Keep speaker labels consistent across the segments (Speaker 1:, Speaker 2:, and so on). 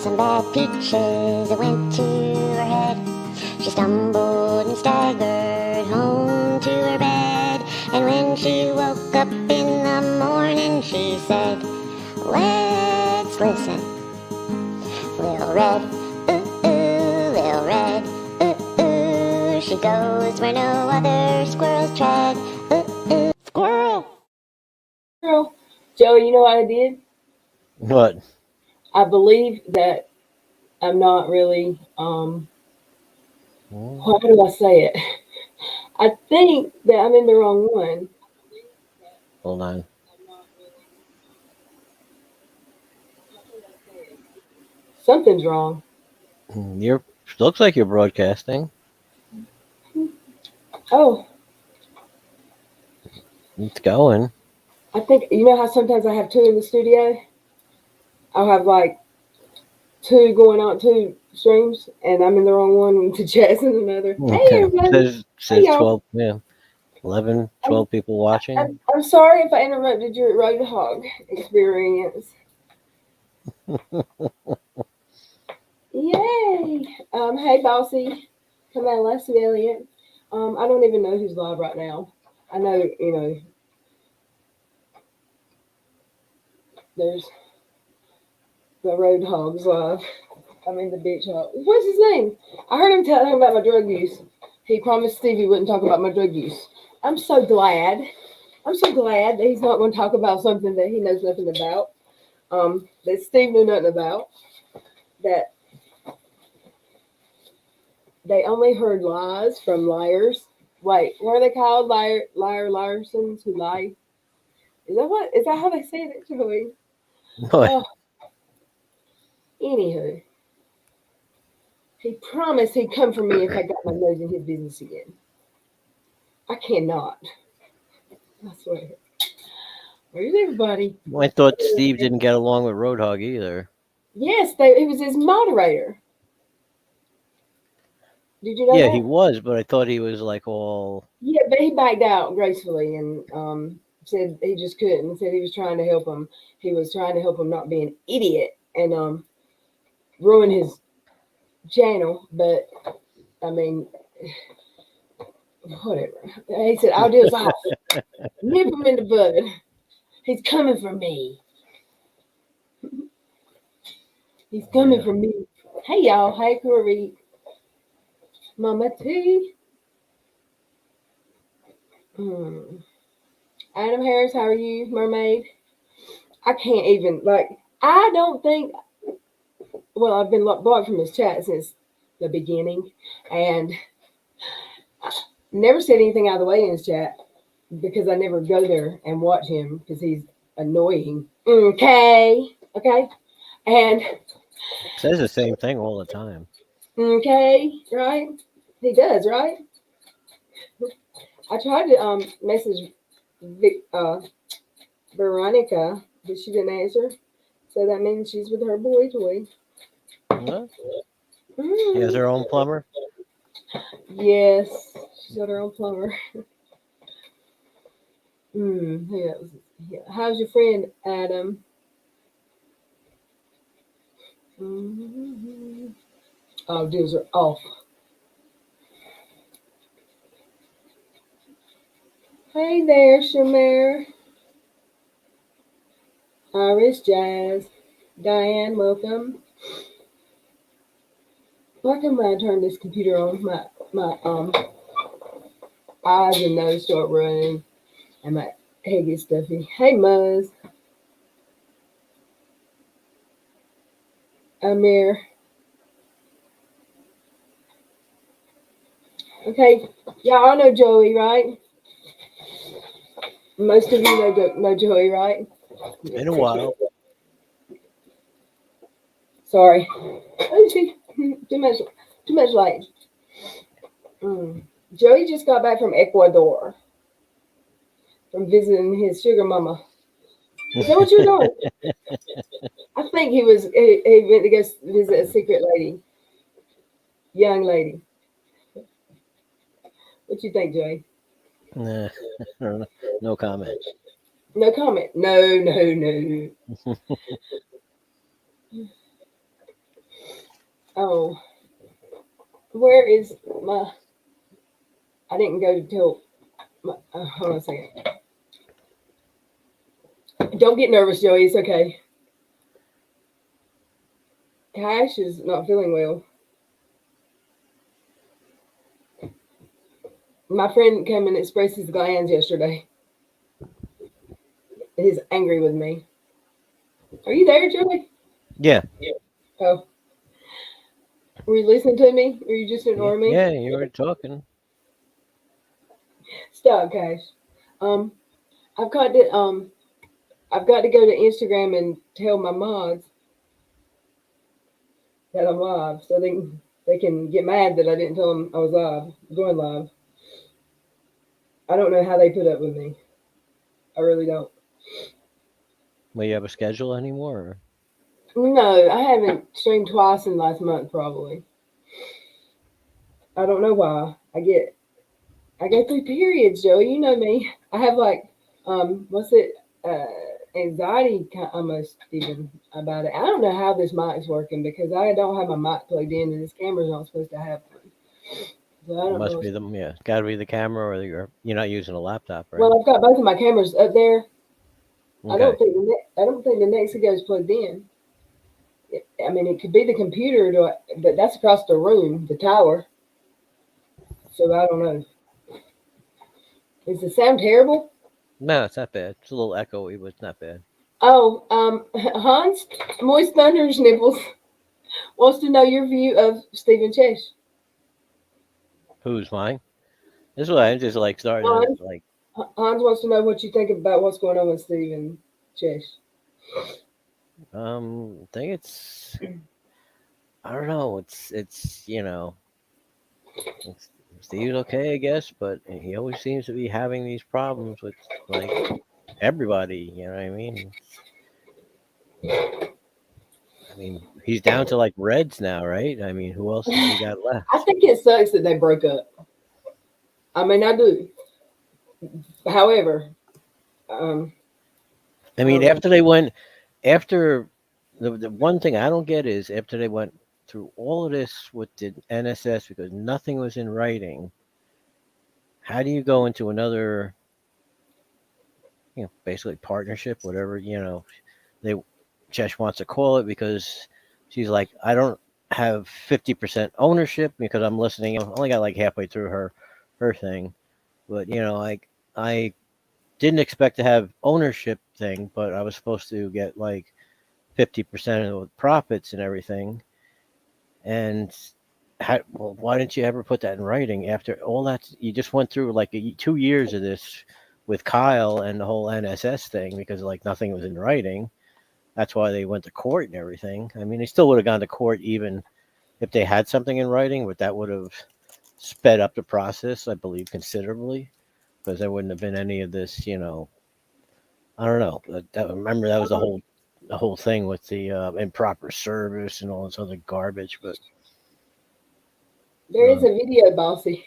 Speaker 1: some bad peaches that went to her head. She stumbled and staggered home to her bed, and when she woke up in the morning, she said, let's listen. Little red, little red, she goes where no other squirrels tread, squirrel.
Speaker 2: Girl, Joey, you know what I did?
Speaker 3: What?
Speaker 2: I believe that I'm not really, how do I say it? I think that I'm in the wrong one.
Speaker 3: Hold on.
Speaker 2: Something's wrong.
Speaker 3: Looks like you're broadcasting.
Speaker 2: Oh,
Speaker 3: It's going.
Speaker 2: I think, you know how sometimes I have two in the studio? I'll have like two going on, two streams, and I'm in the wrong one, and the chat's in another. Hey,
Speaker 3: Okay.
Speaker 2: everybody.
Speaker 3: Says
Speaker 2: Hey, y'all.
Speaker 3: 12, yeah. 11, 12 people watching.
Speaker 2: I'm sorry if I interrupted your roadhog experience. Yay! Hey, Bossy. Come on, let's Elliot. I don't even know who's live right now. I know, there's the road hogs live. I mean, the beach hog. What's his name? I heard him telling about my drug use. He promised Steve he wouldn't talk about my drug use. I'm so glad. I'm so glad that he's not going to talk about something that he knows nothing about. That Steve knew nothing about. That they only heard lies from liars. Wait, what are they called? Liarsons who lie. Is that how they say it, Joey?
Speaker 3: What?
Speaker 2: Anywho, he promised he'd come for me if I got my nose in his business again. I cannot. I swear. Where's everybody?
Speaker 3: I thought Steve didn't get along with Roadhog either.
Speaker 2: Yes, he was his moderator. Did you know that?
Speaker 3: Yeah, he was, but I thought he was like all.
Speaker 2: Yeah, but he backed out gracefully and said he just couldn't. Said he was trying to help him. He was trying to help him not be an idiot and ruin his channel. But I mean, whatever. He said, "I'll do his off. Nip him in the bud. He's coming for me. He's coming for me." Hey y'all. Hey Corey. Mama T. Adam Harris, how are you, mermaid? I can't even, I don't think, well, I've been blocked from his chat since the beginning, and I never said anything out of the way in his chat because I never go there and watch him because he's annoying. Okay? And
Speaker 3: Says the same thing all the time.
Speaker 2: okay, right? He does, right? I tried to message Veronica, but she didn't answer. So that means she's with her boy toy.
Speaker 3: What? She has her own plumber?
Speaker 2: Yes, she's got her own plumber. Yeah. How's your friend, Adam? Oh, deals are off. Hey there, Shamir. Iris, Jazz, Diane, welcome. Why can I turn this computer on? My eyes and nose start running, and my head gets stuffy. Hey, Muzz. Amir. Okay, y'all know Joey, right? Most of you know Joey, right?
Speaker 3: In a while.
Speaker 2: Sorry. Too much light. Joey just got back from Ecuador from visiting his sugar mama. Is that what you're doing? I think he went to go visit a secret lady, young lady. What you think, Joey?
Speaker 3: Nah, I don't know. No comment.
Speaker 2: No comment. No. Oh, where is my? I didn't go till. Hold on a second. Don't get nervous, Joey. It's okay. Cash is not feeling well. My friend came and expressed his glands yesterday. He's angry with me. Are you there, Joey?
Speaker 3: Yeah.
Speaker 2: Oh, were you listening to me, or you just
Speaker 3: Yeah.
Speaker 2: ignoring me?
Speaker 3: Yeah. You were talking.
Speaker 2: Stop, Cash. Um, I've got to I've got to go to Instagram and tell my mods that I'm live, so they can get mad that I didn't tell them I was going live. I don't know how they put up with me. I really don't.
Speaker 3: Will you have a schedule anymore?
Speaker 2: No, I haven't streamed twice in the last month, probably. I don't know why. I go through periods, Joey. You know me. I have like what's it? Anxiety almost even about it. I don't know how this mic's working because I don't have my mic plugged in and this camera's not supposed to have one. So I
Speaker 3: It
Speaker 2: don't know.
Speaker 3: must be the yeah. Got to be the camera, or you're not using a laptop, right?
Speaker 2: Well, I've got both of my cameras up there.
Speaker 3: Okay.
Speaker 2: I don't think the Nexigo is plugged in. I mean, it could be the computer, but that's across the room, the tower. So I don't know. Is the sound terrible?
Speaker 3: No, it's not bad. It's a little echoey, but it's not bad.
Speaker 2: Oh, Hans, Moist Thunder's Nipples wants to know your view of Stephen Chase.
Speaker 3: Who's mine? This is what I'm just like starting to
Speaker 2: Hans,
Speaker 3: like.
Speaker 2: Hans wants to know what you think about what's going on with Stephen Chase.
Speaker 3: I think it's. I don't know. It's it's, Steve's okay, I guess, but he always seems to be having these problems with like everybody. You know what I mean? I mean, he's down to like Reds now, right? I mean, who else has he got
Speaker 2: I
Speaker 3: left?
Speaker 2: think it sucks that they broke up. I mean, I do. However, um,
Speaker 3: I
Speaker 2: I
Speaker 3: mean,
Speaker 2: don't know.
Speaker 3: after the one thing I don't get is after they went through all of this with the NSS because nothing was in writing. How do you go into another, basically partnership, whatever they Chesh wants to call it because she's like, I don't have 50% ownership because I'm listening. I only got like halfway through her thing, but like I didn't expect to have ownership thing, but I was supposed to get like 50% of the profits and everything. And well, why didn't you ever put that in writing after all that? You just went through like 2 years of this with Kyle and the whole NSS thing because like nothing was in writing. That's why they went to court and everything. I mean, they still would have gone to court even if they had something in writing, but that would have sped up the process, I believe, considerably because there wouldn't have been any of this. I don't know. Remember that was the whole thing with the improper service and all this other garbage. But
Speaker 2: There is
Speaker 3: um,
Speaker 2: a video, Bossy.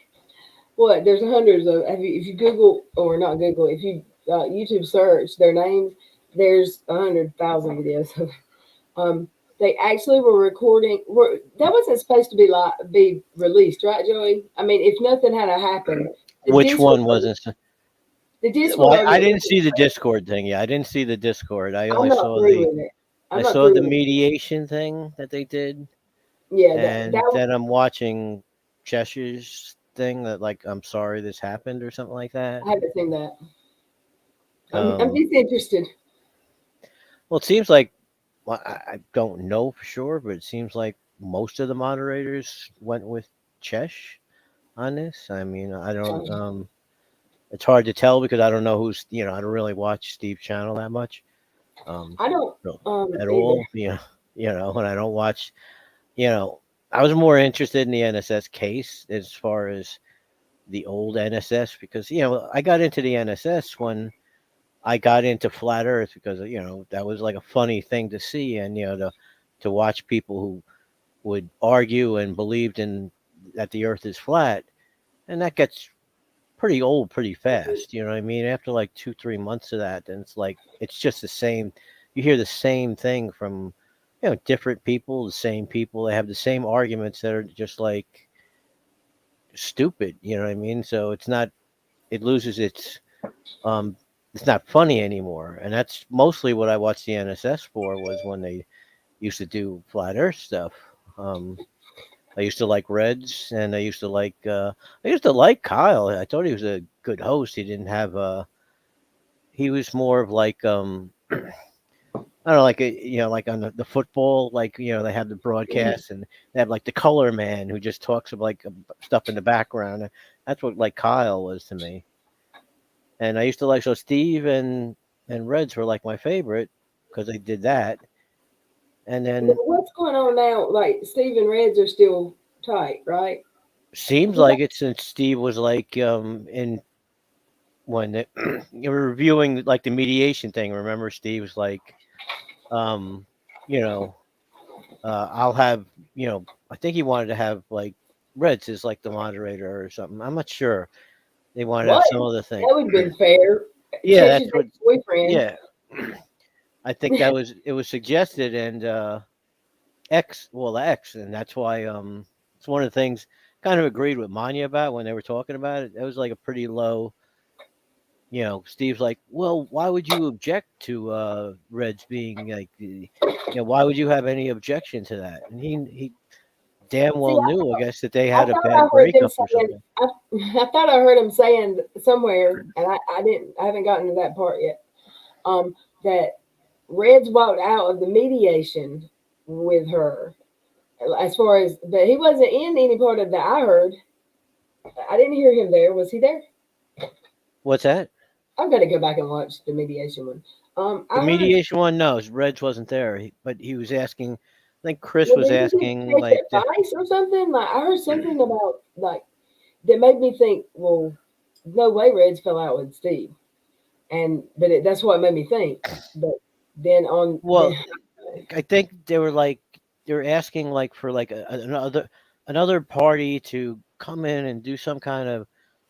Speaker 2: What? There's hundreds of. If you Google or not Google, if you YouTube search their names, there's 100,000 videos of. Um, they actually were recording. That wasn't supposed to be released, right, Joey? I mean, if nothing had happened, the
Speaker 3: which
Speaker 2: disc would
Speaker 3: one wasn't?
Speaker 2: the disc would
Speaker 3: Well, I
Speaker 2: already.
Speaker 3: didn't see the Discord thing. Yeah, I didn't see the Discord. I
Speaker 2: I'm
Speaker 3: only
Speaker 2: not
Speaker 3: saw
Speaker 2: through
Speaker 3: the
Speaker 2: with it.
Speaker 3: I
Speaker 2: I'm not
Speaker 3: saw
Speaker 2: through
Speaker 3: the
Speaker 2: with it.
Speaker 3: mediation thing that they did,
Speaker 2: Yeah,
Speaker 3: and then I'm watching Cheshire's thing that like I'm sorry this happened or something like that.
Speaker 2: I haven't seen that. I'm
Speaker 3: Um,
Speaker 2: disinterested.
Speaker 3: well, it seems like well, I don't know for sure, but it seems like most of the moderators went with Chesh on this. I mean, I don't.
Speaker 2: Um,
Speaker 3: It's hard to tell because I don't know who's. I don't really watch Steve's channel that much.
Speaker 2: I don't
Speaker 3: No, at
Speaker 2: either.
Speaker 3: all. And I don't watch. You know, I was more interested in the NSS case as far as the old NSS because I got into the NSS when I got into flat Earth because that was like a funny thing to see and to watch people who would argue and believed in that the Earth is flat, and that gets pretty old pretty fast. You know what I mean? After like 2-3 months of that, then it's like it's just the same. You hear the same thing from different people, the same people. They have the same arguments that are just like stupid. You know what I mean? So it loses um, it's not funny anymore. And that's mostly what I watched the NSS for, was when they used to do flat Earth stuff. Um, I used to like Reds, and I used to like Kyle. I thought he was a good host. He didn't have he was more of like I don't know, like like on the football, like they have the broadcast, and they have like the color man who just talks about like stuff in the background. That's what like Kyle was to me. And I used to like, so Steve and Reds were like my favorite because they did that. And then
Speaker 2: What's going on now? Like Steve and Reds are still tight, right?
Speaker 3: seems like it, since Steve was like in when you were reviewing like the mediation thing. Remember, Steve was like, um, you know, I'll have, I think he wanted to have like Reds as like the moderator or something. I'm not sure. They wanted to have
Speaker 2: What?
Speaker 3: some other thing.
Speaker 2: That would have been fair.
Speaker 3: Yeah,
Speaker 2: Chesh's
Speaker 3: that's what.
Speaker 2: boyfriend.
Speaker 3: Yeah, I think it was suggested, and X, and that's why it's one of the things kind of agreed with Manya about when they were talking about it. It was like a pretty low. Steve's like, well, why would you object to Reds being like why would you have any objection to that? And he damn
Speaker 2: See,
Speaker 3: well knew, I guess, that they
Speaker 2: I
Speaker 3: had a
Speaker 2: thought I
Speaker 3: bad
Speaker 2: heard them
Speaker 3: breakup or
Speaker 2: saying.
Speaker 3: something.
Speaker 2: I thought I heard him saying somewhere, and I didn't. I haven't gotten to that part yet. That Reds walked out of the mediation with her. As far as, but he wasn't in any part of that. I heard. I didn't hear him there. Was he there?
Speaker 3: What's that?
Speaker 2: I've got to go back and watch the mediation one.
Speaker 3: The
Speaker 2: I heard.
Speaker 3: mediation one, no, Reds wasn't there, but he was asking. I think Chris
Speaker 2: Well,
Speaker 3: was
Speaker 2: did he
Speaker 3: asking
Speaker 2: take
Speaker 3: like,
Speaker 2: advice or something? Like I heard something about like that made me think. Well, no way, Reds fell out with Steve, that's what made me think. But then on
Speaker 3: well, I think they were asking like for like another party to come in and do some kind of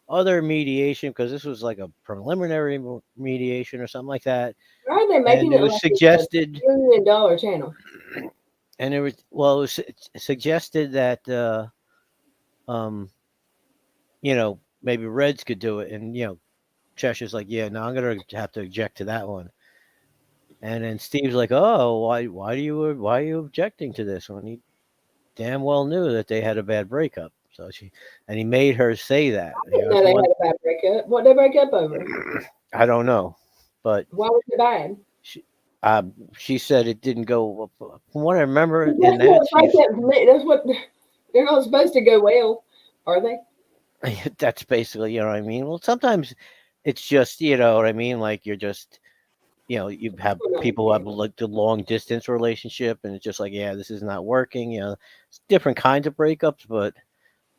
Speaker 3: other mediation, because this was like a preliminary mediation or something like that.
Speaker 2: why are they
Speaker 3: And
Speaker 2: making
Speaker 3: it
Speaker 2: it
Speaker 3: was
Speaker 2: like it's a
Speaker 3: suggested,
Speaker 2: $1 million channel?
Speaker 3: and it was suggested that um maybe Reds could do it, and Cheshire's like, yeah, no, I'm gonna have to object to that one. And then Steve's like, oh, why are you objecting to this one? He damn well knew that they had a bad breakup. And he made her say that.
Speaker 2: I didn't know
Speaker 3: It's
Speaker 2: they
Speaker 3: one.
Speaker 2: had a bad breakup. What they break up over?
Speaker 3: I don't know, but
Speaker 2: Why was it bad?
Speaker 3: she, she said it didn't go. From what I remember in
Speaker 2: That's
Speaker 3: that,
Speaker 2: what breakups mean. That's what they're not supposed to go well, are they?
Speaker 3: that's basically, what I mean. Well, sometimes it's just, what I mean. Like you're just, you have
Speaker 2: Well, not
Speaker 3: people who have
Speaker 2: again.
Speaker 3: like the long distance relationship, and it's just like, yeah, this is not working. It's different kinds of breakups, but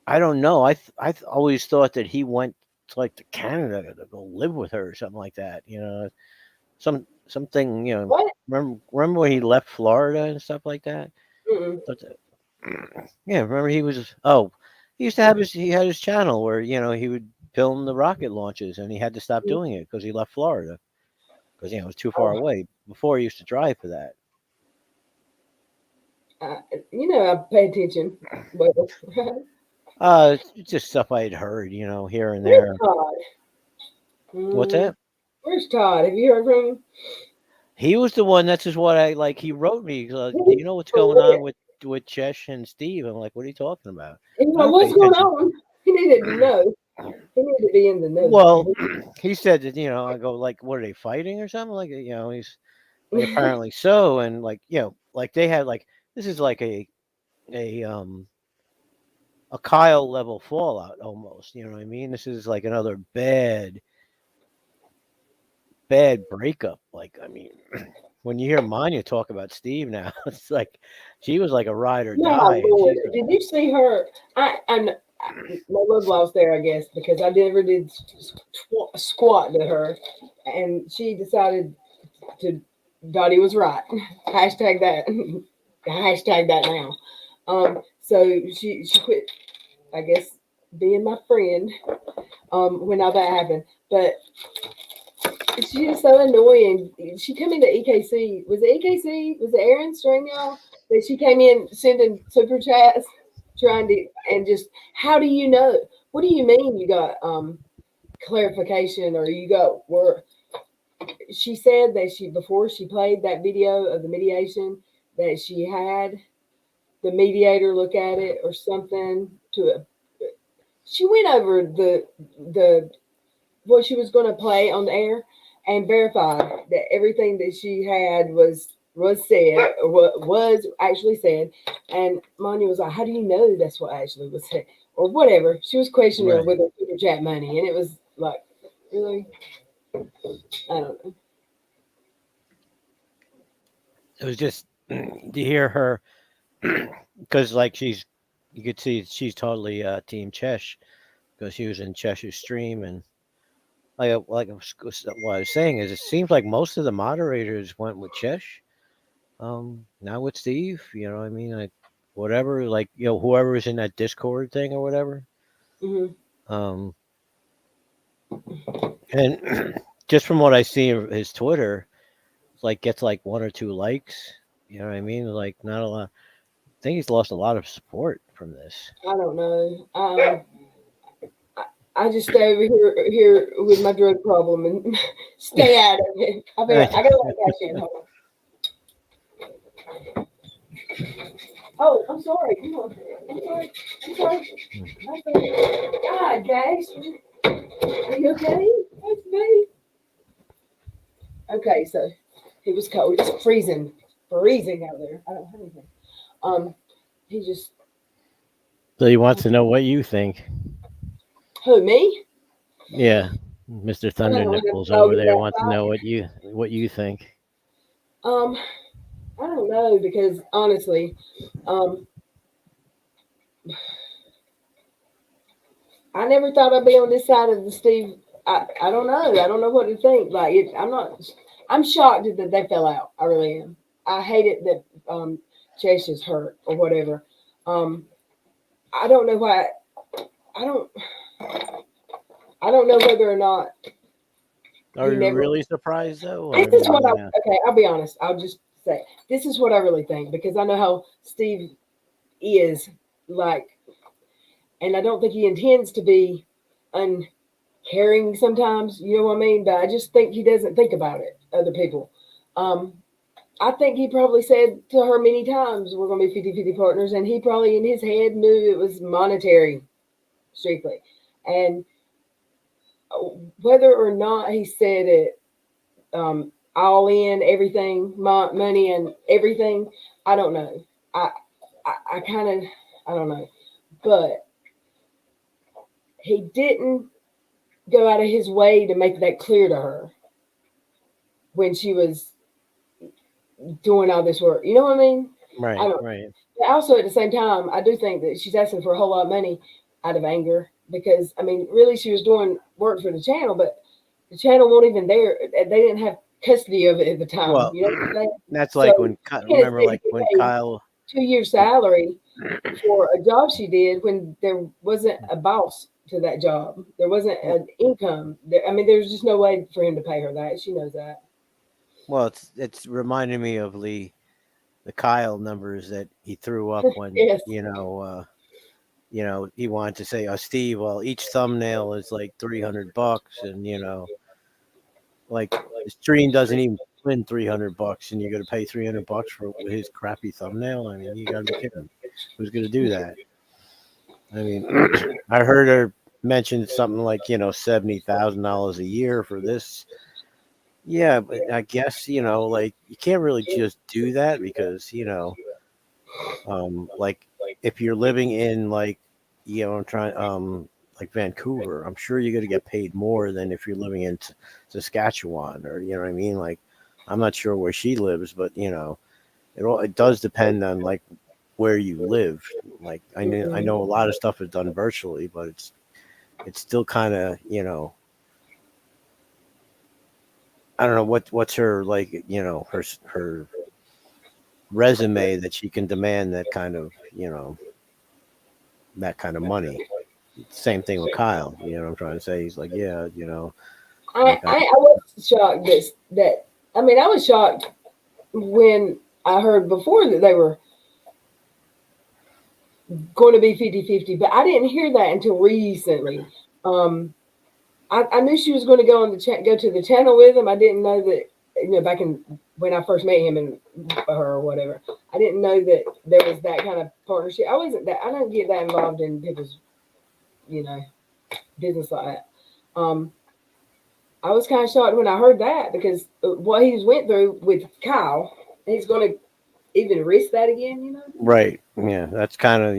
Speaker 3: I don't know. Always thought that he went to like to Canada to go live with her or something like that. Something.
Speaker 2: What?
Speaker 3: Remember when he left Florida and stuff like that?
Speaker 2: Mm-mm.
Speaker 3: But, yeah, remember he was. Oh, he used to have he had his channel where he would film the rocket launches, and he had to stop doing it because he left Florida because it was too far
Speaker 2: Oh,
Speaker 3: away. Before he used to drive for that.
Speaker 2: I, I pay attention. Well,
Speaker 3: It's just stuff I had heard, here and
Speaker 2: where's
Speaker 3: there.
Speaker 2: Todd?
Speaker 3: What's
Speaker 2: Mm,
Speaker 3: that?
Speaker 2: where's Todd? Have you heard from him?
Speaker 3: He was the one. That's just what I like. He wrote me. Do you know what's
Speaker 2: For
Speaker 3: going on
Speaker 2: real.
Speaker 3: with Chesh and Steve? I'm like, what are you talking about?
Speaker 2: He's
Speaker 3: I
Speaker 2: like,
Speaker 3: don't pay
Speaker 2: what's going
Speaker 3: attention.
Speaker 2: on? He needed to know. He needed to be in the know.
Speaker 3: Well, he said that I go like, what are they fighting or something? Like he's like apparently so, and like like they had like this is like a a Kyle level fallout almost. You know what I mean? This is like another bad breakup. Like, I mean, when you hear Manya talk about Steve now, it's like she was like a ride or
Speaker 2: My
Speaker 3: die, and
Speaker 2: Lord,
Speaker 3: she's like,
Speaker 2: did you see her? My love lost there, I guess, because I never did squat to her, and she decided to. Dottie was right. Hashtag that. Hashtag that now. So she quit, I guess, being my friend. When all that happened, but She's so annoying. She came into EKC. Was it EKC? Was it Aaron String, y'all? That she came in sending super chats, trying to, and just, how do you know? What do you mean you got clarification, or you got where? She said that before she played that video of the mediation, that she had the mediator look at it or something she went over the what she was going to play on the air and verified that everything that she had was said, or what was actually said. And Monya was like, how do you know that's what actually was said, or whatever? She was questioning her
Speaker 3: Right.
Speaker 2: with her super chat money, and it was like, really, I don't know.
Speaker 3: It was just to hear her because like you could see she's totally team Chesh because she was in Chesh's stream and what I was saying is it seems like most of the moderators went with Chesh. Now with Steve, you know what I mean, like whatever, like whoever was in that Discord thing or whatever.
Speaker 2: Hmm.
Speaker 3: Um, and just from what I see of his Twitter, it's like gets like 1 or 2 likes. You know what I mean? Like not a lot. I think he's lost a lot of support from this.
Speaker 2: I don't know. I just stay over here with my drug problem and stay out of it. I gotta let cash in. Hold on. Oh, I'm sorry. Come on. I'm sorry. I'm sorry. I'm sorry. God, guys. Are you okay? That's me. Okay, so it was cold. It's freezing out there. I don't have anything. Um, he just
Speaker 3: So he wants to know what you think.
Speaker 2: who me?
Speaker 3: Yeah, Mr.
Speaker 2: I
Speaker 3: Thunder
Speaker 2: don't have
Speaker 3: Nipples
Speaker 2: to
Speaker 3: over
Speaker 2: get
Speaker 3: there wants to
Speaker 2: outside.
Speaker 3: know what you think.
Speaker 2: Um, I don't know because honestly, um, I never thought I'd be on this side of the Steve. I don't know. I don't know what to think. Like I'm not. I'm shocked that they fell out. I really am. I hate it that Chase is hurt or whatever. Um, I don't know why. I don't. I don't know whether or not
Speaker 3: Are
Speaker 2: he
Speaker 3: you
Speaker 2: never.
Speaker 3: really surprised though? I
Speaker 2: This is what
Speaker 3: mean,
Speaker 2: I. Okay, I'll be honest. I'll just say this is what I really think because I know how Steve is like, and I don't think he intends to be uncaring sometimes, you know what I mean? But I just think he doesn't think about it, other people. Um, I think he probably said to her many times, we're going to be 50-50 partners. And he probably in his head knew it was monetary strictly. And whether or not he said it all in, everything, money and everything, I don't know. I kind of, I don't know. But he didn't go out of his way to make that clear to her when she was doing all this work. You know what I mean? I
Speaker 3: right,
Speaker 2: don't.
Speaker 3: right.
Speaker 2: But also at the same time, I do think that she's asking for a whole lot of money out of anger because I mean, really, she was doing work for the channel, but the channel won't even there. They didn't have custody of it at the time.
Speaker 3: Well,
Speaker 2: You know what I'm saying?
Speaker 3: that's
Speaker 2: So
Speaker 3: like when
Speaker 2: you can't
Speaker 3: remember
Speaker 2: expect to
Speaker 3: like
Speaker 2: get
Speaker 3: when
Speaker 2: paid
Speaker 3: Kyle
Speaker 2: 2 years salary for a job she did when there wasn't a boss to that job. There wasn't
Speaker 3: well,
Speaker 2: an income. I mean, there's just no way for him to pay her that. She knows that.
Speaker 3: well, it's reminding me of the Kyle numbers that he threw up when
Speaker 2: Yes.
Speaker 3: he wanted to say, Steve, well, each thumbnail is like $300, and like the stream doesn't even win $300, and you're gonna pay $300 for his crappy thumbnail. I mean, you gotta be kidding. Who's gonna do that? I mean, I heard her mention something like $70,000 a year for this. Yeah, but I guess like you can't really just do that because like if you're living in like trying like Vancouver, I'm sure you're gonna get paid more than if you're living in Saskatchewan or you know what I mean. Like I'm not sure where she lives, but it does depend on like where you live. Like I know a lot of stuff is done virtually, but it's still kind of I don't know what's her like her resume that she can demand that kind of money. Same thing with Kyle. You know what I'm trying to say? He's like, yeah,
Speaker 2: I
Speaker 3: like I
Speaker 2: was shocked that I mean, I was shocked when I heard before that they were going to be 50-50, but I didn't hear that until recently. I knew she was going to go on the go to the channel with him. I didn't know that, back in when I first met him and her or whatever. I didn't know that there was that kind of partnership. I don't get that involved in people's, business like that. I was kind of shocked when I heard that because what he's went through with Kyle, he's going to even risk that again,
Speaker 3: Right. Yeah, that's kind of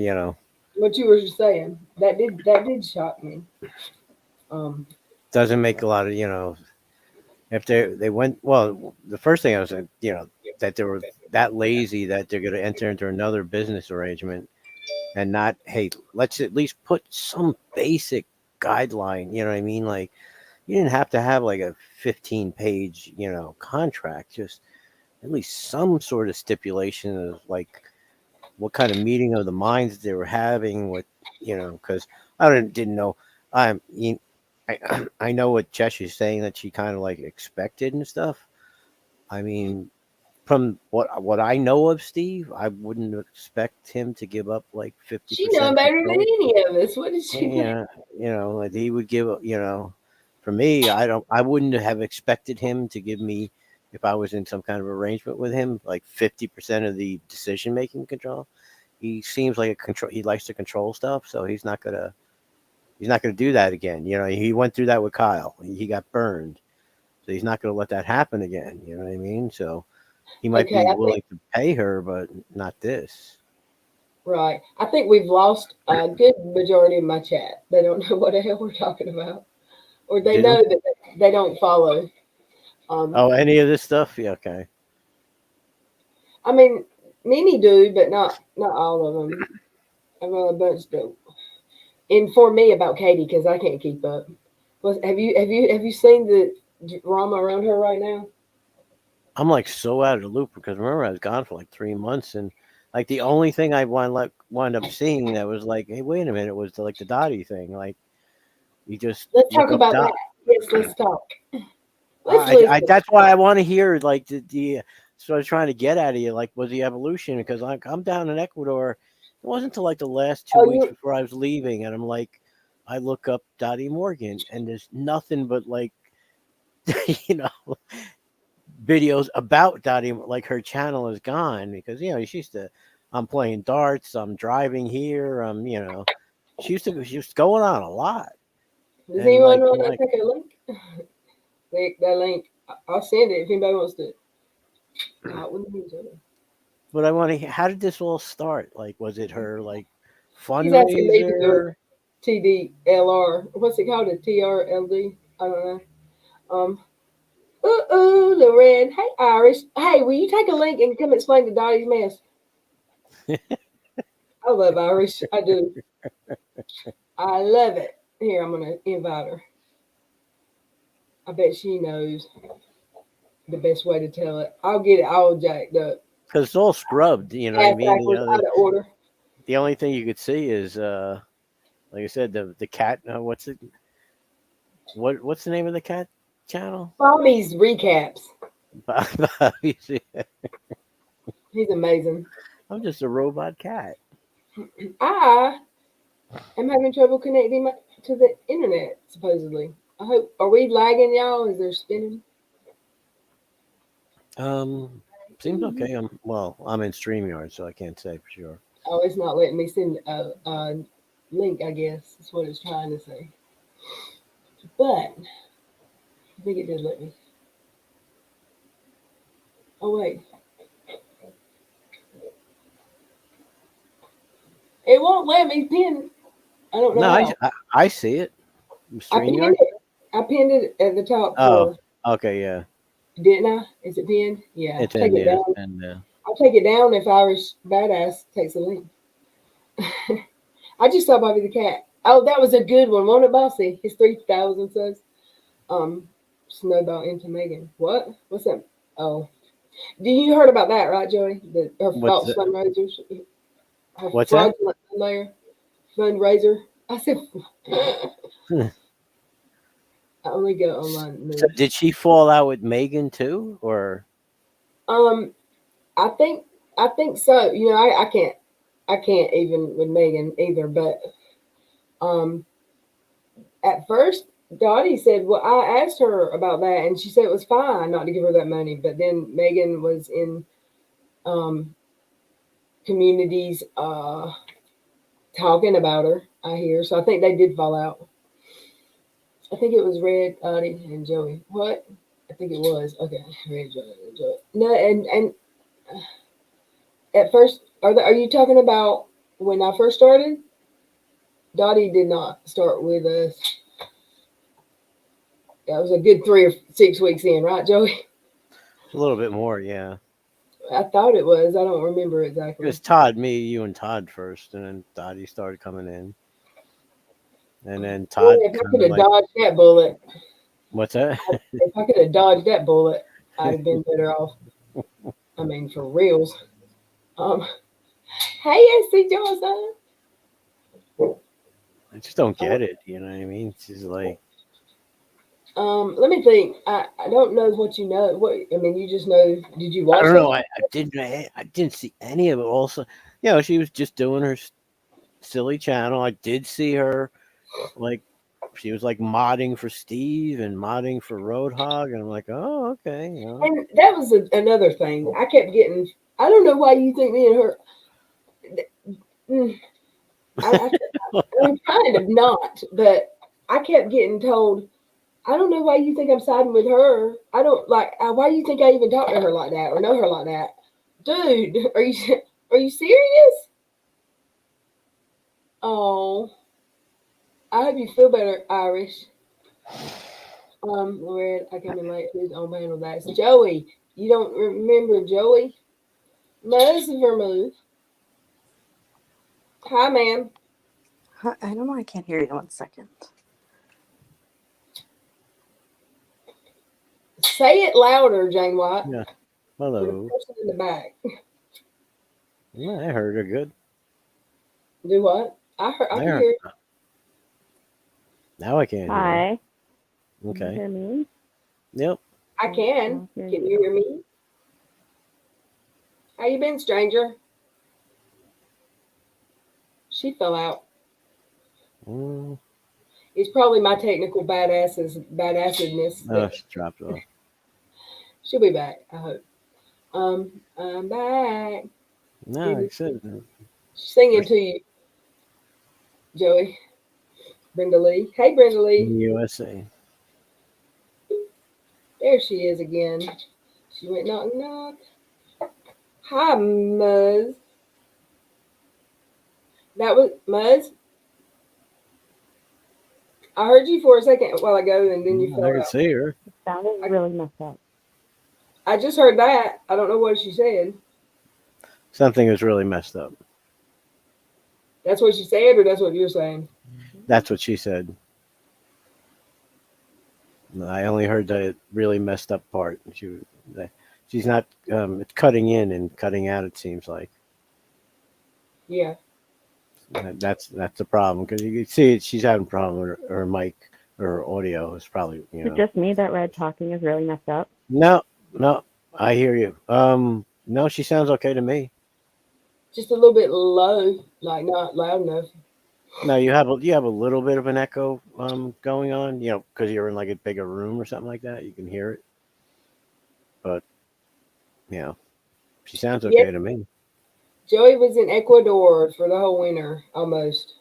Speaker 2: what you were just saying. That did shock me.
Speaker 3: doesn't make a lot of if they went well. The first thing I was saying, that they were that lazy that they're going to enter into another business arrangement and not, hey, let's at least put some basic guideline. You know what I mean? Like, you didn't have to have like a 15-page, contract. Just at least some sort of stipulation of like what kind of meeting of the minds they were having. What because I didn't know. I I know what Cheshire's saying that she kind of like expected and stuff. I mean, from what I know of Steve, I wouldn't expect him to give up like
Speaker 2: She know
Speaker 3: 50%
Speaker 2: better than
Speaker 3: control.
Speaker 2: any of us. What did she know?
Speaker 3: Yeah, like he would give. For me, I wouldn't have expected him to give me, if I was in some kind of arrangement with him, like 50% of the decision making control. He seems like a control. He likes to control stuff, so he's not gonna do that again. He went through that with Kyle. He got burned, so he's not gonna let that happen again. You know what I mean? So he might
Speaker 2: Okay,
Speaker 3: be
Speaker 2: I think
Speaker 3: willing to pay her, but not this.
Speaker 2: right. I think we've lost a good majority of my chat. They don't know what the hell we're talking about, or they
Speaker 3: Did
Speaker 2: know
Speaker 3: we?
Speaker 2: that they don't follow.
Speaker 3: Oh, any of this stuff? Yeah, okay.
Speaker 2: I mean, many do, but not all of them. I know a bunch do. Inform me about Katie because I can't keep up. Have you seen the drama around her right now?
Speaker 3: I'm like so out of the loop because remember I was gone for like 3 months and like the only thing I wound up seeing that was like, hey, wait a minute, was like the Dottie thing. Like you just
Speaker 2: Let's
Speaker 3: look
Speaker 2: talk
Speaker 3: up
Speaker 2: about that.
Speaker 3: Dot.
Speaker 2: Yes, let's talk. Let's
Speaker 3: I
Speaker 2: listen.
Speaker 3: that's why I want to hear like the so I was trying to get out of you like was the evolution because I'm down in Ecuador. It wasn't until like the last two
Speaker 2: Oh,
Speaker 3: weeks
Speaker 2: you
Speaker 3: before I was leaving and I'm like I look up Dottie Morgan and there's nothing but like you know videos about Dottie. Like her channel is gone because she used to. I'm playing darts. I'm driving here. She was going on a lot
Speaker 2: does
Speaker 3: and
Speaker 2: anyone
Speaker 3: like
Speaker 2: want
Speaker 3: I'm
Speaker 2: to
Speaker 3: like,
Speaker 2: take a link? That link. I'll send it if anybody wants to. What do you mean,
Speaker 3: but I want to. How did this all start? Like, was it her like
Speaker 2: he's asking me to do a
Speaker 3: fundraiser?
Speaker 2: TDLR. What's it called? A TRLD? I don't know. Loren. Hey, Irish. Hey, will you take a link and come explain to Dottie's mess? I love Irish. I do. I love it. Here, I'm going to invite her. I bet she knows the best way to tell it. I'll get it all jacked up.
Speaker 3: Because it's all scrubbed. You know what I
Speaker 2: Ass
Speaker 3: mean?
Speaker 2: backwards, out of order.
Speaker 3: The only thing you could see is like I said, the cat. What's it? What's the name of the cat channel?
Speaker 2: Bobby's recaps.
Speaker 3: Bobby.
Speaker 2: He's amazing.
Speaker 3: I'm just a robot cat.
Speaker 2: I am having trouble connecting to the internet, supposedly. I hope. Are we lagging, y'all? Is there spinning?
Speaker 3: Seems okay. I'm in StreamYard, so I can't say for sure.
Speaker 2: Oh, it's not letting me send a link, I guess. That's what it's trying to say. But I think it did let me. Oh, wait. It won't let me pin. I don't know
Speaker 3: No,
Speaker 2: how.
Speaker 3: I see it.
Speaker 2: I pinned
Speaker 3: StreamYard.
Speaker 2: it. I pinned it at the top
Speaker 3: Oh,
Speaker 2: for.
Speaker 3: okay, yeah.
Speaker 2: Didn't I? Is it pinned? Yeah.
Speaker 3: It's
Speaker 2: Take
Speaker 3: in
Speaker 2: it
Speaker 3: there,
Speaker 2: down.
Speaker 3: and
Speaker 2: I'll take it down if Irish Badass takes a link. I just saw Bobby the Cat. Oh, that was a good one. Won't it, Bossy? His 3,000 says. Snowball into Megan. What? What's that? Oh. You heard about that, right, Joey? Her
Speaker 3: what's
Speaker 2: false
Speaker 3: the,
Speaker 2: fundraisers. Her
Speaker 3: what's that?
Speaker 2: fraudulent fundraiser. I said, I only go online
Speaker 3: So
Speaker 2: news.
Speaker 3: did she fall out with Megan too, or
Speaker 2: Um, I think so. You know, I can't even with Megan either. But um, at first, Dottie said, "Well, I asked her about that, and she said it was fine not to give her that money." But then Megan was in um communities talking about her. I hear, so I think they did fall out. I think it was Red, Dottie, and Joey. What? I think it was okay. Red, Joey, and Joey. No, and at first, are you talking about when I first started? Dottie did not start with us. That was a good 3 or 6 weeks in, right, Joey?
Speaker 3: a little bit more? Yeah,
Speaker 2: I thought it was. I don't remember
Speaker 3: it was
Speaker 2: exactly.
Speaker 3: Todd, me, you, and Todd first, and then Dottie started coming in, and then Todd
Speaker 2: Yeah, if I
Speaker 3: kind
Speaker 2: could
Speaker 3: of
Speaker 2: have
Speaker 3: like,
Speaker 2: dodged that bullet,
Speaker 3: what's that?
Speaker 2: if I could have dodged that bullet, I'd have been better off. I mean, for reals. Um, hey, SC Johnson.
Speaker 3: I just don't get it. You know what I mean? She's like,
Speaker 2: Let me think. I don't know what you know. What I mean, you just know. Did you
Speaker 3: I
Speaker 2: watch
Speaker 3: don't
Speaker 2: that?
Speaker 3: know. I didn't see any of it. Also, she was just doing her silly channel. I did see her like she was like modding for Steve and modding for Roadhog, and I'm like, oh, okay,
Speaker 2: And that was another thing. I kept getting. I don't know why you think me and her. Mm, I, I'm kind of not, but I kept getting told. I don't know why you think I'm siding with her. I don't like. Why do you think I even talk to her like that or know her like that, dude? Are you serious? Oh, I hope you feel better, Irish. Lord, I came in late. Please don't handle that. It's Joey. You don't remember Joey? Most vermouth. Hi, ma'am.
Speaker 4: I don't know. I can't hear you. 1 second.
Speaker 2: Say it louder, Jane White,
Speaker 3: yeah.
Speaker 2: for the
Speaker 3: Hello.
Speaker 2: person in the back.
Speaker 3: Yeah, I heard her good.
Speaker 2: Do what? I heard. I can
Speaker 3: There.
Speaker 2: hear.
Speaker 3: Now I can't hear her.
Speaker 4: Hi. Can you
Speaker 3: Okay.
Speaker 4: hear me?
Speaker 3: Yep.
Speaker 2: I can.
Speaker 4: Hear
Speaker 2: Can you
Speaker 4: you.
Speaker 2: hear me? How you been, stranger? She fell out.
Speaker 3: Mm,
Speaker 2: It's probably my technical badassedness
Speaker 3: oh,
Speaker 2: that
Speaker 3: she dropped off.
Speaker 2: she'll be back. I hope. I'm back.
Speaker 3: No, I said
Speaker 2: Singing to you, Joey. Brenda Lee. Hey, Brenda
Speaker 3: in
Speaker 2: Lee.
Speaker 3: the USA.
Speaker 2: There she is again. She went knock knock. Hi, Muzz. That was Muzz. I heard you for a second a while ago, and then you
Speaker 3: I
Speaker 2: fell
Speaker 3: can
Speaker 2: out.
Speaker 3: see her.
Speaker 4: It sounded
Speaker 2: I,
Speaker 4: really messed up.
Speaker 2: I just heard that. I don't know what she said.
Speaker 3: Something is really messed up.
Speaker 2: That's what she said, or that's what you're saying.
Speaker 3: That's what she said. I only heard the really messed up part. She's not. It's cutting in and cutting out. It seems like
Speaker 2: Yeah.
Speaker 3: that's the problem because you can see she's having a problem with her mic. Her audio is probably
Speaker 4: Is it just me that Red talking is really messed up?
Speaker 3: No, no. I hear you. No, she sounds okay to me.
Speaker 2: Just a little bit low, like not loud enough.
Speaker 3: No, you have a little bit of an echo going on, because you're in like a bigger room or something like that. You can hear it, but she sounds
Speaker 2: Yes,
Speaker 3: okay to me.
Speaker 2: Joey was in Ecuador for the whole winter almost.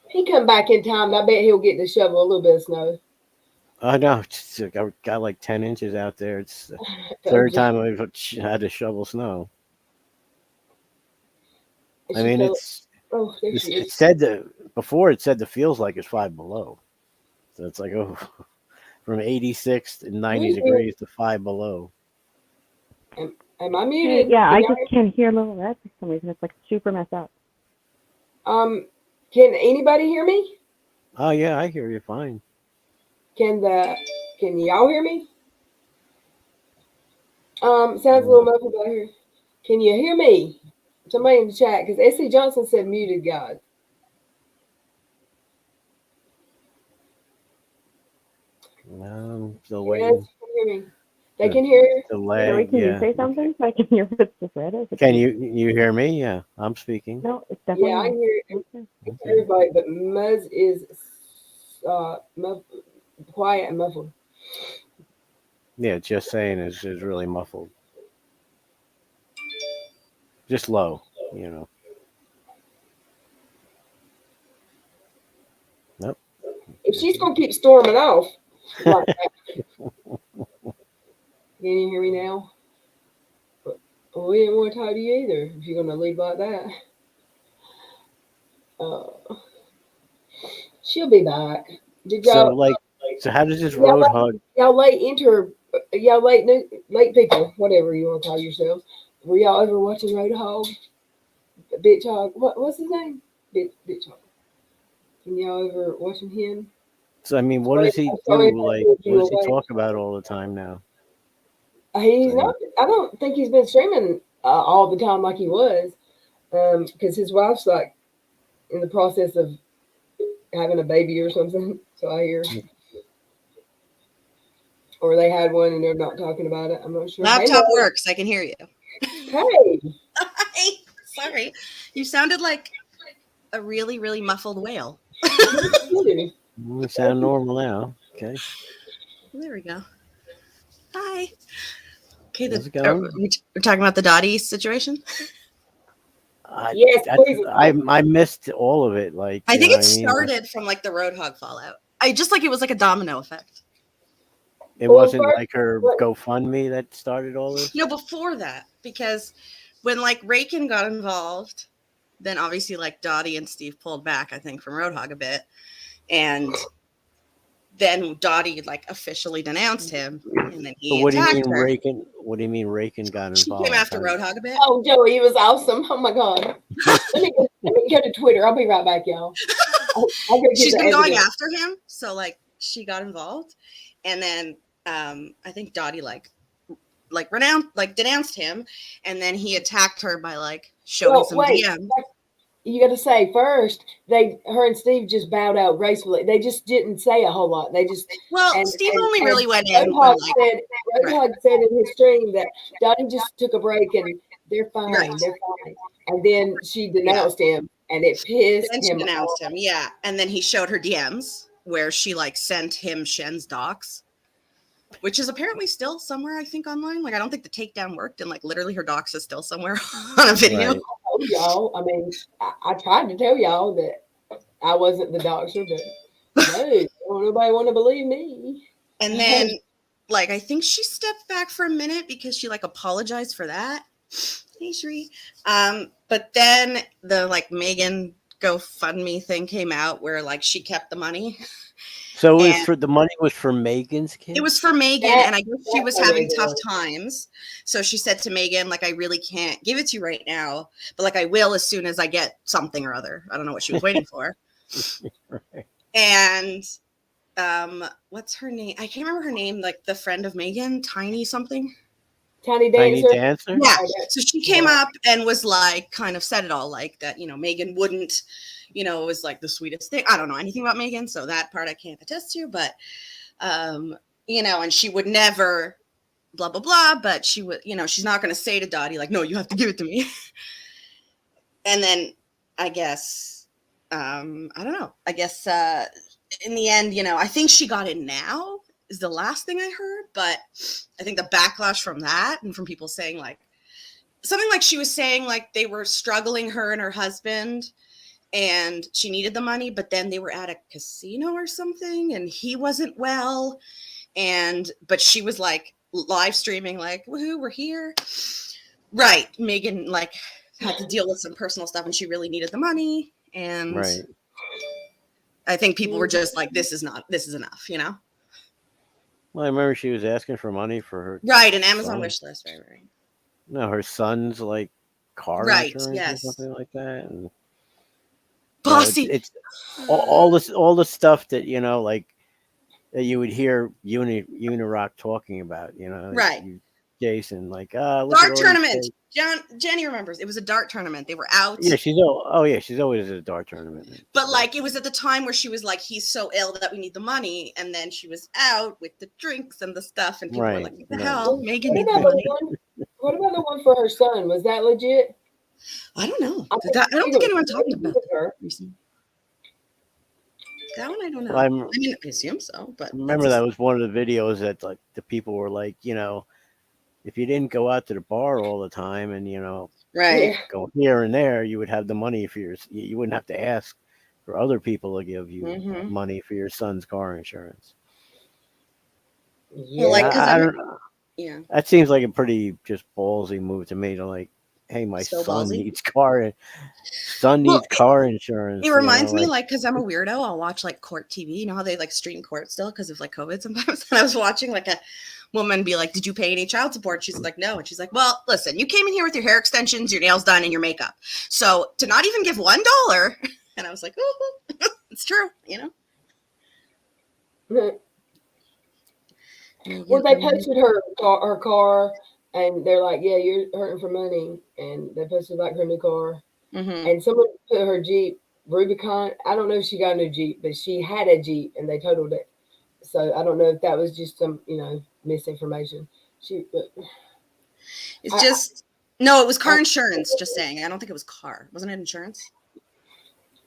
Speaker 2: He come back in time. I bet he'll get to shovel a little bit of snow.
Speaker 3: Oh no, I got like 10 inches out there. It's the
Speaker 2: Told
Speaker 3: third
Speaker 2: you.
Speaker 3: time I've had to shovel snow.
Speaker 2: And
Speaker 3: I
Speaker 2: she
Speaker 3: mean,
Speaker 2: fell. Oh, there she
Speaker 3: it
Speaker 2: is.
Speaker 3: said before it said the feels like it's 5 below, so it's like from 86 and 90
Speaker 2: Muted.
Speaker 3: degrees to 5 below.
Speaker 2: Am I
Speaker 4: Hey,
Speaker 2: muted?
Speaker 4: yeah,
Speaker 2: Can
Speaker 4: I
Speaker 2: y'all
Speaker 4: just can't hear Little Red for some reason. It's like super messed up.
Speaker 2: Can anybody hear me?
Speaker 3: Oh yeah, I hear you fine.
Speaker 2: Can the can y'all hear me? Sounds a little
Speaker 3: Uh,
Speaker 2: muffled out here. Can you hear me? Somebody in the chat, because SC Johnson said muted God.
Speaker 3: Still
Speaker 2: Yes,
Speaker 3: waiting.
Speaker 2: can hear me. They can hear.
Speaker 4: Joey,
Speaker 3: Delay.
Speaker 4: can you
Speaker 3: Yeah.
Speaker 4: say something so I can hear what's just read? Or is it
Speaker 3: Can
Speaker 4: me?
Speaker 3: you hear me? Yeah, I'm speaking.
Speaker 4: No, it's definitely
Speaker 2: Yeah, I
Speaker 4: me.
Speaker 2: hear
Speaker 4: Okay.
Speaker 3: Okay.
Speaker 2: everybody, but Muzz is quiet and muffled.
Speaker 3: Yeah, just saying is really muffled. Just low. You know. Nope.
Speaker 2: If she's gonna keep storming off like that, can you hear me now? Well, we didn't want to talk to you either. If you're gonna leave like that, uh, she'll be back. Did
Speaker 3: So
Speaker 2: y'all
Speaker 3: like, so how does this
Speaker 2: y'all
Speaker 3: road hug?
Speaker 2: y'all late y'all late people, whatever you want to call yourselves? Were y'all ever watching Roadhog? Bitch Hog? What's his name? Bitch Hog. Can y'all ever watching him?
Speaker 3: So I mean, what
Speaker 2: Sorry,
Speaker 3: does he
Speaker 2: I'm sorry if
Speaker 3: do?
Speaker 2: I
Speaker 3: Like,
Speaker 2: pulled
Speaker 3: what
Speaker 2: you
Speaker 3: does he
Speaker 2: away.
Speaker 3: talk about all the time now?
Speaker 2: He's
Speaker 3: I mean,
Speaker 2: not. I don't think he's been streaming all the time like he was, because his wife's like in the process of having a baby or something. So I hear, or they had one and they're not talking about it. I'm not sure. Hey,
Speaker 5: Laptop works. I can hear you.
Speaker 2: hey,
Speaker 5: Sorry. You sounded like a really, really muffled whale.
Speaker 2: you.
Speaker 3: we sound normal now. Okay,
Speaker 5: There we go. Hi. Okay,
Speaker 3: how's it going?
Speaker 5: we're talking about the Dottie situation.
Speaker 2: Yes, please.
Speaker 3: I missed all of it. Like,
Speaker 5: I
Speaker 3: you
Speaker 5: think
Speaker 3: know
Speaker 5: it
Speaker 3: what I mean? Like,
Speaker 5: started from like the Roadhog fallout. I just like it was like a domino effect.
Speaker 3: it
Speaker 2: Well,
Speaker 3: wasn't
Speaker 2: first,
Speaker 3: like her
Speaker 2: what-
Speaker 3: GoFundMe that started all this.
Speaker 5: No, before that, because when like Rakin got involved, then obviously like Dottie and Steve pulled back, I think, from Roadhog a bit. And then Dottie like officially denounced him and then
Speaker 3: But
Speaker 5: he
Speaker 3: what do you
Speaker 5: attacked
Speaker 3: mean
Speaker 5: her.
Speaker 3: Rakin? What do you mean Rakin got
Speaker 5: She
Speaker 3: involved?
Speaker 5: came after Roadhog a bit.
Speaker 2: oh, Joey, he was awesome. Oh my God. Let me go to Twitter. I'll be right back, y'all. I'll go get
Speaker 5: She's
Speaker 2: the
Speaker 5: been going
Speaker 2: evidence.
Speaker 5: after him, so like she got involved, and then I think Dottie like denounced him, and then he attacked her by like showing
Speaker 2: Well,
Speaker 5: some
Speaker 2: wait.
Speaker 5: DMs.
Speaker 2: You got to say first, her and Steve just bowed out gracefully. They just didn't say a whole lot. They just
Speaker 5: Well, Steve only really went in when like
Speaker 2: Roadhog said in his stream that Dottie just took a break and they're fine,
Speaker 5: Right.
Speaker 2: they're fine. And then she
Speaker 5: Yeah.
Speaker 2: denounced him, and it pissed
Speaker 5: Then she
Speaker 2: him
Speaker 5: denounced
Speaker 2: off.
Speaker 5: him, yeah, and then he showed her DMs where she like sent him Shen's docs, which is apparently still somewhere I think online. Like I don't think the takedown worked, and like literally her docs is still somewhere on a video.
Speaker 3: Right.
Speaker 2: I told y'all. I mean, I tried to tell y'all that I wasn't the doctor, but no, nobody want to believe me.
Speaker 5: And then like I think she stepped back for a minute because she like apologized for that. Hey Shri. But then the like Megan GoFundMe thing came out where like she kept the money.
Speaker 3: So it was
Speaker 5: And
Speaker 3: for the money was for Megan's kid.
Speaker 5: it was for Megan,
Speaker 2: That-
Speaker 5: and I guess she was
Speaker 2: that's
Speaker 5: having
Speaker 2: amazing.
Speaker 5: tough times. So she said to Megan, like, I really can't give it to you right now, but like I will as soon as I get something or other. I don't know what she was waiting for.
Speaker 3: Right.
Speaker 5: And what's her name? I can't remember her name, like the friend of Megan, Tiny something.
Speaker 2: Tiny
Speaker 3: Tiny
Speaker 2: dancer.
Speaker 3: dancer.
Speaker 5: Yeah. So she came up and was like, kind of said it all, like that, you know, Megan wouldn't, you know, it was like the sweetest thing. I don't know anything about Megan, so that part I can't attest to, but, you know, and she would never blah, blah, blah, but she would, you know, she's not going to say to Dottie, like, no, you have to give it to me. And then I guess, I don't know, I guess in the end, you know, I think she got it now is the last thing I heard, but I think the backlash from that and from people saying like something like she was saying like they were struggling, her and her husband, and she needed the money, but then they were at a casino or something and he wasn't well, but she was like live streaming like, woohoo, we're here. Right. Megan like had to deal with some personal stuff and she really needed the money, and
Speaker 3: Right.
Speaker 5: I think people were just like, this is enough, you know?
Speaker 3: Well, I remember she was asking for money for her.
Speaker 5: Right, an Amazon
Speaker 3: son.
Speaker 5: wish list, right.
Speaker 3: No, her son's like car
Speaker 5: Right,
Speaker 3: insurance
Speaker 5: yes.
Speaker 3: or something like that. And you know,
Speaker 5: Bossy.
Speaker 3: it's all the stuff that you know, like that you would hear Unirock talking about. You know,
Speaker 5: Right.
Speaker 3: Jason. Like, look at
Speaker 5: Dart
Speaker 3: all these
Speaker 5: tournament.
Speaker 3: kids.
Speaker 5: Jenny remembers. It was a dart tournament. They were out.
Speaker 3: Yeah, she's always at a dart tournament.
Speaker 5: But like it was at the time where she was like, he's so ill that we need the money, and then she was out with the drinks and the stuff, and people were like, what the hell? Megan needs the money.
Speaker 2: What about the one for her son? Was that legit?
Speaker 5: I don't know. I don't think anyone talked about that recently. That one I don't know. I mean, I assume so, but
Speaker 3: remember that was one of the videos that like the people were like, you know, if you didn't go out to the bar all the time and
Speaker 5: right,
Speaker 3: go here and there, you would have the money for you wouldn't have to ask for other people to give you money for your son's car insurance.
Speaker 2: Yeah,
Speaker 5: like
Speaker 3: I don't know.
Speaker 5: Yeah,
Speaker 3: that seems like a pretty just ballsy move to me to like, hey, my son needs car insurance.
Speaker 5: It reminds me, like, because I'm a weirdo, I'll watch like court TV. You know how they like stream court still because of like COVID sometimes. And I was watching like a woman be like, "Did you pay any child support?" She's like, "No," and she's like, "Well, listen, you came in here with your hair extensions, your nails done, and your makeup. So to not even give $1," and I was like, "Oh, it's true," you know.
Speaker 2: Well, they posted her car, and they're like, "Yeah, you're hurting for money," and they posted like her new car, and someone put her Jeep Rubicon. I don't know if she got a new Jeep, but she had a Jeep, and they totaled it. So I don't know if that was just some, misinformation.
Speaker 5: It's just no, it was car insurance. Just saying, I don't think it was car. Wasn't it insurance?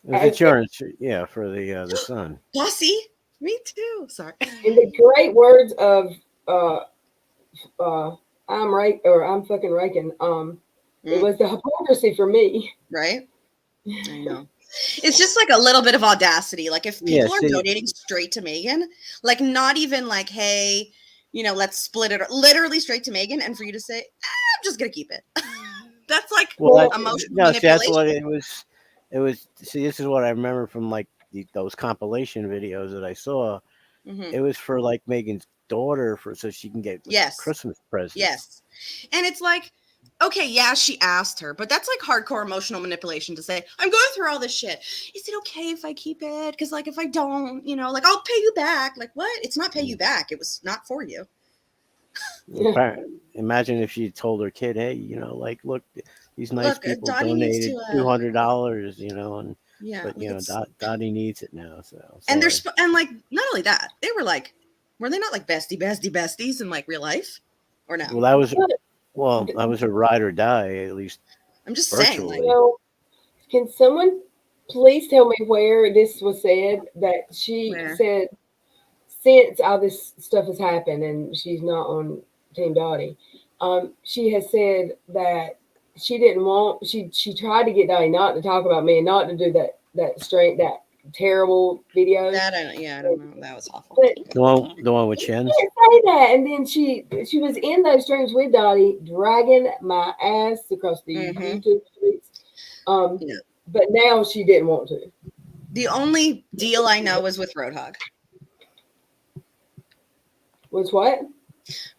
Speaker 3: It was insurance, yeah, for the son.
Speaker 5: Bossy. Me too. Sorry.
Speaker 2: In the great words of I'm fucking raking. It was the hypocrisy for me.
Speaker 5: Right? I know. It's just like a little bit of audacity. Like if people are donating straight to Megan, like not even like, hey, let's split it. Literally straight to Megan, and for you to say, I'm just gonna keep it. That's like emotional manipulation.
Speaker 3: That's what it was. It was. See, this is what I remember from like those compilation videos that I saw. It was for like Megan's daughter so she can get Christmas presents.
Speaker 5: Yes, and it's like, okay, yeah, she asked her, but that's like hardcore emotional manipulation to say, I'm going through all this shit. Is it okay if I keep it? Because like if I don't, like I'll pay you back. Like what? It's not pay you back. It was not for you.
Speaker 3: Imagine if she told her kid, hey, like, look, these nice people donated $200, and but Dottie needs it now. So
Speaker 5: and like not only that, they were they not like besties in like real life, or no?
Speaker 3: Well, that was her ride or die, at least.
Speaker 5: I'm just
Speaker 3: virtually.
Speaker 5: saying.
Speaker 2: Can someone please tell me where this was said that she said since all this stuff has happened and she's not on Team Dottie, she has said that she didn't want. She tried to get Dottie not to talk about me and not to do that terrible video.
Speaker 5: I don't know. That was awful.
Speaker 2: But
Speaker 3: the one with Chen.
Speaker 2: Say that, and then she was in those streams with Dottie, dragging my ass across the YouTube streets. But now she didn't want to.
Speaker 5: The only deal I know was with Roadhog.
Speaker 2: Was what?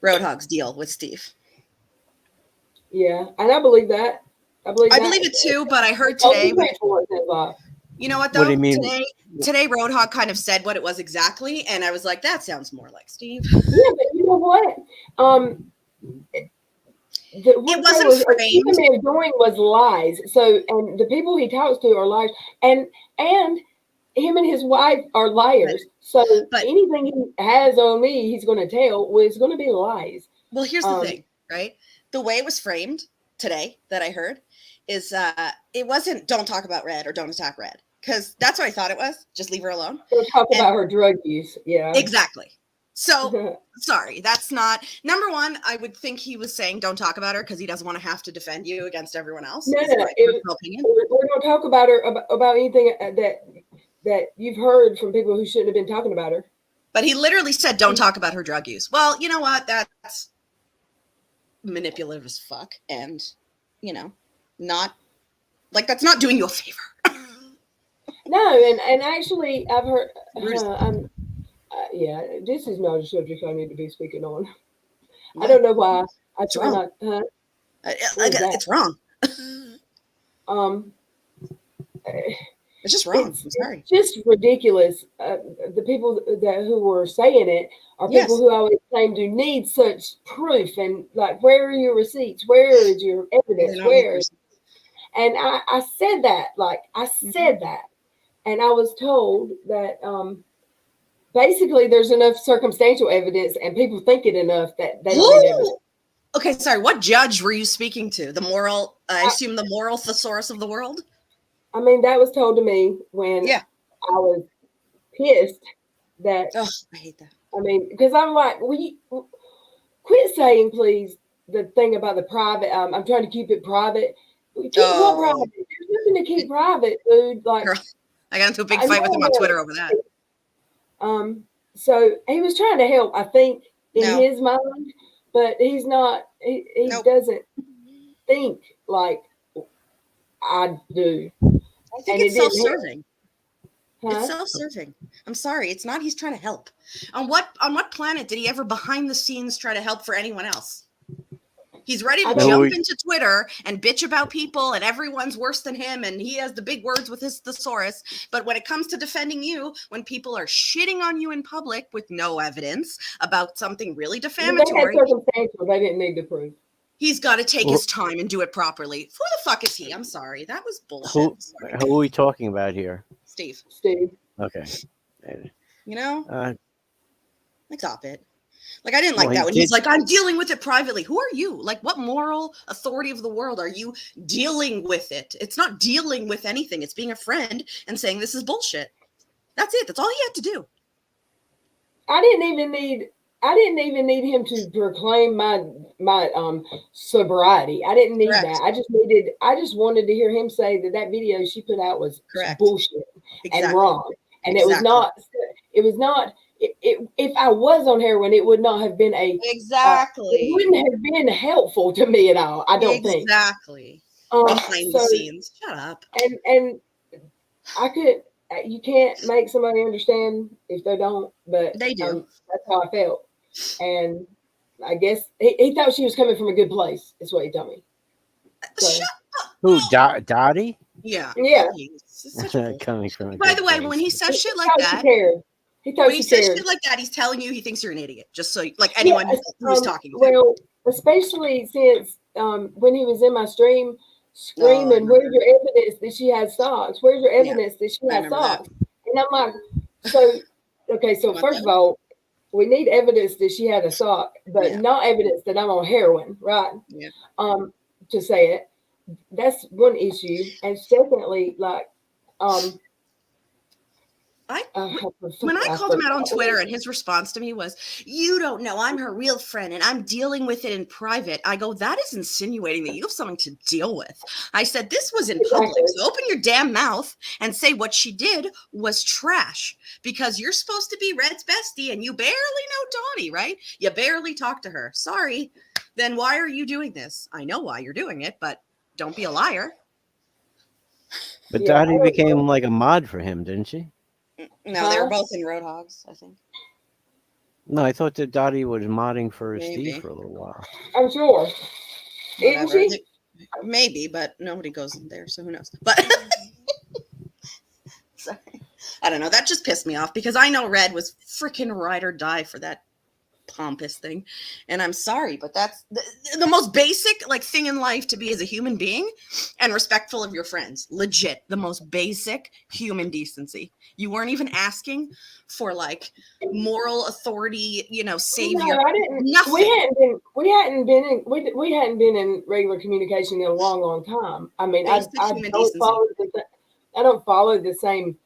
Speaker 5: Roadhog's deal with Steve.
Speaker 2: Yeah, and I believe that. I believe
Speaker 5: it too, but I heard today. You know what though?
Speaker 3: What do you mean?
Speaker 5: Today Roadhog kind of said what it was exactly, and I was like, that sounds more like Steve.
Speaker 2: Yeah, but you know what? It
Speaker 5: wasn't framed.
Speaker 2: What he was doing was lies. So, and the people he talks to are liars, and him and his wife are liars. So, anything he has on me, he's going to tell was going to be lies.
Speaker 5: Well, here's the thing, right? The way it was framed today that I heard is it wasn't don't talk about Red or don't attack Red, because that's what I thought it was. Just leave her alone.
Speaker 2: Don't talk about her drug use. Yeah,
Speaker 5: exactly. So sorry, that's not number one. I would think he was saying don't talk about her because he doesn't want to have to defend you against everyone else.
Speaker 2: No. We're going to talk about her about anything that you've heard from people who shouldn't have been talking about her.
Speaker 5: But he literally said don't talk about her drug use. Well, you know what? That's manipulative as fuck, and not like that's not doing you a favor.
Speaker 2: No, and actually, I've heard. This is not a subject I need to be speaking on. I don't know why. I try not.
Speaker 5: It's wrong. It's just wrong. I'm sorry.
Speaker 2: It's just ridiculous. The people who were saying it are
Speaker 5: Yes.
Speaker 2: people who always claim to need such proof and like, where are your receipts? Where is your evidence? Where? And I said that, like I said that, and I was told that basically there's enough circumstantial evidence, and people think it enough that they don't need evidence.
Speaker 5: Okay, sorry. What judge were you speaking to? The moral, I assume the moral thesaurus of the world?
Speaker 2: I mean, that was told to me when I was pissed that.
Speaker 5: Oh, I hate that.
Speaker 2: I mean, because I'm like, quit saying, please, the thing about the private. I'm trying to keep it private. Keep what private? There's nothing to keep private, dude. Like,
Speaker 5: girl, I got into a big fight with him on Twitter over that.
Speaker 2: So he was trying to help, I think, in his mind, but he's not. He doesn't think like I do.
Speaker 5: I think it's self-serving. It's self-serving. I'm sorry. It's not. He's trying to help. On what planet did he ever behind the scenes try to help for anyone else? He's ready to jump into Twitter and bitch about people and everyone's worse than him and he has the big words with his thesaurus. But when it comes to defending you, when people are shitting on you in public with no evidence about something really defamatory,
Speaker 2: they didn't need to prove.
Speaker 5: He's got to take his time and do it properly. Who the fuck is he? I'm sorry. That was bullshit.
Speaker 3: Who are we talking about here?
Speaker 5: Steve.
Speaker 3: Okay.
Speaker 5: You know? Stop it. Like, I didn't like that when he's like, I'm dealing with it privately. Who are you? Like, what moral authority of the world are you dealing with it? It's not dealing with anything. It's being a friend and saying this is bullshit. That's it. That's all he had to do.
Speaker 2: I didn't even need him to proclaim my sobriety. I didn't need that. I just wanted to hear him say that video she put out was bullshit and wrong. And it was not. If I was on heroin, it would not have been it wouldn't have been helpful to me at all. I don't think.
Speaker 5: Exactly. Behind the scenes. Shut up.
Speaker 2: And I could. You can't make somebody understand if they don't, but
Speaker 5: they do.
Speaker 2: That's how I felt. And I guess he thought she was coming from a good place. Is what he told me. So.
Speaker 5: Shut up.
Speaker 3: Who, Dottie?
Speaker 5: Yeah.
Speaker 3: Coming from.
Speaker 5: By the way, when he says shit like that, when he says shit like that, he's telling you he thinks you're an idiot. Just so, like anyone who's talking.
Speaker 2: Well, especially since when he was in my stream screaming, "Where's your evidence that she had socks? Where's your evidence that she had socks?" And I'm like, so first of all, we need evidence that she had a sock, but not evidence that I'm on heroin, right?
Speaker 5: Yeah.
Speaker 2: To say it, that's one issue. And secondly, like,
Speaker 5: when I called him out on Twitter and his response to me was, "You don't know, I'm her real friend and I'm dealing with it in private." I go, that is insinuating that you have something to deal with. I said, this was in public. So open your damn mouth and say what she did was trash, because you're supposed to be Red's bestie and you barely know Donnie, right? You barely talk to her. Sorry. Then why are you doing this? I know why you're doing it, but don't be a liar.
Speaker 3: But Dottie became like a mod for him, didn't she?
Speaker 5: No, they were both in Roadhogs, I think.
Speaker 3: No, I thought that Dottie was modding for Steve for a little while.
Speaker 2: I'm sure. Isn't she?
Speaker 5: Maybe, but nobody goes in there, so who knows? But sorry. I don't know. That just pissed me off because I know Red was freaking ride or die for that pompous thing, and I'm sorry, but that's the most basic like thing in life to be as a human being, and respectful of your friends. Legit, the most basic human decency. You weren't even asking for like moral authority, savior.
Speaker 2: No, I didn't.
Speaker 5: Nothing.
Speaker 2: We hadn't been in regular communication in a long, long time. I mean, I don't follow the same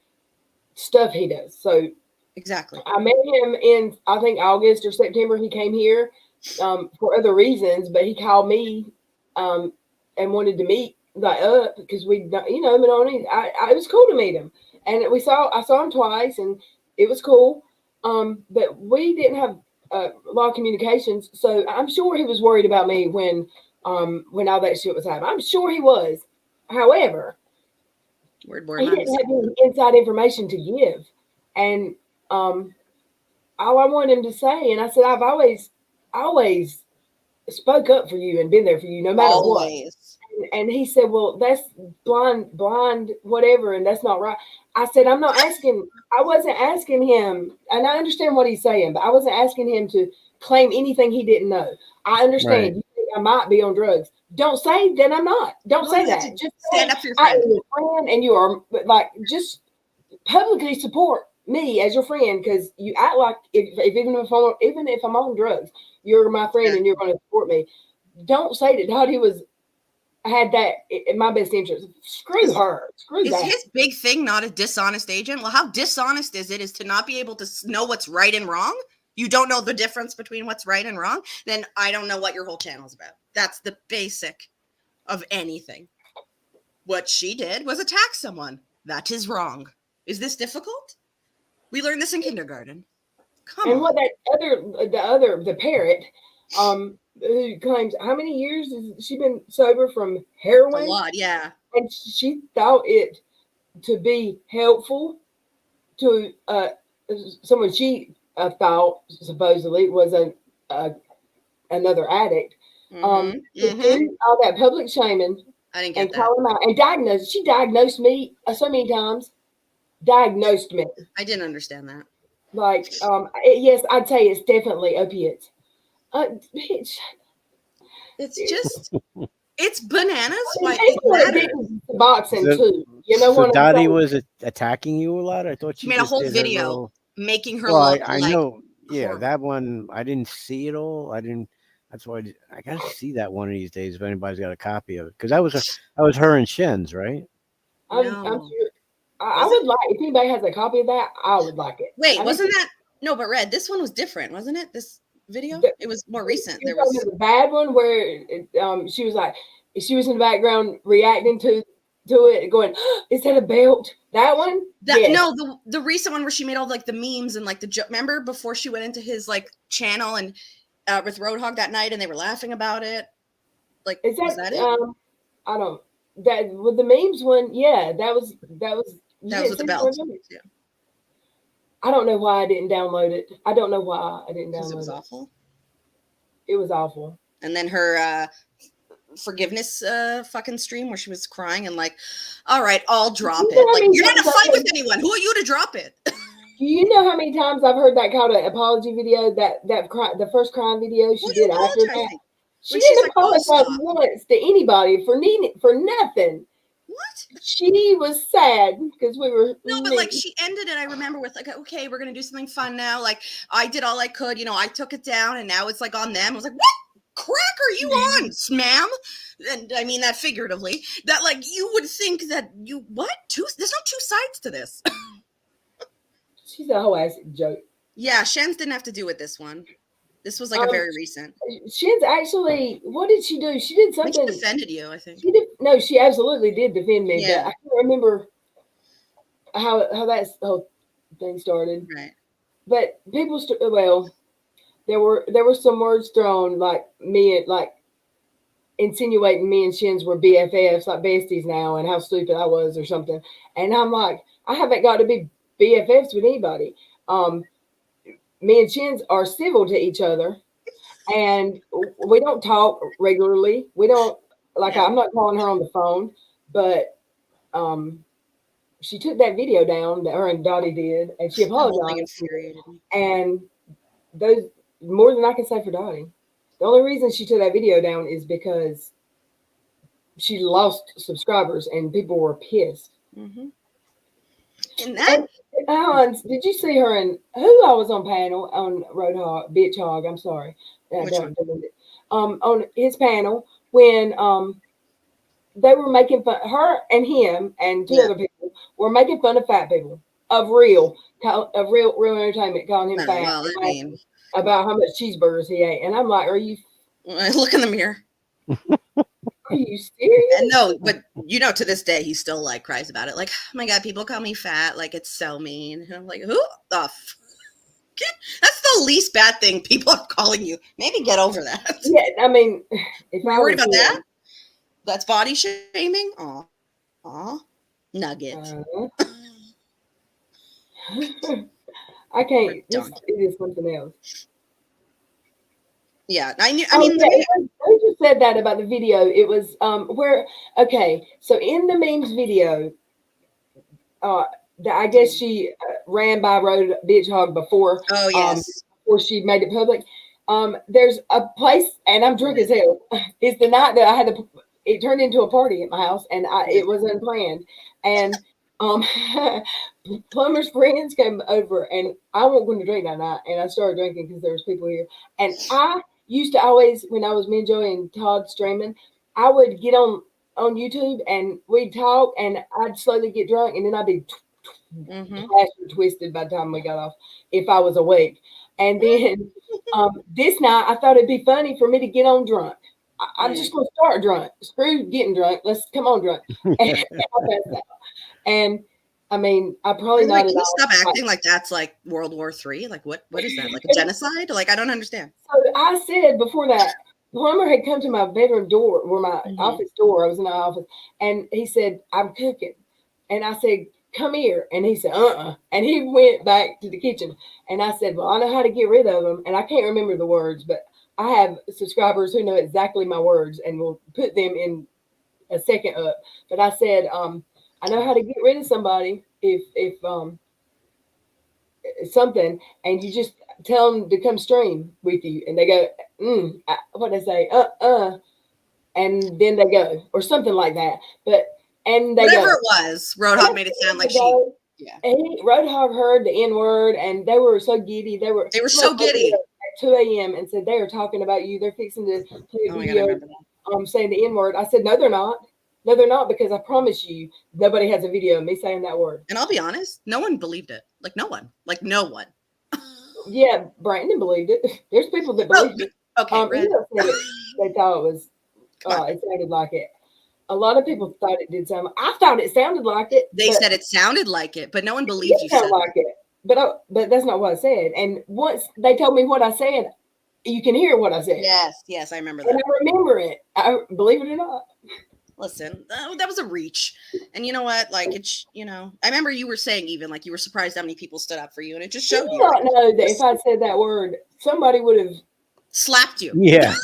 Speaker 2: stuff he does. So.
Speaker 5: Exactly.
Speaker 2: I met him in, I think, August or September. He came here for other reasons, but he called me and wanted to meet because it was cool to meet him. And I saw him twice, and it was cool. But we didn't have a lot of communications, so I'm sure he was worried about me when all that shit was happening. I'm sure he was. However, he didn't have any inside information to give, and all I want him to say, and I said, I've always spoke up for you and been there for you no matter what. And he said, well, that's blind, whatever, and that's not right. I said, I wasn't asking him, and I understand what he's saying, but I wasn't asking him to claim anything he didn't know. I understand
Speaker 3: Right.
Speaker 2: you think I might be on drugs. Don't say that I'm not. Don't
Speaker 5: No,
Speaker 2: say
Speaker 5: you have
Speaker 2: that.
Speaker 5: to
Speaker 2: Just
Speaker 5: stand
Speaker 2: say
Speaker 5: up for your
Speaker 2: I
Speaker 5: friend.
Speaker 2: am your friend, and you are like just publicly support me as your friend because you act like even if I'm on drugs, you're my friend and you're going to support me. Don't say that Dottie had that in my best interest. Screw her. Screw
Speaker 5: Is
Speaker 2: that.
Speaker 5: his big thing not a dishonest agent? Well, how dishonest is to not be able to know what's right and wrong? You don't know the difference between what's right and wrong? Then I don't know what your whole channel's about. That's the basic of anything. What she did was attack someone. That is wrong. Is this difficult? We learned this in kindergarten. Come
Speaker 2: And
Speaker 5: on.
Speaker 2: what the parrot, who claims how many years has she been sober from
Speaker 5: A
Speaker 2: heroin?
Speaker 5: lot, yeah.
Speaker 2: And she thought it to be helpful to someone she thought supposedly was another addict. To do all that public shaming
Speaker 5: I didn't
Speaker 2: and
Speaker 5: get that.
Speaker 2: call him out and diagnose. She diagnosed me so many times. Diagnosed me.
Speaker 5: I didn't understand that.
Speaker 2: Like, yes, I'd say it's definitely opiates. Bitch.
Speaker 5: It's just, it's bananas why it
Speaker 2: People are
Speaker 5: matters.
Speaker 2: addicted to boxing
Speaker 3: So-
Speaker 2: too. You know
Speaker 3: So
Speaker 2: what I'm
Speaker 3: Dottie
Speaker 2: saying?
Speaker 3: was attacking you a lot. I thought
Speaker 5: She
Speaker 3: she
Speaker 5: made a
Speaker 3: just
Speaker 5: whole
Speaker 3: did her
Speaker 5: video
Speaker 3: little.
Speaker 5: making her
Speaker 3: Well,
Speaker 5: look
Speaker 3: I
Speaker 5: like
Speaker 3: know. Yeah,
Speaker 5: horrible.
Speaker 3: that one I didn't see it all. I didn't. That's why I got to see that one of these days if anybody's got a copy of it because that was her and Shen's, right?
Speaker 2: I'm
Speaker 5: No.
Speaker 2: sure. I
Speaker 5: Was
Speaker 2: would like if anybody has a copy of that. I would like it.
Speaker 5: Wait,
Speaker 2: I
Speaker 5: wasn't that no? But Red, this one was different, wasn't it? This video,
Speaker 2: The-
Speaker 5: it was more recent.
Speaker 2: You're
Speaker 5: There
Speaker 2: talking
Speaker 5: was
Speaker 2: about the bad one where she was like she was in the background reacting to it, going, "Is that a belt?" That one.
Speaker 5: that
Speaker 2: Yes.
Speaker 5: no the recent one where she made all like the memes and like the remember before she went into his like channel and with Roadhog that night and they were laughing about it. Like,
Speaker 2: Is
Speaker 5: was
Speaker 2: that
Speaker 5: that it?
Speaker 2: I don't that with the memes one? Yeah, that was.
Speaker 5: That
Speaker 2: You
Speaker 5: was
Speaker 2: didn't
Speaker 5: with the
Speaker 2: see
Speaker 5: belt.
Speaker 2: the memes?
Speaker 5: Yeah,
Speaker 2: I don't know why I didn't download it. I don't know why I didn't
Speaker 5: because it was
Speaker 2: download it.
Speaker 5: awful.
Speaker 2: It was awful.
Speaker 5: And then her forgiveness fucking stream where she was crying and like, all right, I'll drop
Speaker 2: You know
Speaker 5: it.
Speaker 2: how
Speaker 5: Like,
Speaker 2: many
Speaker 5: you're not in a
Speaker 2: times
Speaker 5: fight
Speaker 2: I've
Speaker 5: with anyone. Who are you to drop it?
Speaker 2: Do you know how many times I've heard that called an apology video? The first crime video she
Speaker 5: What are
Speaker 2: did
Speaker 5: you
Speaker 2: after that.
Speaker 5: apologizing?
Speaker 2: She
Speaker 5: When she's
Speaker 2: didn't
Speaker 5: like, oh,
Speaker 2: apologize
Speaker 5: stop.
Speaker 2: once to anybody for nothing.
Speaker 5: What?
Speaker 2: She was sad because we were
Speaker 5: No, but like she ended it, I remember, with like, okay, we're gonna do something fun now. Like, I did all I could, I took it down and now it's like on them. I was like, what crack are you on, ma'am? And I mean that figuratively. That like you would think that there's no two sides to this.
Speaker 2: She's a whole ass joke.
Speaker 5: Yeah, Shen's didn't have to do with this one. This was like a very recent.
Speaker 2: Shen's actually, what did she do? She did
Speaker 5: I think
Speaker 2: something.
Speaker 5: she defended you, I think.
Speaker 2: She did. No, she absolutely did defend me,
Speaker 5: Yeah.
Speaker 2: but I can't remember how that whole thing started.
Speaker 5: Right.
Speaker 2: But people, there were some words thrown like insinuating me and Shins were BFFs, like besties now, and how stupid I was or something. And I'm like, I haven't got to be BFFs with anybody. Me and Shins are civil to each other, and we don't talk regularly. We don't I'm not calling her on the phone, but she took that video down that her and Dottie did, and she
Speaker 5: The whole thing
Speaker 2: apologized.
Speaker 5: infuriated me.
Speaker 2: And those more than I can say for Dottie. The only reason she took that video down is because she lost subscribers and people were pissed.
Speaker 5: Mm-hmm. And that
Speaker 2: Hans, did you see her and who I was on panel on Roadhog, Bitch Hog? I'm sorry.
Speaker 5: Which one?
Speaker 2: On his panel when they were making fun, her and him and two other people were making fun of fat people of real entertainment, calling him fat.
Speaker 5: Well, I mean,
Speaker 2: about how much cheeseburgers he ate, and I'm like,
Speaker 5: look in the mirror.
Speaker 2: Are you serious?
Speaker 5: And no, but to this day, he still like cries about it. Like, oh my God, people call me fat. Like, it's so mean. And I'm like, who the f? That's the least bad thing people are calling you. Maybe get over that.
Speaker 2: Yeah, I mean, if
Speaker 5: Were
Speaker 2: I
Speaker 5: you worried
Speaker 2: was
Speaker 5: about
Speaker 2: him,
Speaker 5: that? That's body shaming? Aw. Nugget.
Speaker 2: I can't.
Speaker 5: Redundant.
Speaker 2: It is something else.
Speaker 5: Yeah, I knew. I
Speaker 2: Oh,
Speaker 5: mean,
Speaker 2: yeah, they just said that about the video. It was so in the memes video, I guess she ran by road bitch hog before
Speaker 5: oh yes.
Speaker 2: before she made it public. There's a place, and I'm drunk as hell. It's the night that I had to. It turned into a party at my house, and it was unplanned. And Plumber's friends came over, and I wasn't going to drink that night, and I started drinking because there was people here. And I used to always, when I was me and Joey and Todd streaming, I would get on YouTube and we'd talk, and I'd slowly get drunk, and then I'd be twisted by the time we got off if I was awake. And then this night I thought it'd be funny for me to get on drunk. I'm just gonna start drunk. Screw getting drunk. Let's come on drunk. And I mean, I probably not.
Speaker 5: Can you stop acting like that's like World War III? Like what is that? Like a genocide? Like I don't understand.
Speaker 2: So I said before that, Plumber had come to my bedroom door or my office door. I was in the office, and he said, "I'm cooking," and I said, "Come here," and he said, and he went back to the kitchen, and I said, "Well, I know how to get rid of them," and I can't remember the words, but I have subscribers who know exactly my words and will put them in a second up. But I said, I know how to get rid of somebody if something, and you just tell them to come stream with you, and they go, what they say, and then they go, or something like that. But and they
Speaker 5: whatever
Speaker 2: go,
Speaker 5: it was, Roadhog made it sound like
Speaker 2: Roadhog heard the N-word, and they were so giddy. They were
Speaker 5: so giddy
Speaker 2: at 2 a.m. and said they are talking about you. They're fixing to play a video saying the N-word. I said, no, they're not. No, they're not, because I promise you, nobody has a video of me saying that word.
Speaker 5: And I'll be honest, no one believed it. Like no one.
Speaker 2: Yeah, Brandon believed it. There's people that believed it.
Speaker 5: Okay,
Speaker 2: they thought it was. It sounded like it. A lot of people thought it did sound. I thought it sounded like it.
Speaker 5: They said it sounded like it, but no one believed you said
Speaker 2: like it. But that's not what I said. And once they told me what I said, you can hear what I said.
Speaker 5: Yes, I remember that.
Speaker 2: And I remember it. I believe it or not.
Speaker 5: Listen, that was a reach. And you know what? Like, it's, I remember you were saying even, like, you were surprised how many people stood up for you. And it just showed you.
Speaker 2: I know that if I'd said that word, somebody would have
Speaker 5: slapped you.
Speaker 3: Yeah.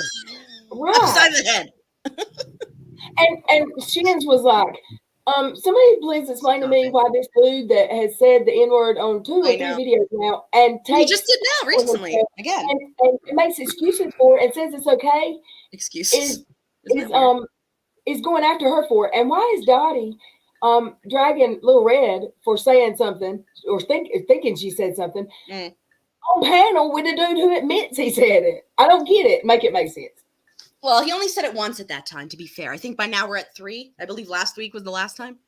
Speaker 2: Right.
Speaker 5: Upside the head.
Speaker 2: and Shins was like, somebody please explain to me why this dude that has said the N-word on 2 or 3 videos now, and
Speaker 5: he just did now recently again,
Speaker 2: and makes excuses for it and says it's okay.
Speaker 5: Excuses
Speaker 2: is going after her for it. And why is Dottie dragging Lil Red for saying something or thinking she said something on panel with a dude who admits he said it? I don't get it. Make it make sense.
Speaker 5: Well, he only said it once at that time, to be fair. I think by now we're at 3. I believe last week was the last time.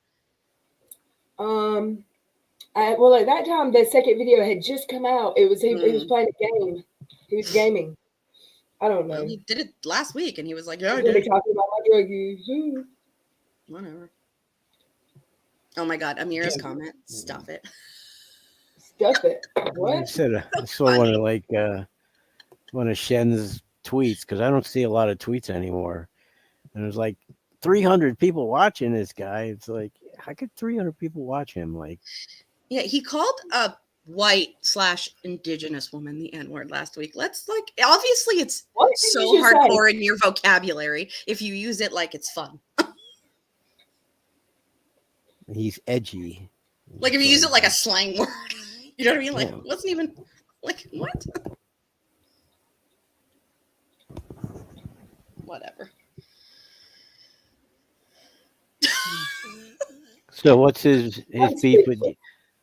Speaker 2: Well, at that time, the second video had just come out. It was he was playing a game. He was gaming. I don't know.
Speaker 5: Well, he did it last week, and he was like,
Speaker 2: "Yeah, I did." Talking about my drug use.
Speaker 5: Whatever. Oh my God, Amira's comment. Stuff it.
Speaker 2: Stuff it. What?
Speaker 3: I saw one of Shen's tweets, because I don't see a lot of tweets anymore, and there's like 300 people watching this guy. It's like, how could 300 people watch him? Like,
Speaker 5: yeah, he called a white/indigenous woman the N-word last week. Let's obviously it's so hardcore in your vocabulary if you use it like it's fun.
Speaker 3: He's edgy.
Speaker 5: Like if you use it like a slang word, you know what I mean? Like, wasn't even like what? Whatever.
Speaker 3: So what's his beef with you?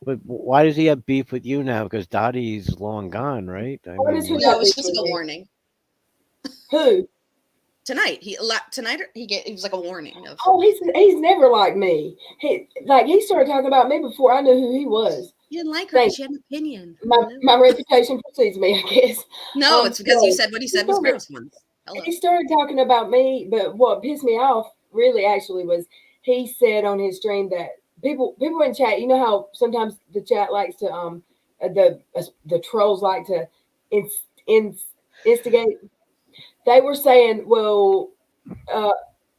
Speaker 3: But why does he have beef with you now? Because Dottie's long gone, right?
Speaker 5: It was just a warning.
Speaker 2: Who?
Speaker 5: Tonight he was like a warning of.
Speaker 2: Oh, he's never like me. He started talking about me before I knew who he was.
Speaker 5: You didn't like her because she had an opinion.
Speaker 2: My reputation precedes me, I guess.
Speaker 5: No, it's because you said what he said was gross once.
Speaker 2: He started talking about me, but what pissed me off really actually was he said on his stream that people in chat, you know how sometimes the chat likes to the trolls like to instigate. They were saying, well,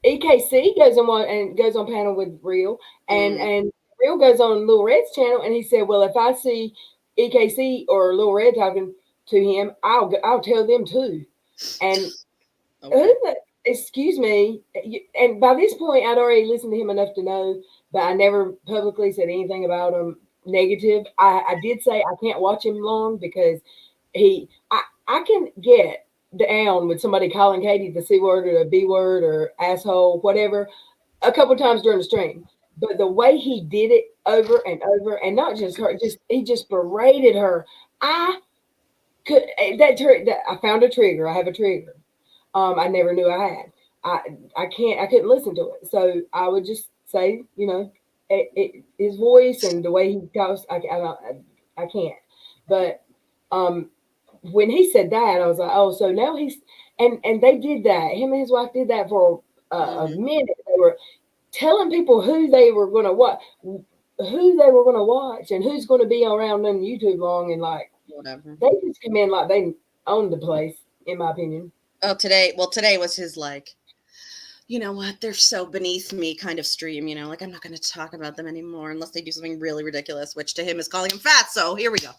Speaker 2: EKC goes on panel with Real, and Real goes on Lil Red's channel, and he said, well, if I see EKC or Lil Red talking to him, I'll tell them too. And
Speaker 5: Okay.
Speaker 2: who the, excuse me, and by this point, I'd already listened to him enough to know, but I never publicly said anything about him negative. I did say I can't watch him long because I can get down with somebody calling Katie the C word or the B word or asshole, whatever, a couple times during the stream. But the way he did it over and over, and not just her, just he just berated her. I could that I found a trigger. I have a trigger. I never knew I had. I couldn't listen to it. So I would just say, his voice and the way he talks, I can't. But when he said that, I was like, oh, so now he's and they did that. Him and his wife did that for a minute. They were telling people who they were going to watch, and who's going to be around on YouTube long, and like
Speaker 5: Whatever.
Speaker 2: they just come in like they owned the place, in my opinion.
Speaker 5: Oh, today was his like, you know what? They're so beneath me kind of stream. Like I'm not going to talk about them anymore unless they do something really ridiculous, which to him is calling him fat. So here we go.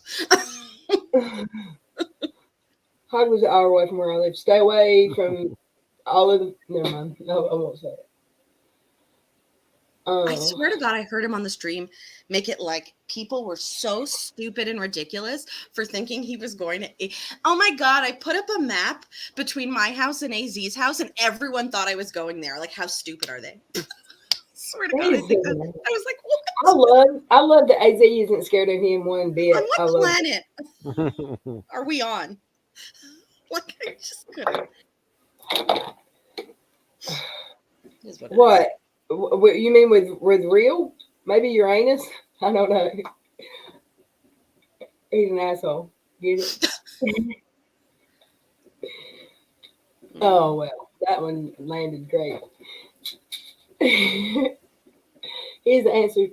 Speaker 2: Hog was an hour away from where I live. Stay away from all of the. Never mind. No, I won't say it.
Speaker 5: I swear to God, I heard him on the stream make it like people were so stupid and ridiculous for thinking he was going to. Oh my God, I put up a map between my house and AZ's house, and everyone thought I was going there. Like, how stupid are they? I swear to God, I was like, what?
Speaker 2: I love that AZ isn't scared of him one bit.
Speaker 5: On what planet are we on? Like, I just couldn't.
Speaker 2: What? You mean with real? Maybe Uranus? I don't know. He's an asshole. Get it? Oh, well, that one landed great. Here's the answer.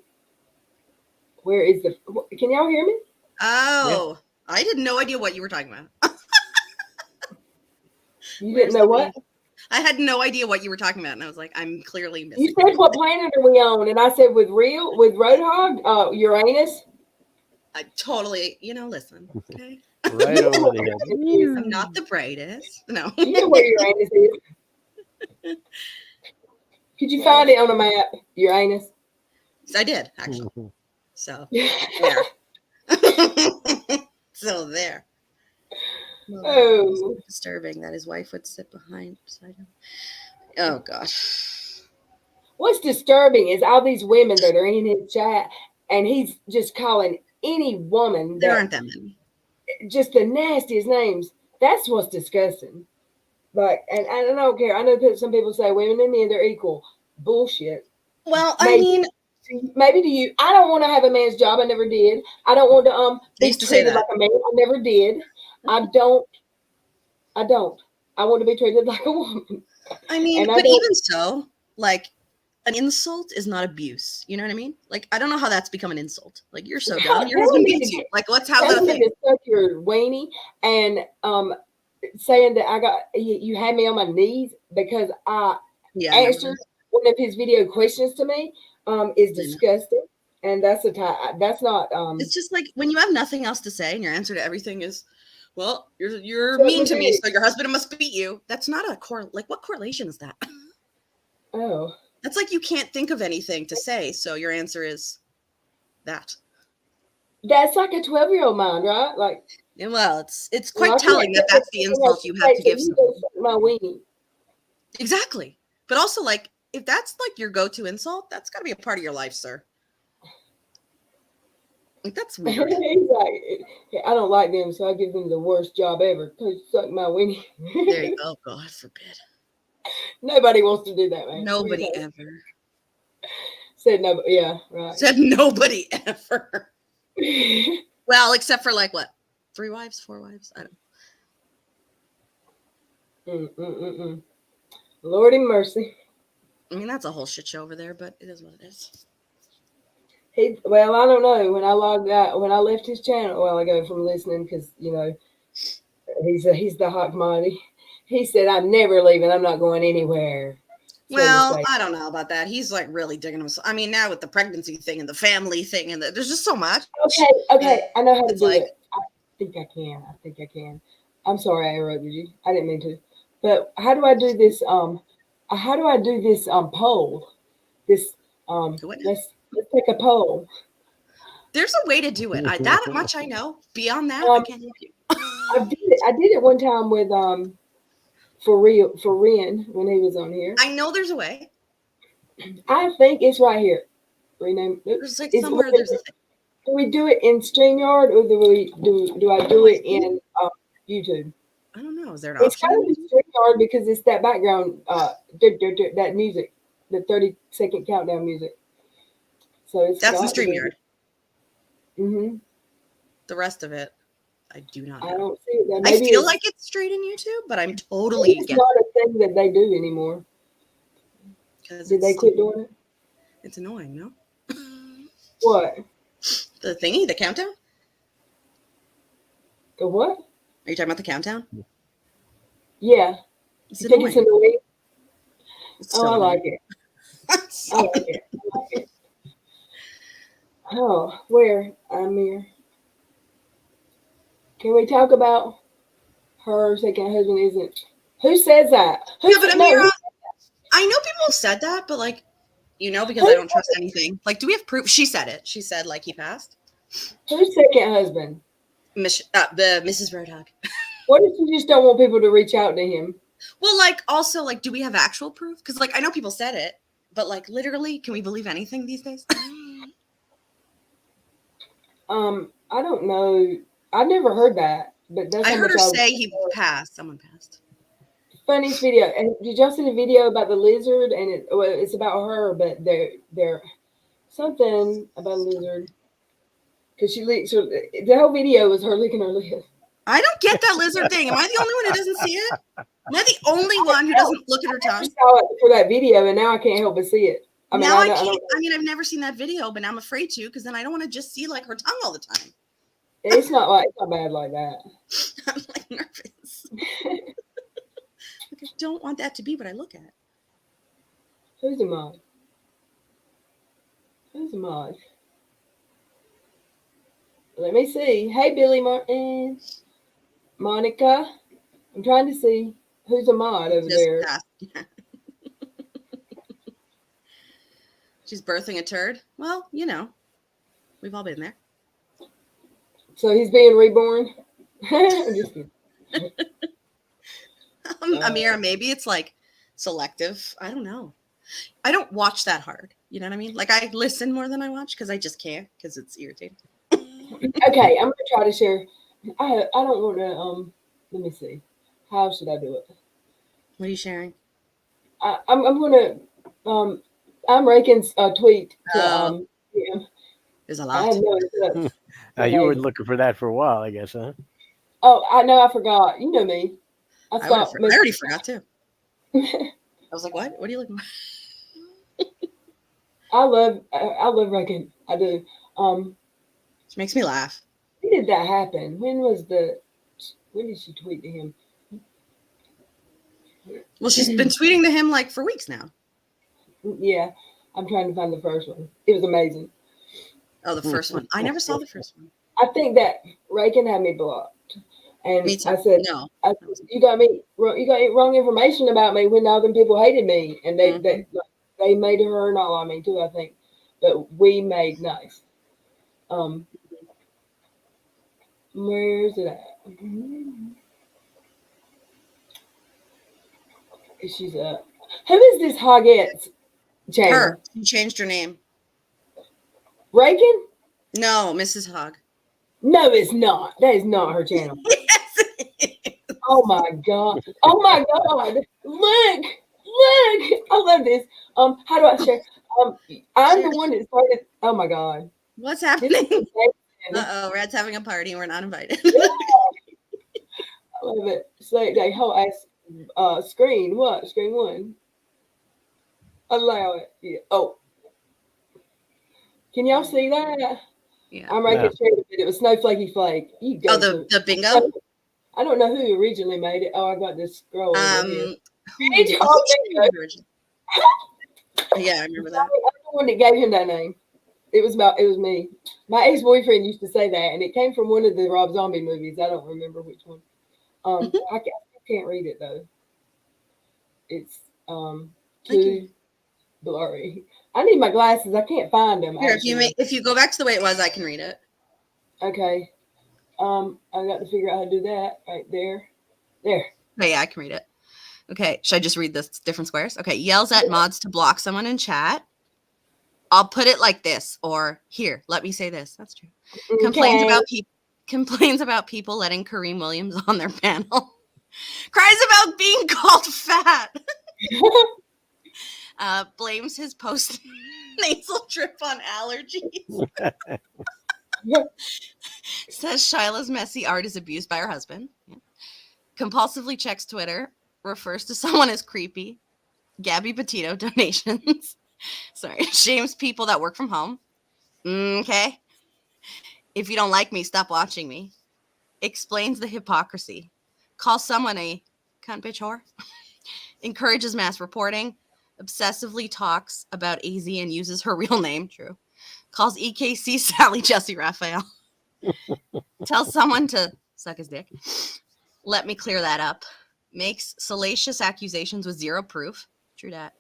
Speaker 2: Where is the... Can y'all hear me?
Speaker 5: Oh, yeah. I had no idea what you were talking about.
Speaker 2: You didn't know what?
Speaker 5: I had no idea what you were talking about, and I was like, I'm clearly missing.
Speaker 2: You said, what planet are we on? And I said, with Roadhog, Uranus.
Speaker 5: I totally, listen, okay?
Speaker 3: Right over there.
Speaker 5: I'm not the brightest. No.
Speaker 2: You know where Uranus is. Could you find it on a map, Uranus?
Speaker 5: I did, actually. So, there. So, there.
Speaker 2: Oh,
Speaker 5: disturbing that his wife would sit beside him. Oh gosh.
Speaker 2: What's disturbing is all these women that are in his chat, and he's just calling any woman.
Speaker 5: There aren't that many.
Speaker 2: Just the nastiest names. That's what's disgusting. Like, and I don't care. I know that some people say women and men they're equal. Bullshit.
Speaker 5: Well,
Speaker 2: maybe to you. I don't want to have a man's job. I never did. I don't want to be treated like a man. I never did. I don't. I want to be treated like a woman.
Speaker 5: I mean, but even so, like, an insult is not abuse. You know what I mean? Like, I don't know how that's become an insult. Like, you're so dumb. Your husband beats you. Like, let's have the thing.
Speaker 2: To suck your weenie and saying that you had me on my knees because I answered one of his video questions to me is disgusting. And that's not.
Speaker 5: It's just like when you have nothing else to say and your answer to everything is, well, you're mean to me, so your husband must beat you. That's not like what correlation is that?
Speaker 2: Oh.
Speaker 5: That's like you can't think of anything to say, so your answer is that.
Speaker 2: That's like a 12-year-old mind, right? Like,
Speaker 5: well, it's quite telling that that's the insult you have to give someone.
Speaker 2: My weenie.
Speaker 5: Exactly, but also like if that's like your go-to insult, that's got to be a part of your life, sir. Like, that's weird.
Speaker 2: He's like, I don't like them, so I give them the worst job ever. Suck my weenie.
Speaker 5: There you go. God forbid.
Speaker 2: Nobody wants to do that, man.
Speaker 5: Nobody ever.
Speaker 2: Said nobody. Yeah, right.
Speaker 5: Said nobody ever. Well, except for like what? 3 wives, 4 wives? I don't know.
Speaker 2: Lordy mercy.
Speaker 5: I mean, that's a whole shit show over there, but it is what it is.
Speaker 2: Well, I don't know. When I left his channel a while ago from listening, because he's the hot commodity. He said, "I'm never leaving. I'm not going anywhere."
Speaker 5: Well, I don't know about that. He's like really digging himself. I mean, now with the pregnancy thing and the family thing, and there's just so much.
Speaker 2: Okay. I know how to do it. I think I can. I'm sorry I interrupted you. I didn't mean to. But how do I do this? Poll? This
Speaker 5: Do it now.
Speaker 2: let's take a poll.
Speaker 5: There's a way to do it. That much I know. Beyond that, I can't help you.
Speaker 2: I did it one time with for Ren when he was on here.
Speaker 5: I know there's a way.
Speaker 2: I think it's right here. Rename.
Speaker 5: There's like somewhere there's a thing.
Speaker 2: Do we do it in StreamYard or do I do it in YouTube?
Speaker 5: I don't know. Is there an
Speaker 2: It's
Speaker 5: option?
Speaker 2: kind of StreamYard because it's that background, that music, the 30-second countdown music. So it's
Speaker 5: That's the StreamYard.
Speaker 2: Mm-hmm.
Speaker 5: The rest of it, I do not know.
Speaker 2: I don't see it. There.
Speaker 5: I feel like it's straight in YouTube, but I'm totally
Speaker 2: It's not a thing that they do anymore. Did they quit doing it?
Speaker 5: It's annoying, no?
Speaker 2: What?
Speaker 5: The thingy, the countdown?
Speaker 2: The what?
Speaker 5: Are you talking about the countdown?
Speaker 2: Yeah.
Speaker 5: It's
Speaker 2: You think it's annoying?
Speaker 5: It's
Speaker 2: I
Speaker 5: so
Speaker 2: like
Speaker 5: annoying.
Speaker 2: it. I like it. Oh, where, Amir? Can we talk about her second husband isn't? Who says that?
Speaker 5: Yeah, but Amira, I know people have said that, but like, because I don't trust anything. Like, do we have proof? She said it. She said like he passed.
Speaker 2: Whose second husband?
Speaker 5: The Mrs. Roadhog.
Speaker 2: What if you just don't want people to reach out to him?
Speaker 5: Well, like, also, like, do we have actual proof? Because, like, I know people said it, but, like, literally, can we believe anything these days?
Speaker 2: I don't know. I've never heard that, but that's
Speaker 5: I heard her say he passed. Someone passed.
Speaker 2: Funniest video. And did y'all see the video about the lizard? And it's about her, but they're something about a lizard. Because she leaks. The whole video was her licking her lips.
Speaker 5: I don't get that lizard thing. Am I the only one who doesn't see it? Am I the only one who doesn't look at her tongue?
Speaker 2: I saw it for that video, and now I can't help but see it. I mean,
Speaker 5: I can't. I mean, I've never seen that video, but now I'm afraid to because then I don't want to just see like her tongue all the time.
Speaker 2: It's not bad like that.
Speaker 5: I'm like nervous. Like, I don't want that to be what I look at.
Speaker 2: Who's the mod? Who's the mod? Let me see. Hey, Billy Martin. Monica. I'm trying to see who's a mod over there.
Speaker 5: She's birthing a turd. Well, we've all been there.
Speaker 2: So he's being reborn? I'm just kidding.
Speaker 5: Amira, maybe it's like selective. I don't know. I don't watch that hard. You know what I mean? Like I listen more than I watch because I just can't because it's irritating.
Speaker 2: Okay, I'm gonna try to share. I don't want to. Let me see. How should I do it?
Speaker 5: What are you sharing?
Speaker 2: I'm gonna. I'm Rakin's tweet. Yeah.
Speaker 5: There's a lot.
Speaker 2: I have no idea.
Speaker 3: You were looking for that for a while, I guess, huh?
Speaker 2: Oh, I know. I forgot. You know me.
Speaker 5: I already forgot too. I was like, "What? What are you looking for?"
Speaker 2: I love Rakin. I do.
Speaker 5: It makes me laugh.
Speaker 2: When did that happen? When did she tweet to him?
Speaker 5: Well, she's been tweeting to him like for weeks now.
Speaker 2: Yeah, I'm trying to find the first one. It was amazing.
Speaker 5: Oh, the first one. I never saw the first one.
Speaker 2: I think that Rakin had me blocked, and
Speaker 5: Me too.
Speaker 2: I said,
Speaker 5: No.
Speaker 2: You got wrong information about me when all them people hated me, and they made her not like me too. I think, but we made nice. Where's it at? She's who is this Hoggett?
Speaker 5: Her. She changed her name.
Speaker 2: Rakin?
Speaker 5: No, Mrs. Hogg.
Speaker 2: No, it's not. That is not her channel.
Speaker 5: Yes, it is.
Speaker 2: Oh my god. Oh my god. Look. I love this. How do I share? I'm the one that started. Oh my god.
Speaker 5: What's happening? Uh-oh, Rad's having a party. We're not invited.
Speaker 2: I love it. So they whole ass screen. What? Screen one. Allow it. Yeah. Oh. Can y'all see that?
Speaker 5: Yeah.
Speaker 2: I'm right here. It was Snowflakey Flake. You go.
Speaker 5: Oh, the bingo?
Speaker 2: I don't know who originally made it. Oh, I got this scroll.
Speaker 5: It's called bingo. Yeah, I remember that.
Speaker 2: I'm the one that gave him that name. It was me. My ex-boyfriend used to say that, and it came from one of the Rob Zombie movies. I don't remember which one. I can't read it though. It's
Speaker 5: I can-
Speaker 2: too blurry. I need my glasses. I can't find them.
Speaker 5: Here,
Speaker 2: Actually.
Speaker 5: if you go back to the way it was, I can read it.
Speaker 2: Okay. I got to figure out how to do that right there. There.
Speaker 5: Oh, yeah, I can read it. Okay, should I just read the different squares? Okay, yells at mods to block someone in chat. I'll put it like this, or here, let me say this. That's true. Complains about people letting Kareem Williams on their panel. Cries about being called fat. Blames his post nasal drip on allergies. Says Shyla's messy art is abused by her husband. Yeah. Compulsively checks Twitter. Refers to someone as creepy. Gabby Petito donations. Sorry. Shames people that work from home. Okay. If you don't like me, stop watching me. Explains the hypocrisy. Calls someone a cunt bitch whore. Encourages mass reporting. Obsessively talks about AZ and uses her real name. True. Calls EKC Sally Jesse Raphael. Tells someone to suck his dick. Let me clear that up. Makes salacious accusations with zero proof. True that.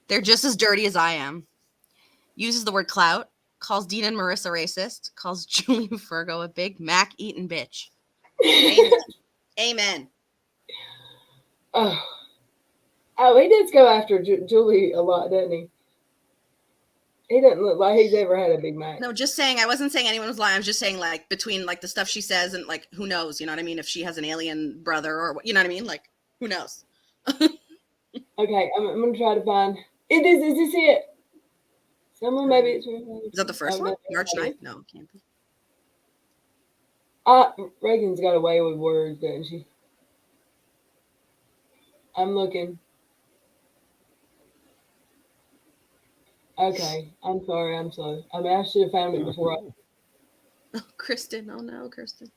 Speaker 5: They're just as dirty as I am. Uses the word clout. Calls Dean and Marissa racist. Calls Julie Virgo a big Mac eating bitch. Amen. Amen.
Speaker 2: Oh, he does go after Julie a lot, doesn't he? He doesn't look like he's ever had a Big Mac.
Speaker 5: No, just saying. I wasn't saying anyone was lying. I was just saying, like, between like the stuff she says and like, who knows? You know what I mean? If she has an alien brother or you know what I mean? Like, who knows?
Speaker 2: Okay, I'm gonna try to find. It is. Is this it? Someone maybe it's.
Speaker 5: Is that the first one? March 9th? No, it can't be.
Speaker 2: Reagan's got a way with words, doesn't she? I'm looking. Okay, I'm sorry. I'm slow. I mean, I should have found it before.
Speaker 5: Oh, Kristen. Oh no, Kristen.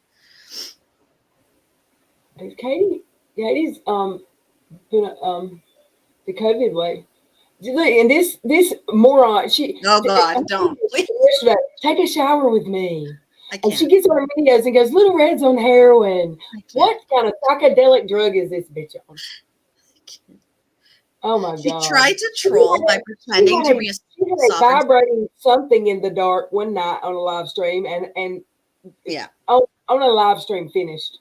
Speaker 2: Is Katie's been the COVID way. Look, and this moron.
Speaker 5: Oh God, don't.
Speaker 2: Yesterday, take a shower with me.
Speaker 5: I
Speaker 2: And she
Speaker 5: can't.
Speaker 2: gets on her videos and goes, "Little Red's on heroin. What kind of psychedelic drug is this bitch on?" Oh my
Speaker 5: She
Speaker 2: God.
Speaker 5: tried to troll by pretending to be a
Speaker 2: She had a
Speaker 5: sovereign.
Speaker 2: vibrating something in the dark one night on a live stream, and
Speaker 5: Yeah.
Speaker 2: on a live stream finished,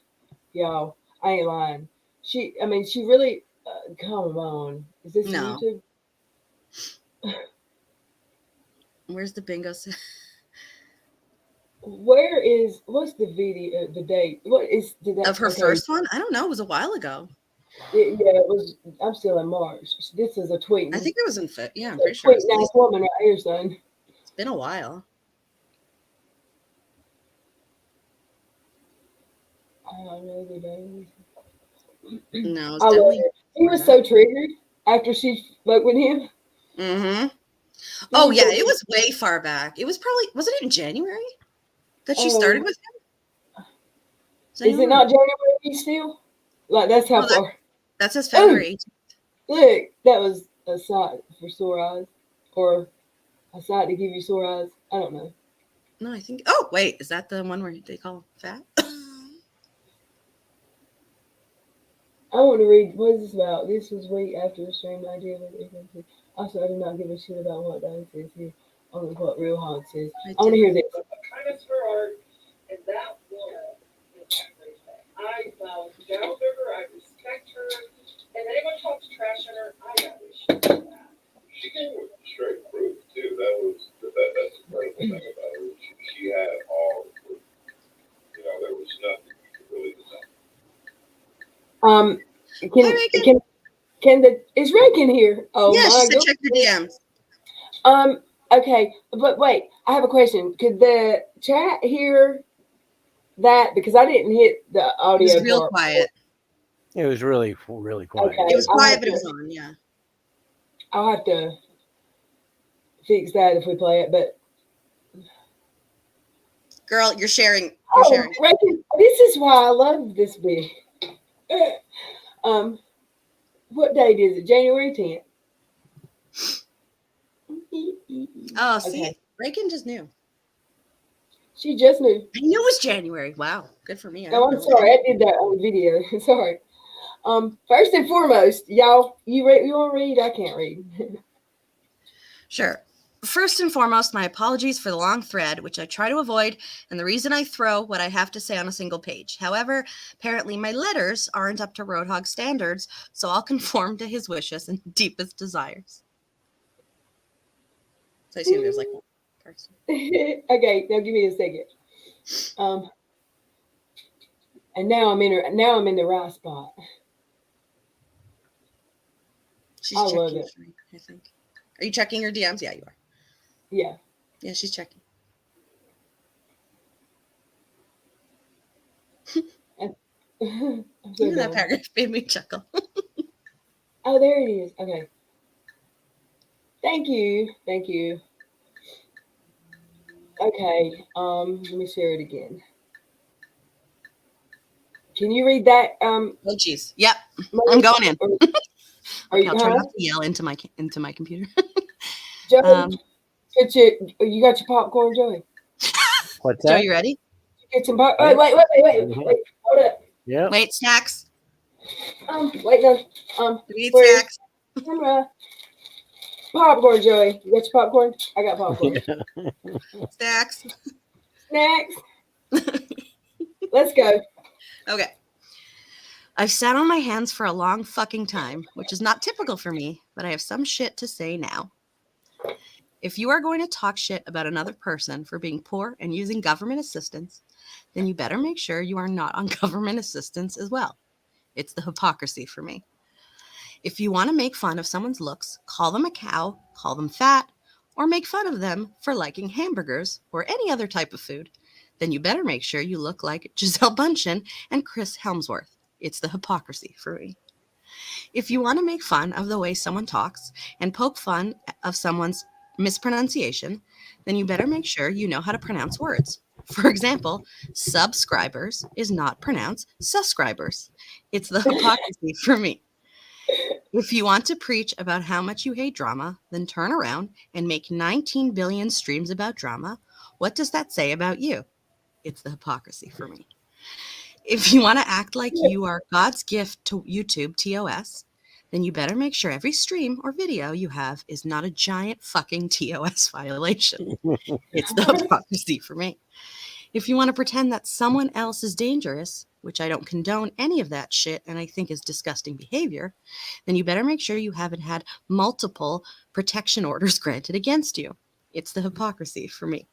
Speaker 2: y'all. I ain't lying. She really. Come on, is this
Speaker 5: No.
Speaker 2: YouTube?
Speaker 5: Where's the bingo?
Speaker 2: What's the video? The date? What is
Speaker 5: Of her first one? I don't know. It was a while ago.
Speaker 2: It was. I'm still in March. This is a tweet.
Speaker 5: I think it was in February. Yeah, I'm
Speaker 2: It's
Speaker 5: pretty
Speaker 2: a
Speaker 5: sure.
Speaker 2: tweet nice woman right here, son.
Speaker 5: It's been a while.
Speaker 2: I don't know the day.
Speaker 5: No, it's
Speaker 2: I love
Speaker 5: definitely.
Speaker 2: it. He was so triggered after she spoke with him.
Speaker 5: Mm-hmm. Oh yeah, it was way far back. It was probably wasn't it in January that she started with him?
Speaker 2: Is it not January still? Like that's how far.
Speaker 5: That says February 18th.
Speaker 2: Look, that was a sight for sore eyes, or a sight to give you sore eyes. I don't know.
Speaker 5: No, I think. Oh wait, is that the one where they call fat?
Speaker 2: I want to read. What is this about? This was week after the stream idea with AT&T. Also, I do not give a shit about what Diane says here. Only what Real Hog says. I want to hear this.
Speaker 6: Kindness for art, and that woman is I value her, I respect her, and anyone talks trash on her, I got issues with that.
Speaker 7: She came with straight proof too. That's the incredible thing about her. She had all the proof. You know, there was nothing you could really deny.
Speaker 2: Is Reagan here? Oh
Speaker 5: yeah,
Speaker 2: my
Speaker 5: she said
Speaker 2: God.
Speaker 5: check your DMs.
Speaker 2: Okay, but wait, I have a question. Could the chat hear that? Because I didn't hit the audio.
Speaker 5: It was real
Speaker 2: part.
Speaker 5: quiet.
Speaker 3: It was really, really quiet.
Speaker 2: Okay.
Speaker 5: It was quiet, but it was on. Yeah.
Speaker 2: I'll have to fix that if we play it. But
Speaker 5: Girl, you're sharing. You're sharing.
Speaker 2: Reagan, this is why I love this bit. What date is it? January 10th.
Speaker 5: Oh, see,
Speaker 2: Okay.
Speaker 5: Reagan just knew.
Speaker 2: She just knew.
Speaker 5: I knew it was January. Wow, good for me. I
Speaker 2: Oh,
Speaker 5: didn't
Speaker 2: I'm
Speaker 5: know.
Speaker 2: sorry. I did that on video. Sorry. First and foremost, y'all, you want to read? I can't read.
Speaker 5: Sure. First and foremost, my apologies for the long thread, which I try to avoid, and the reason I throw what I have to say on a single page. However, apparently my letters aren't up to Roadhog standards, so I'll conform to his wishes and deepest desires. So I assume there's like one person.
Speaker 2: Okay, now give me a second. And now I'm in the right spot.
Speaker 5: She's
Speaker 2: I love
Speaker 5: checking
Speaker 2: it.
Speaker 5: for me, I think. Are you checking your DMs? Yeah, you are.
Speaker 2: Yeah.
Speaker 5: Yeah, she's checking.
Speaker 2: I'm so
Speaker 5: Even that
Speaker 2: dumb.
Speaker 5: paragraph made me chuckle.
Speaker 2: Oh, there it is. Okay. Thank you. Thank you. Okay. Let me share it again. Can you read that?
Speaker 5: Oh, geez. Yep.
Speaker 2: Mother?
Speaker 5: I'm going in.
Speaker 2: Are you?
Speaker 5: I'll try not to yell into my computer.
Speaker 2: Joey, you got your popcorn, Joey?
Speaker 3: What's
Speaker 5: Joe,
Speaker 3: that?
Speaker 5: you ready?
Speaker 2: Get some popcorn. Wait. Hold up.
Speaker 3: Yeah.
Speaker 5: Wait, snacks.
Speaker 2: Wait, no.
Speaker 5: We need
Speaker 2: where-
Speaker 5: snacks.
Speaker 2: Camera. Popcorn, Joey. You got your popcorn? I got popcorn.
Speaker 5: Snacks.
Speaker 2: Snacks. Let's go.
Speaker 5: Okay. I've sat on my hands for a long fucking time, which is not typical for me, but I have some shit to say now. If you are going to talk shit about another person for being poor and using government assistance, then you better make sure you are not on government assistance as well. It's the hypocrisy for me. If you want to make fun of someone's looks, call them a cow, call them fat, or make fun of them for liking hamburgers or any other type of food, then you better make sure you look like Gisele Bundchen and Chris Helmsworth. It's the hypocrisy for me. If you want to make fun of the way someone talks and poke fun of someone's mispronunciation, then you better make sure you know how to pronounce words. For example, subscribers is not pronounced subscribers. It's the hypocrisy for me. If you want to preach about how much you hate drama, then turn around and make 19 billion streams about drama. What does that say about you? It's the hypocrisy for me. If you want to act like you are God's gift to YouTube TOS, then you better make sure every stream or video you have is not a giant fucking TOS violation. It's the hypocrisy for me. If you want to pretend that someone else is dangerous, which I don't condone any of that shit and I think is disgusting behavior, then you better make sure you haven't had multiple protection orders granted against you. It's the hypocrisy for me.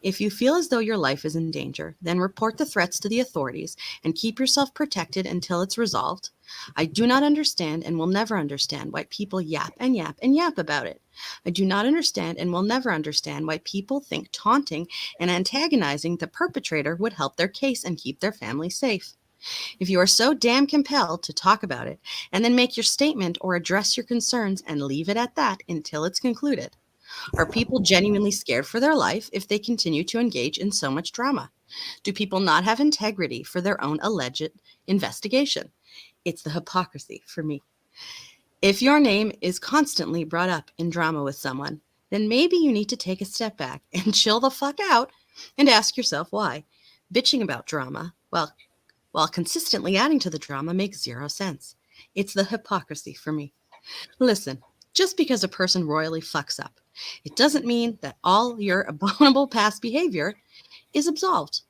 Speaker 5: If you feel as though your life is in danger, then report the threats to the authorities and keep yourself protected until it's resolved. I do not understand and will never understand why people yap and yap and yap about it. I do not understand and will never understand why people think taunting and antagonizing the perpetrator would help their case and keep their family safe. If you are so damn compelled to talk about it and then make your statement or address your concerns and leave it at that until it's concluded, are people genuinely scared for their life if they continue to engage in so much drama? Do people not have integrity for their own alleged investigation? It's the hypocrisy for me. If your name is constantly brought up in drama with someone, then maybe you need to take a step back and chill the fuck out and ask yourself why. Bitching about drama, while consistently adding to the drama, makes zero sense. It's the hypocrisy for me. Listen, just because a person royally fucks up, it doesn't mean that all your abominable past behavior is absolved.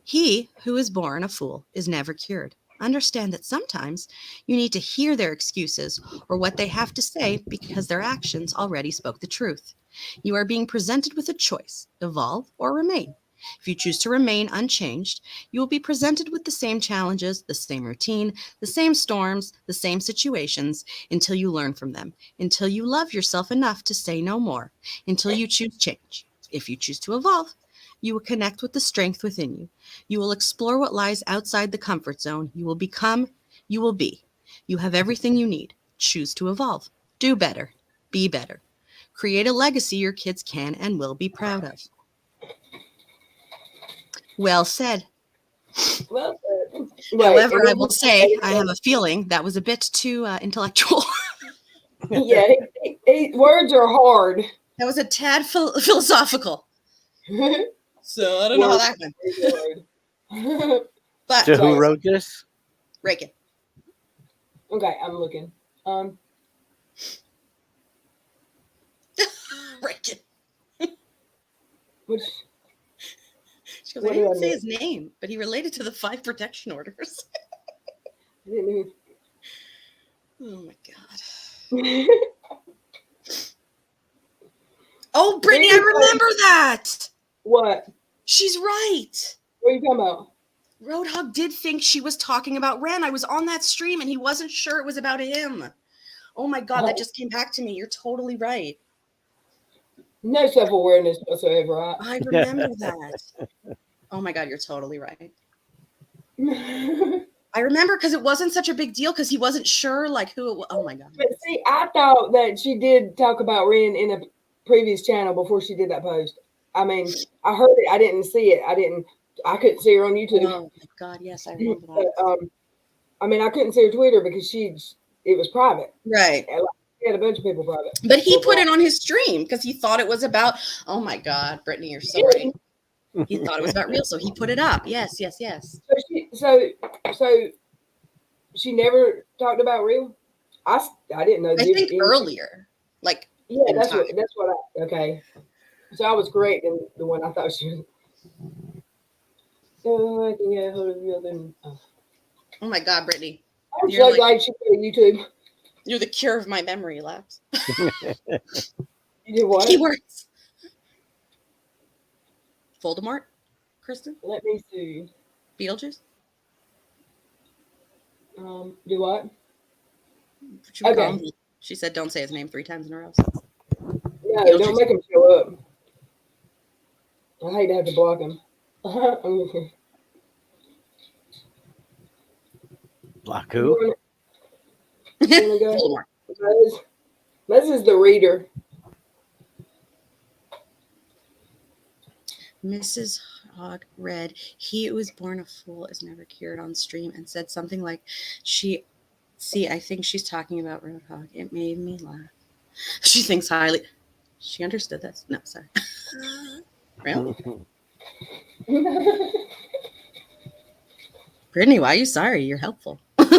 Speaker 5: He who is born a fool is never cured. Understand that sometimes you need to hear their excuses or what they have to say because their actions already spoke the truth. You are being presented with a choice: evolve or remain. If you choose to remain unchanged, you will be presented with the same challenges, the same routine, the same storms, the same situations until you learn from them, until you love yourself enough to say no more, until you choose change. If you choose to evolve, you will connect with the strength within you. You will explore what lies outside the comfort zone. You will become, you will be. You have everything you need. Choose to evolve. Do better. Be better. Create a legacy your kids can and will be proud of. Well said.
Speaker 2: Well,
Speaker 5: However, I will say I have a feeling that was a bit too intellectual.
Speaker 2: Yeah, words are hard.
Speaker 5: That was a tad philosophical. So I don't know how that went. But
Speaker 3: So who wrote this?
Speaker 5: Reagan.
Speaker 2: Okay, I'm looking.
Speaker 5: Reagan.
Speaker 2: Which
Speaker 5: She goes,
Speaker 2: What
Speaker 5: I
Speaker 2: do I
Speaker 5: didn't say
Speaker 2: miss?
Speaker 5: his name, but he related to the 5 protection orders.
Speaker 2: I didn't
Speaker 5: Oh my god.
Speaker 2: even.
Speaker 5: Oh, Brittany, I remember that.
Speaker 2: What?
Speaker 5: She's right.
Speaker 2: What are you talking about?
Speaker 5: Roadhog did think she was talking about Ren. I was on that stream and he wasn't sure it was about him. Oh my god, that just came back to me. You're totally right.
Speaker 2: No self-awareness whatsoever. Right?
Speaker 5: I remember that. Oh my god, you're totally right. I remember because it wasn't such a big deal because he wasn't sure like who it was. Oh my god.
Speaker 2: But see, I thought that she did talk about Ren in a previous channel before she did that post. I mean, I heard it. I didn't see it. I couldn't see her on YouTube.
Speaker 5: Oh my god, yes, I remember that.
Speaker 2: But, I mean, I couldn't see her Twitter because it was private.
Speaker 5: Right.
Speaker 2: She had a bunch of people private.
Speaker 5: But he put it on his stream because he thought it was about, oh my god, Brittany, you're so right. He thought it was about real, so he put it up. Yes, yes, yes.
Speaker 2: So she never talked about real. I didn't know.
Speaker 5: I think earlier, like
Speaker 2: Yeah,
Speaker 5: in
Speaker 2: that's
Speaker 5: time.
Speaker 2: what okay. So I was great in the one I thought she was. So I can get a hold of you then.
Speaker 5: Oh my god, Brittany,
Speaker 2: I'm
Speaker 5: You're
Speaker 2: so
Speaker 5: like-
Speaker 2: glad she put YouTube.
Speaker 5: you're the cure of my memory lapse.
Speaker 2: You did what?
Speaker 5: Keywords. Voldemort, Kristen,
Speaker 2: Let me see.
Speaker 5: Beetlejuice.
Speaker 2: Do what?
Speaker 5: Should we call
Speaker 2: Okay.
Speaker 5: him? She said, "Don't say his name 3 times in a row."
Speaker 2: No,
Speaker 5: Beetlejuice.
Speaker 2: don't make him show up. I hate to have to block him. I'm looking.
Speaker 3: Block who?
Speaker 2: Wanna go?
Speaker 5: Voldemort.
Speaker 2: This is the reader.
Speaker 5: Mrs. Hogg read, "He who is born a fool is never cured" on stream and said something like, I think she's talking about Roadhog. It made me laugh. She thinks highly. She understood this. No, sorry. Really? Brittany, why are you sorry? You're helpful. Okay,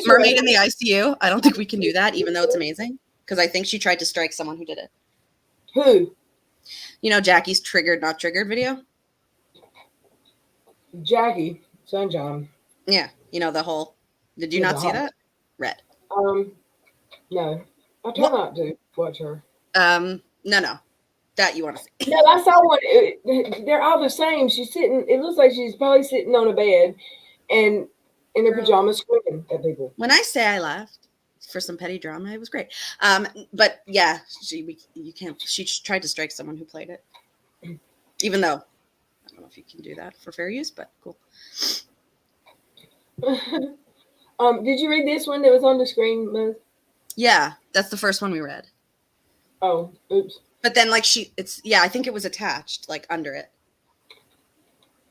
Speaker 5: Mermaid in the ICU. I don't think we can do that, even though it's amazing. Because I think she tried to strike someone who did it.
Speaker 2: Who?
Speaker 5: You know, Jackie's triggered, not triggered video?
Speaker 2: Jackie Sunshine.
Speaker 5: Yeah. You know, the whole. Did you
Speaker 2: Yeah,
Speaker 5: not
Speaker 2: the
Speaker 5: see
Speaker 2: whole-
Speaker 5: that? Red.
Speaker 2: No. I try not to watch her.
Speaker 5: No. That you want to see.
Speaker 2: No, I saw one. They're all the same. She's sitting. It looks like she's probably sitting on a bed, and in her pajamas, screaming at people.
Speaker 5: When I say I laughed for some petty drama, it was great. But yeah, you can't. She tried to strike someone who played it, even though I don't know if you can do that for fair use, but cool.
Speaker 2: Did you read this one that was on the screen, Liz?
Speaker 5: Yeah, that's the first one we read.
Speaker 2: Oh, oops.
Speaker 5: But then, like, I think it was attached, like, under it.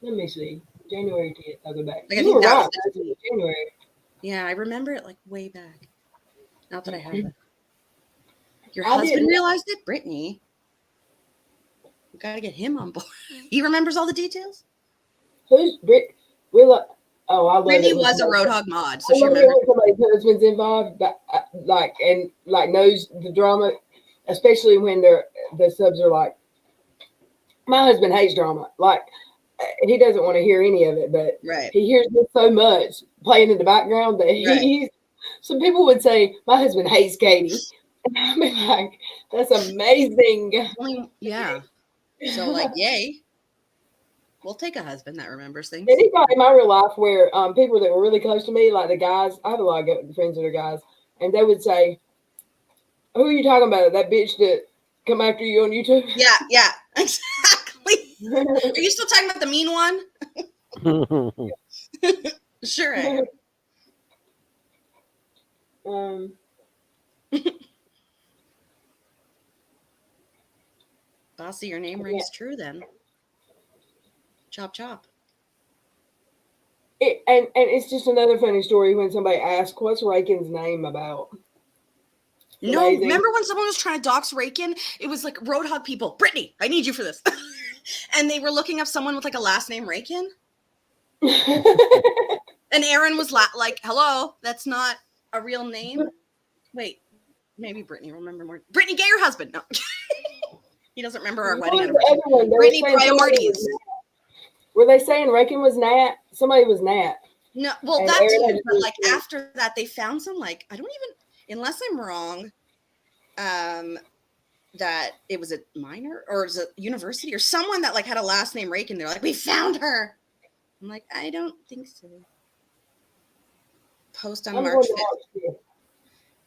Speaker 2: Let me see. January 10th. I'll go back.
Speaker 5: Like, I
Speaker 2: You
Speaker 5: think
Speaker 2: were
Speaker 5: that
Speaker 2: right.
Speaker 5: was
Speaker 2: That's in January.
Speaker 5: Yeah, I remember it, like, way back. Not that I have it. Your
Speaker 2: I
Speaker 5: husband
Speaker 2: didn't-
Speaker 5: realized it? Brittany. We got to get him on board. He remembers all the details?
Speaker 2: Who's Brit? Oh, I love
Speaker 5: Brittany
Speaker 2: it.
Speaker 5: was a Roadhog mod, so
Speaker 2: I
Speaker 5: she
Speaker 2: love it
Speaker 5: remembers.
Speaker 2: when somebody's husband's involved, but, knows the drama, especially when the subs are like, my husband hates drama. Like, he doesn't want to hear any of it, but
Speaker 5: Right.
Speaker 2: he hears this so much playing in the background that
Speaker 5: Right.
Speaker 2: some people would say, my husband hates Katie. And I'd be like, that's amazing.
Speaker 5: Yeah. So, like, yay. We'll take a husband that remembers things.
Speaker 2: Anybody in my real life where people that were really close to me, like the guys, I have a lot of friends that are guys, and they would say, who are you talking about? That bitch that come after you on YouTube?
Speaker 5: Yeah, exactly. Are you still talking about the mean one? Sure I am. Bossy, your name rings true then. Chop, chop.
Speaker 2: And it's just another funny story when somebody asks, what's Rakin's name about?
Speaker 5: No,
Speaker 2: Amazing.
Speaker 5: remember when someone was trying to dox Rakin? It was like Roadhog people. Brittany, I need you for this. And they were looking up someone with like a last name Rakin. And Aaron was like, hello, that's not a real name. Wait, maybe Brittany will remember more. Brittany, get your husband. No. He doesn't remember our wedding
Speaker 2: What was the
Speaker 5: anniversary.
Speaker 2: other one? They were
Speaker 5: Brittany,
Speaker 2: saying somebody
Speaker 5: priorities.
Speaker 2: was Nat. Were they saying Rakin was Nat? Somebody was Nat.
Speaker 5: No, well,
Speaker 2: And
Speaker 5: that
Speaker 2: Aaron
Speaker 5: too,
Speaker 2: had to
Speaker 5: but
Speaker 2: do
Speaker 5: like
Speaker 2: it.
Speaker 5: after that, they found some like, I don't even, unless I'm wrong, that it was a minor or it was a university or someone that like had a last name Rakin. They're like, we found her. I'm like, I don't think so. Post on
Speaker 2: I'm
Speaker 5: March
Speaker 2: going to
Speaker 5: 5th.
Speaker 2: March 5th.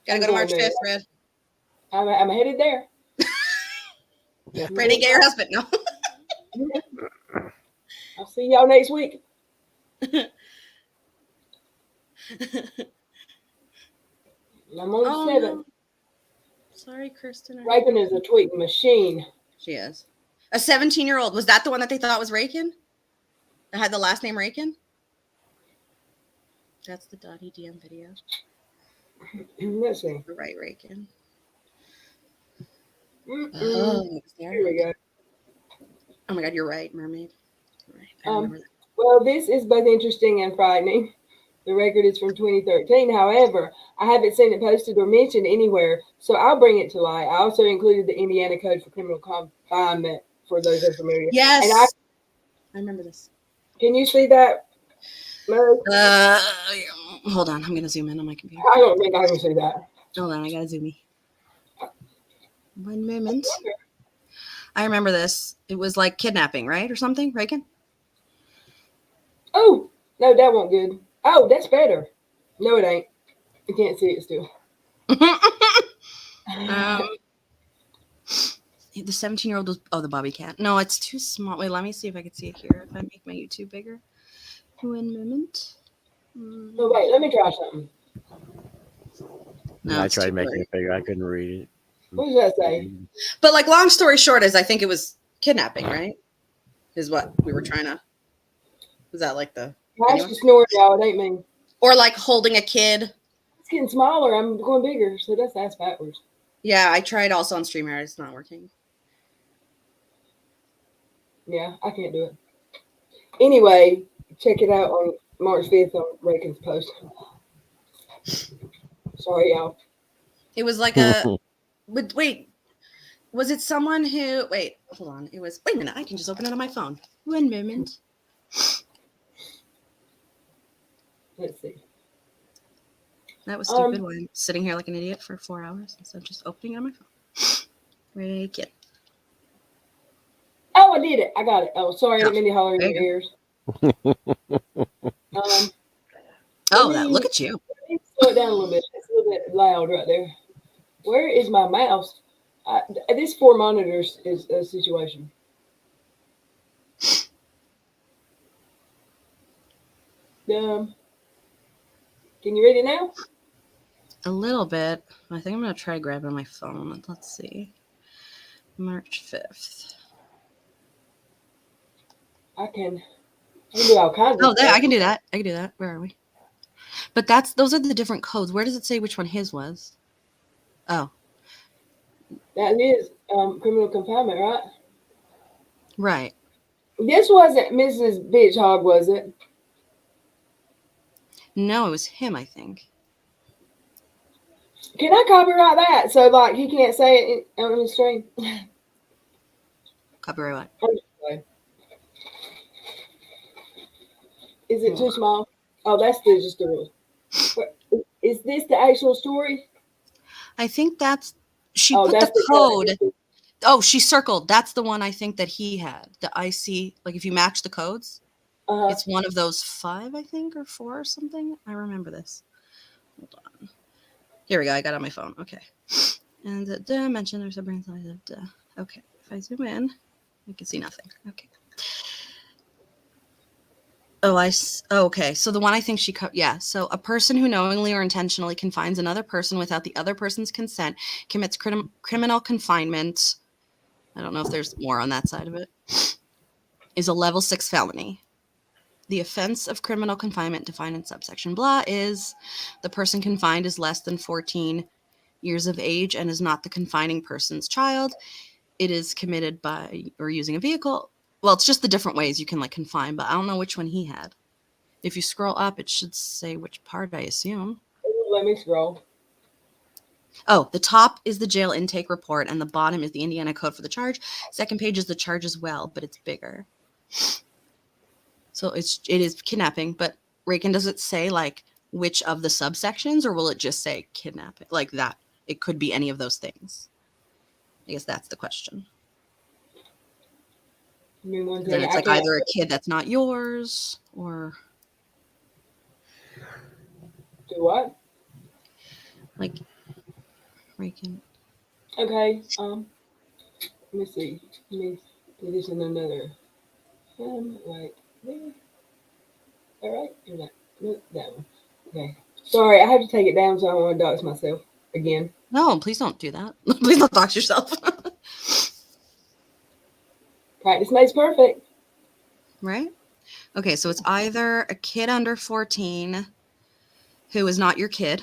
Speaker 5: Gotta
Speaker 2: I'm
Speaker 5: go to
Speaker 2: going
Speaker 5: March
Speaker 2: there.
Speaker 5: 5th, Red.
Speaker 2: I'm headed there.
Speaker 5: Brittany, get your husband. No.
Speaker 2: I'll see y'all next week. I'm on
Speaker 5: Oh,
Speaker 2: 7th.
Speaker 5: no. Sorry, Kirsten.
Speaker 2: Rakin is a tweeting machine.
Speaker 5: She is. A 17-year-old. Was that the one that they thought was Rakin? That had the last name Rakin? That's the Dottie DM video.
Speaker 2: Let's see.
Speaker 5: The right Rakin.
Speaker 2: Oh, here we go.
Speaker 5: Oh my God, you're right, mermaid. Right. I remember that.
Speaker 2: Well, this is both interesting and frightening. The record is from 2013. However, I haven't seen it posted or mentioned anywhere, so I'll bring it to light. I also included the Indiana Code for Criminal Confinement for those that are familiar.
Speaker 5: Yes.
Speaker 2: And
Speaker 5: I remember this.
Speaker 2: can you see that, Mary?
Speaker 5: Hold on. I'm going to zoom in on my computer.
Speaker 2: I don't think I can see that.
Speaker 5: Hold on. I got to zoom in. 1 moment. I remember this. It was like kidnapping, right? Or something, Rakin?
Speaker 2: Oh, no, that wasn't good. Oh, that's better. No, it ain't. You can't see it still.
Speaker 5: The 17-year-old was, the Bobby Cat. No, it's too small. Wait, let me see if I can see it here. If I make my YouTube bigger. 1 moment.
Speaker 2: No, wait, let me try something.
Speaker 5: No,
Speaker 3: I
Speaker 5: it's
Speaker 3: tried
Speaker 5: too
Speaker 3: making
Speaker 5: blurry.
Speaker 3: it bigger. I couldn't read it.
Speaker 2: What does that say?
Speaker 5: But like, long story short is I think it was kidnapping, right? Is what we were trying to. Was that like the.
Speaker 2: I actually snored, y'all. It ain't me.
Speaker 5: Or like holding a kid.
Speaker 2: It's getting smaller. I'm going bigger, so that's ass backwards.
Speaker 5: Yeah, I tried also on StreamYard. It's not working.
Speaker 2: Yeah, I can't do it. Anyway, check it out on March 5th on Rakin's post. Sorry, y'all.
Speaker 5: It was like a. But wait, was it someone who? Wait, hold on. It was. Wait a minute. I can just open it on my phone. 1 moment.
Speaker 2: Let's see.
Speaker 5: That was stupid. Why I'm sitting here like an idiot for 4 hours instead of just opening it on my phone. Rakin.
Speaker 2: Oh, I did it. I got it. Oh, sorry. I didn't mean to holler in
Speaker 5: There
Speaker 2: your
Speaker 5: you
Speaker 2: ears.
Speaker 5: Look at you.
Speaker 2: Let me slow it down a little bit. It's a little bit loud right there. Where is my mouse? This 4 monitors is a situation. Can you read it now?
Speaker 5: A little bit. I think I'm going to try grabbing my phone. Let's see. March 5th.
Speaker 2: I can do all kinds of
Speaker 5: Oh, there.
Speaker 2: stuff.
Speaker 5: I can do that. Where are we? But those are the different codes. Where does it say which one his was? Oh.
Speaker 2: That is criminal confinement, right?
Speaker 5: Right.
Speaker 2: This wasn't Mrs. Bitch Hog, was it?
Speaker 5: No, it was him, I think.
Speaker 2: Can I copyright that so like he can't say it on the stream?
Speaker 5: Copyright what?
Speaker 2: Is it too small? Oh, that's just the rule. Is this the actual story?
Speaker 5: I think that's she
Speaker 2: Oh,
Speaker 5: put
Speaker 2: that's
Speaker 5: the code. Oh, she circled. That's the one I think that he had. The IC, like if you match the codes, it's one of those 5, I think, or 4 or something. I remember this. Hold on. Here we go. I got it on my phone. Okay. And the dimension there's a brain size of okay. If I zoom in, I can see nothing. Okay. Okay. So the one I think she cut. Yeah. So a person who knowingly or intentionally confines another person without the other person's consent commits criminal confinement. I don't know if there's more on that side of it. Is a level 6 felony. The offense of criminal confinement defined in subsection blah is the person confined is less than 14 years of age and is not the confining person's child, it is committed by or using a vehicle. Well, it's just the different ways you can like confine, but I don't know which one he had. If you scroll up, it should say which part, I assume.
Speaker 2: Let me scroll.
Speaker 5: Oh, the top is the jail intake report, and the bottom is the Indiana code for the charge. Second page is the charge as well, but it's bigger. So it is kidnapping, but Rakin, does it say like which of the subsections, or will it just say kidnapping like that? It could be any of those things. I guess that's the question.
Speaker 2: Give me one
Speaker 5: Then
Speaker 2: second.
Speaker 5: it's like either a kid that's not yours, or
Speaker 2: Do what?
Speaker 5: like Rakin.
Speaker 2: Okay. Let me see. Let me do this in another. Right there. All right. Or that. No, that one. Okay. Sorry, I have to take it down, so I don't want to dox myself again.
Speaker 5: No, please don't do that. Please don't dox yourself.
Speaker 2: Practice makes perfect.
Speaker 5: Right? Okay, so it's either a kid under 14 who is not your kid,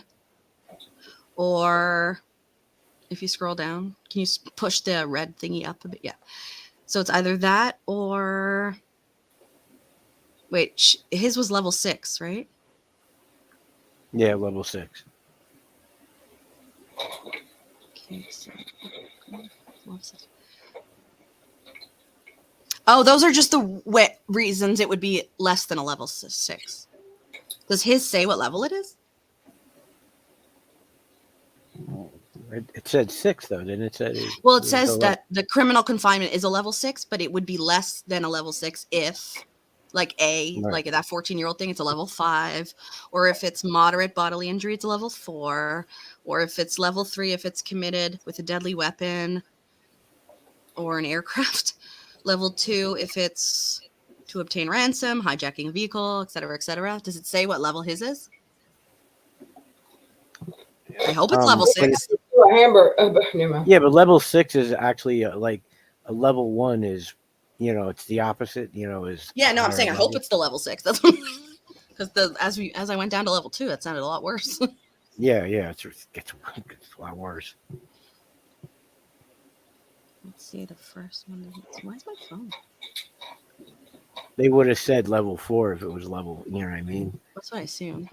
Speaker 5: or if you scroll down, can you push the red thingy up a bit? Yeah. So it's either that or wait, his was level 6, right?
Speaker 3: Yeah, level 6.
Speaker 5: Okay, so level 6. Oh, those are just the reasons it would be less than a level 6. Does his say what level it is?
Speaker 3: It said 6 though, didn't it?
Speaker 5: Well, it says that the criminal confinement is a level 6, but it would be less than a level 6 if, like like that 14-year-old thing, it's a level 5, or if it's moderate bodily injury, it's a level 4, or if it's level 3, if it's committed with a deadly weapon or an aircraft. Level 2, if it's to obtain ransom, hijacking a vehicle, etc., etc. Does it say what level his is? I hope it's level 6.
Speaker 2: A hamburger. Never mind.
Speaker 3: Yeah, but level 6 is actually like a level 1 is, it's the opposite. Is
Speaker 5: Yeah, no, I'm
Speaker 3: higher
Speaker 5: saying I hope
Speaker 3: level.
Speaker 5: it's the level 6. That's what because as I went down to level 2, it sounded a lot worse.
Speaker 3: Yeah, it gets a lot worse.
Speaker 5: Let's see, the first one. Where's my phone?
Speaker 3: They would have said level 4 if it was level. You know what I mean?
Speaker 5: That's what I assumed.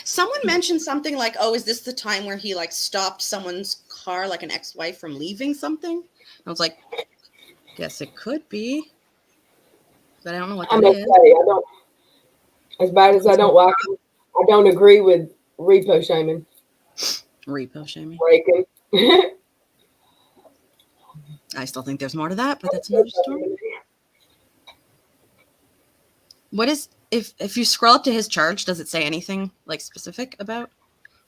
Speaker 5: Someone mentioned something like, "Oh, is this the time where he like stopped someone's car, like an ex-wife, from leaving something?" I was like, "Guess it could be, but I don't know what
Speaker 2: I'm
Speaker 5: that
Speaker 2: gonna
Speaker 5: is."
Speaker 2: say I don't. As bad as I don't like him, I don't agree with repo shaming.
Speaker 5: Repo shaming.
Speaker 2: Breaking.
Speaker 5: I still think there's more to that, but that's another story. What is if you scroll up to his charge? Does it say anything like specific about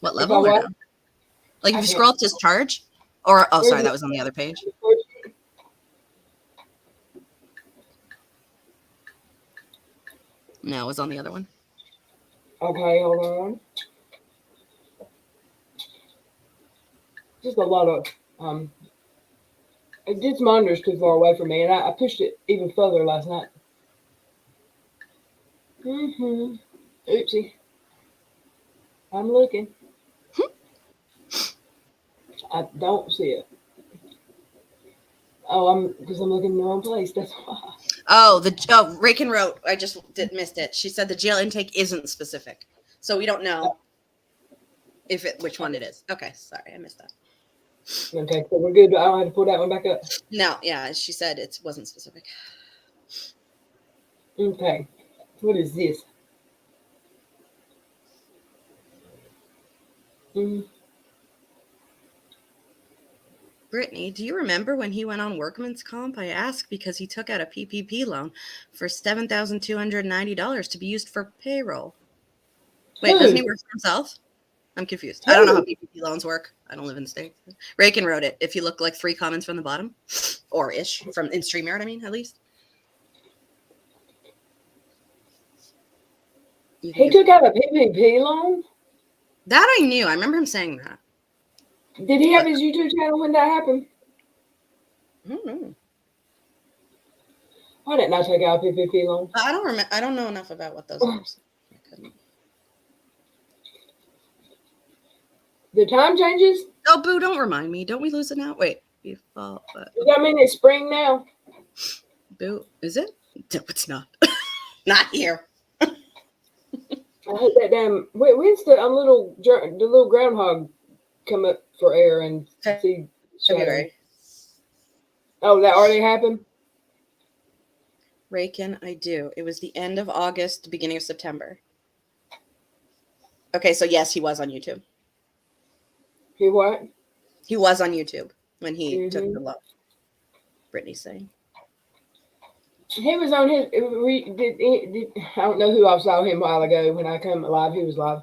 Speaker 5: what level or no? Like if you scroll up to his charge, or oh, sorry, that was on the other page. No, it was on the other one.
Speaker 2: Okay, hold on. Just a lot of it did monitors too far away from me, and I pushed it even further last night. Oopsie. I'm looking. I don't see it. Oh, because I'm looking in the wrong place. That's why.
Speaker 5: Oh, Rakin wrote. I just missed it. She said the jail intake isn't specific, so we don't know which one it is. Okay, sorry, I missed that.
Speaker 2: Okay, so we're good. I don't have to pull that one back up.
Speaker 5: No, yeah, she said it wasn't specific.
Speaker 2: Okay, what is this?
Speaker 5: Brittany, do you remember when he went on workman's comp? I asked because he took out a PPP loan for $7,290 to be used for payroll. Wait, doesn't he work for himself? I'm confused. I don't know how PPP loans work. I don't live in the States. Rakin wrote it. If you look like 3 comments from the bottom, or ish, from in StreamYard, I mean, at least.
Speaker 2: He took out a PPP loan?
Speaker 5: That I knew. I remember him saying that.
Speaker 2: Did he have his YouTube channel when that happened?
Speaker 5: I don't know.
Speaker 2: Why didn't I take out a PPP loan?
Speaker 5: I don't remember. I don't know enough about what those are. So I couldn't.
Speaker 2: The time changes?
Speaker 5: Oh, boo, don't remind me. Don't we lose it now? Wait. Default.
Speaker 2: Does that mean it's spring now?
Speaker 5: Boo. Is it? No, it's not. Not here.
Speaker 2: I hate that damn. When's the little groundhog come up for air and see
Speaker 5: February.
Speaker 2: Oh, that already happened?
Speaker 5: Rakin, I do. It was the end of August, beginning of September. Okay, so yes, he was on YouTube.
Speaker 2: He what?
Speaker 5: He was on YouTube when he took the love. Brittany's saying.
Speaker 2: He was on his. I don't know who I saw him a while ago when I come live. He was live.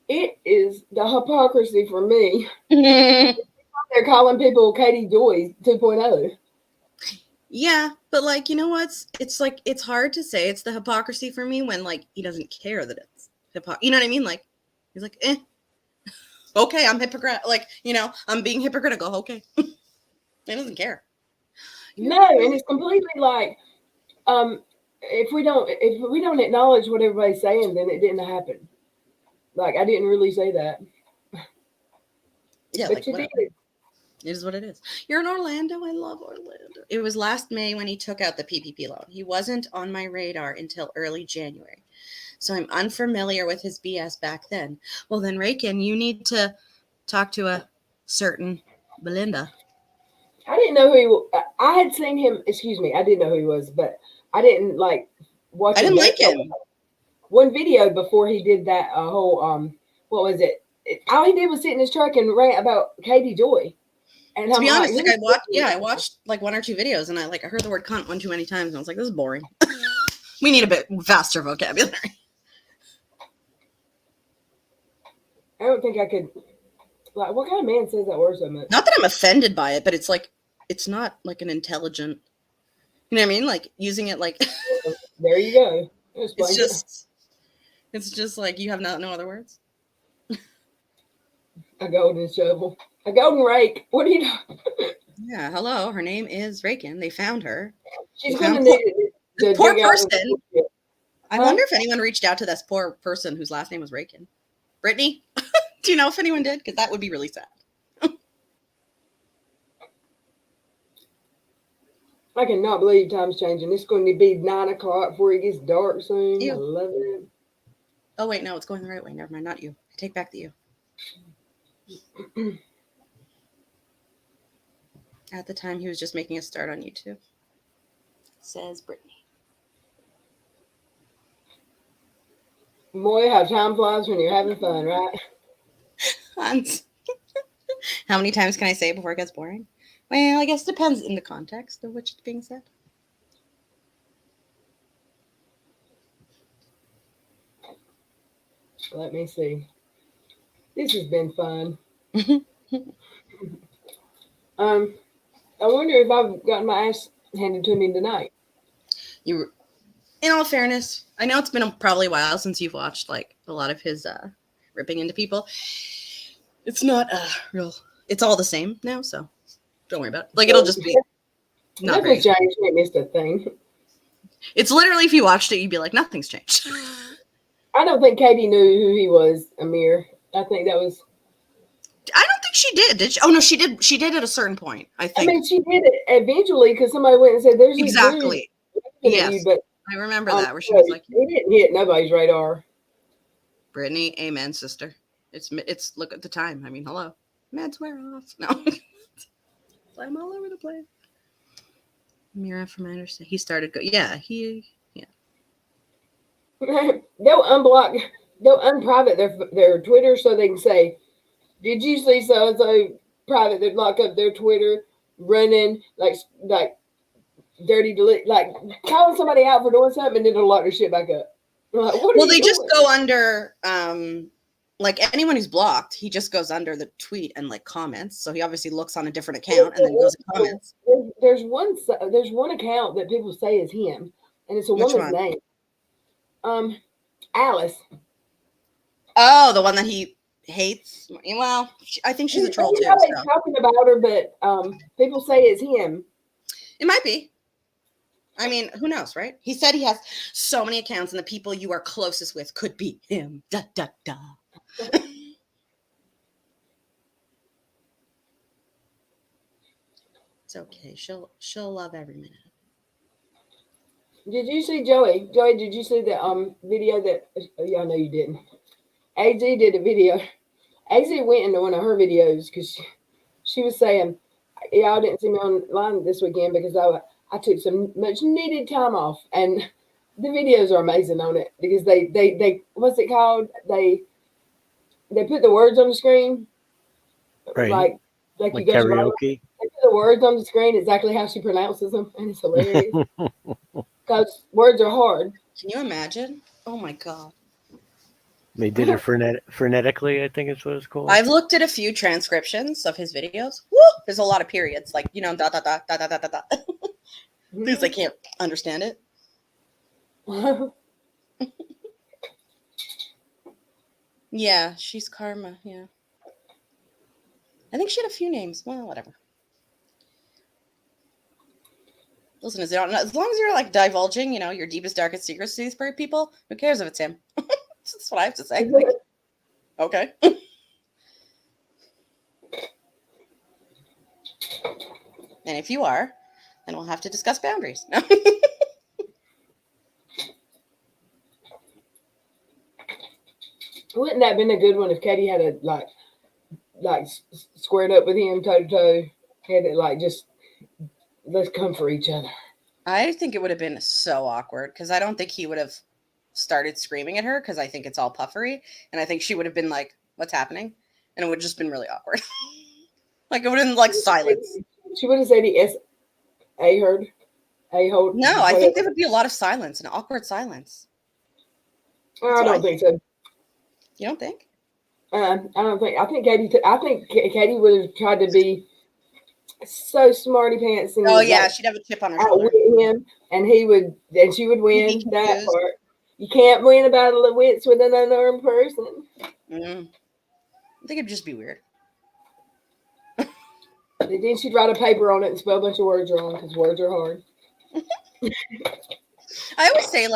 Speaker 2: It is the hypocrisy for me. They're calling people Katie Joy 2.0.
Speaker 5: Yeah, but like, you know what? It's like, it's hard to say it's the hypocrisy for me when like he doesn't care that it's you know what I mean? Like, he's like, okay, I'm hypocrite. Like, you know, I'm being hypocritical. Okay. He doesn't care.
Speaker 2: No, and it's completely like, if we don't acknowledge what everybody's saying, then it didn't happen. Like, I didn't really say that.
Speaker 5: Yeah,
Speaker 2: but
Speaker 5: like,
Speaker 2: you
Speaker 5: whatever.
Speaker 2: did.
Speaker 5: It is what it is. You're in Orlando. I love Orlando. It was last May when he took out the PPP loan. He wasn't on my radar until early January. So I'm unfamiliar with his BS back then. Well, then, Rakin, you need to talk to a certain Belinda.
Speaker 2: I didn't know who he was. I had seen him. Excuse me. I didn't know who he was, but I didn't like watch.
Speaker 5: I didn't like him.
Speaker 2: One video before he did that whole what was it? All he did was sit in his truck and rant about Katie Joy. And
Speaker 5: to be honest, like I watched like 1 or 2 videos, and I heard the word cunt one too many times, and I was like, this is boring. We need a bit faster vocabulary.
Speaker 2: I don't think I could. Like, what kind of man says that word so much?
Speaker 5: Not that I'm offended by it, but it's like, it's not like an intelligent, you know what I mean? Like using it like.
Speaker 2: There you go.
Speaker 5: It's just like you have no other words.
Speaker 2: A golden shovel, a golden rake. What are you doing?
Speaker 5: Yeah, hello. Her name is Rakin. They found her.
Speaker 2: She's gonna need it.
Speaker 5: Poor person. I wonder if anyone reached out to this poor person whose last name was Rakin. Brittany, do you know if anyone did? Because that would be really sad.
Speaker 2: I cannot believe time's changing. It's going to be 9 o'clock before it gets dark soon.
Speaker 5: Ew.
Speaker 2: I love it.
Speaker 5: Oh wait, no, it's going the right way. Never mind, not you. I take back the you. At the time, he was just making a start on YouTube. Says Brittany.
Speaker 2: Boy, how time flies when you're having fun, right?
Speaker 5: Hans. How many times can I say it before it gets boring? Well, I guess it depends in the context of which it's being said.
Speaker 2: Let me see. This has been fun. I wonder if I've gotten my ass handed to me tonight.
Speaker 5: In all fairness, I know it's been probably a while since you've watched like a lot of his ripping into people. It's not real. It's all the same now, so don't worry about it. Like, it'll just be not
Speaker 2: Nothing's
Speaker 5: great.
Speaker 2: changed. I missed a thing.
Speaker 5: It's literally, if you watched it, you'd be like, nothing's changed.
Speaker 2: I don't think Katie knew who he was, Amir. I think that was.
Speaker 5: I don't think she did she? Oh no, she did. She did at a certain point, I think.
Speaker 2: I mean, she did it eventually because somebody went and said, "There's
Speaker 5: exactly." Yes,
Speaker 2: you, but
Speaker 5: I remember that where she was like,
Speaker 2: "It didn't hit nobody's radar."
Speaker 5: Brittany, amen, sister. It's look at the time. I mean, hello, meds wear off. No, I'm all over the place. Mira, from my understanding, he started yeah.
Speaker 2: They'll unprivate their Twitter so they can say, "Did you see so and so private?" They'd lock up their Twitter, running like dirty delete, like calling somebody out for doing something, and then they'll lock their shit back up. Like,
Speaker 5: well, they just go under like anyone who's blocked, he just goes under the tweet and like comments. So he obviously looks on a different account and then goes and comments.
Speaker 2: There's one account that people say is him, and it's a woman's name. Alice.
Speaker 5: Oh, the one that he hates. Well, I think she's a troll too.
Speaker 2: Nobody's talking about her, but people say it's him.
Speaker 5: It might be. I mean, who knows, right? He said he has so many accounts, and the people you are closest with could be him. Da da da. It's okay. She'll love every minute.
Speaker 2: Did you see Joey? Joey, did you see the video that? Yeah, I know you didn't. AZ did a video. AZ went into one of her videos because she was saying, y'all didn't see me online this weekend because I took some much needed time off, and the videos are amazing on it because they what's it called? They put the words on the screen,
Speaker 3: Right.
Speaker 2: like
Speaker 3: Like
Speaker 2: you go to write.
Speaker 3: karaoke.
Speaker 2: They put the words on the screen exactly how she pronounces them, and it's hilarious because words are hard.
Speaker 5: Can you imagine? Oh my god.
Speaker 3: They did it phonetically, I think it's what it's called.
Speaker 5: I've looked at a few transcriptions of his videos. Woo! There's a lot of periods, like, you know, dot, dot, dot, dot, dot, dot, dot, dot. Because I can't understand it. Yeah, she's Karma, yeah. I think she had a few names. Well, whatever. Listen, as long as you're, like, divulging, you know, your deepest, darkest secrets to these people, who cares if it's him? That's what I have to say. Like, okay. And if you are, then we'll have to discuss boundaries.
Speaker 2: Wouldn't that have been a good one if Katie had a like squared up with him toe to toe? Had it like just let's come for each other.
Speaker 5: I think it would have been so awkward because I don't think he would have started screaming at her because I think it's all puffery. And I think she would have been like, what's happening? And it would have just been really awkward. Like it would have been like silence.
Speaker 2: She would have said he heard.
Speaker 5: No, I think there would be a lot of silence, an awkward silence.
Speaker 2: I don't think so.
Speaker 5: You don't think?
Speaker 2: I don't think. I think Katie would have tried to be so smarty pants. And
Speaker 5: oh yeah, she'd have a chip on her shoulder.
Speaker 2: Him, and she would win that part. You can't win a battle of wits with an unarmed person.
Speaker 5: Mm. I think it'd just be weird.
Speaker 2: And then she'd write a paper on it and spell a bunch of words wrong because words are hard.
Speaker 5: I always say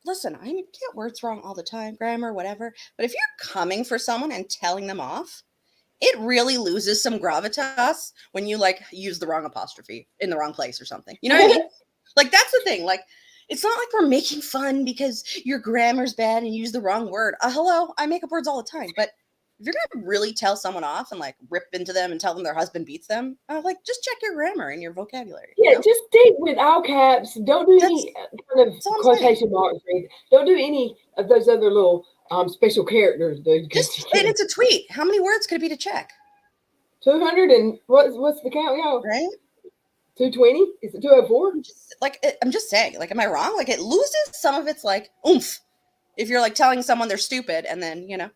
Speaker 5: listen, I get words wrong all the time, grammar, whatever. But if you're coming for someone and telling them off, it really loses some gravitas when you like use the wrong apostrophe in the wrong place or something. You know what I mean? Like that's the thing. Like it's not like we're making fun because your grammar's bad and you use the wrong word. Hello, I make up words all the time. But if you're gonna really tell someone off and like rip into them and tell them their husband beats them, like just check your grammar and your vocabulary.
Speaker 2: Yeah, just stick with all caps. Don't do any kind of quotation marks. Don't do any of those other little special characters.
Speaker 5: And it's a tweet. How many words could it be to check?
Speaker 2: 200 and what's the count, y'all?
Speaker 5: Right?
Speaker 2: 220? Is it 204?
Speaker 5: I'm just saying. Like, am I wrong? Like, it loses some of its like oomph if you're like telling someone they're stupid and then you know.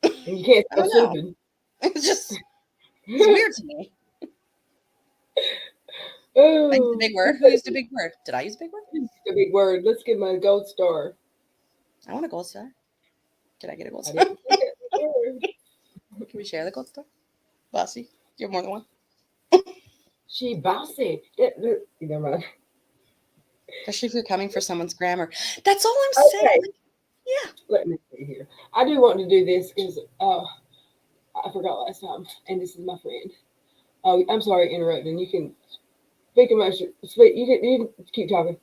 Speaker 2: And you can't spell stupid.
Speaker 5: It's weird to me.
Speaker 2: Oh,
Speaker 5: I used a big word. Who used a big word? Did I use a big word?
Speaker 2: A big word. Let's give him a gold star.
Speaker 5: I want a gold star. Did I get a gold star? Can we share the gold star? Bossy, you have more than one.
Speaker 2: She bossy. Never mind.
Speaker 5: Especially if you're coming for someone's grammar. That's all I'm saying. Yeah.
Speaker 2: Let me see here. I do want to do this because I forgot last time, and this is my friend. Oh, I'm sorry, interrupting. You can speak emotion. You can keep talking.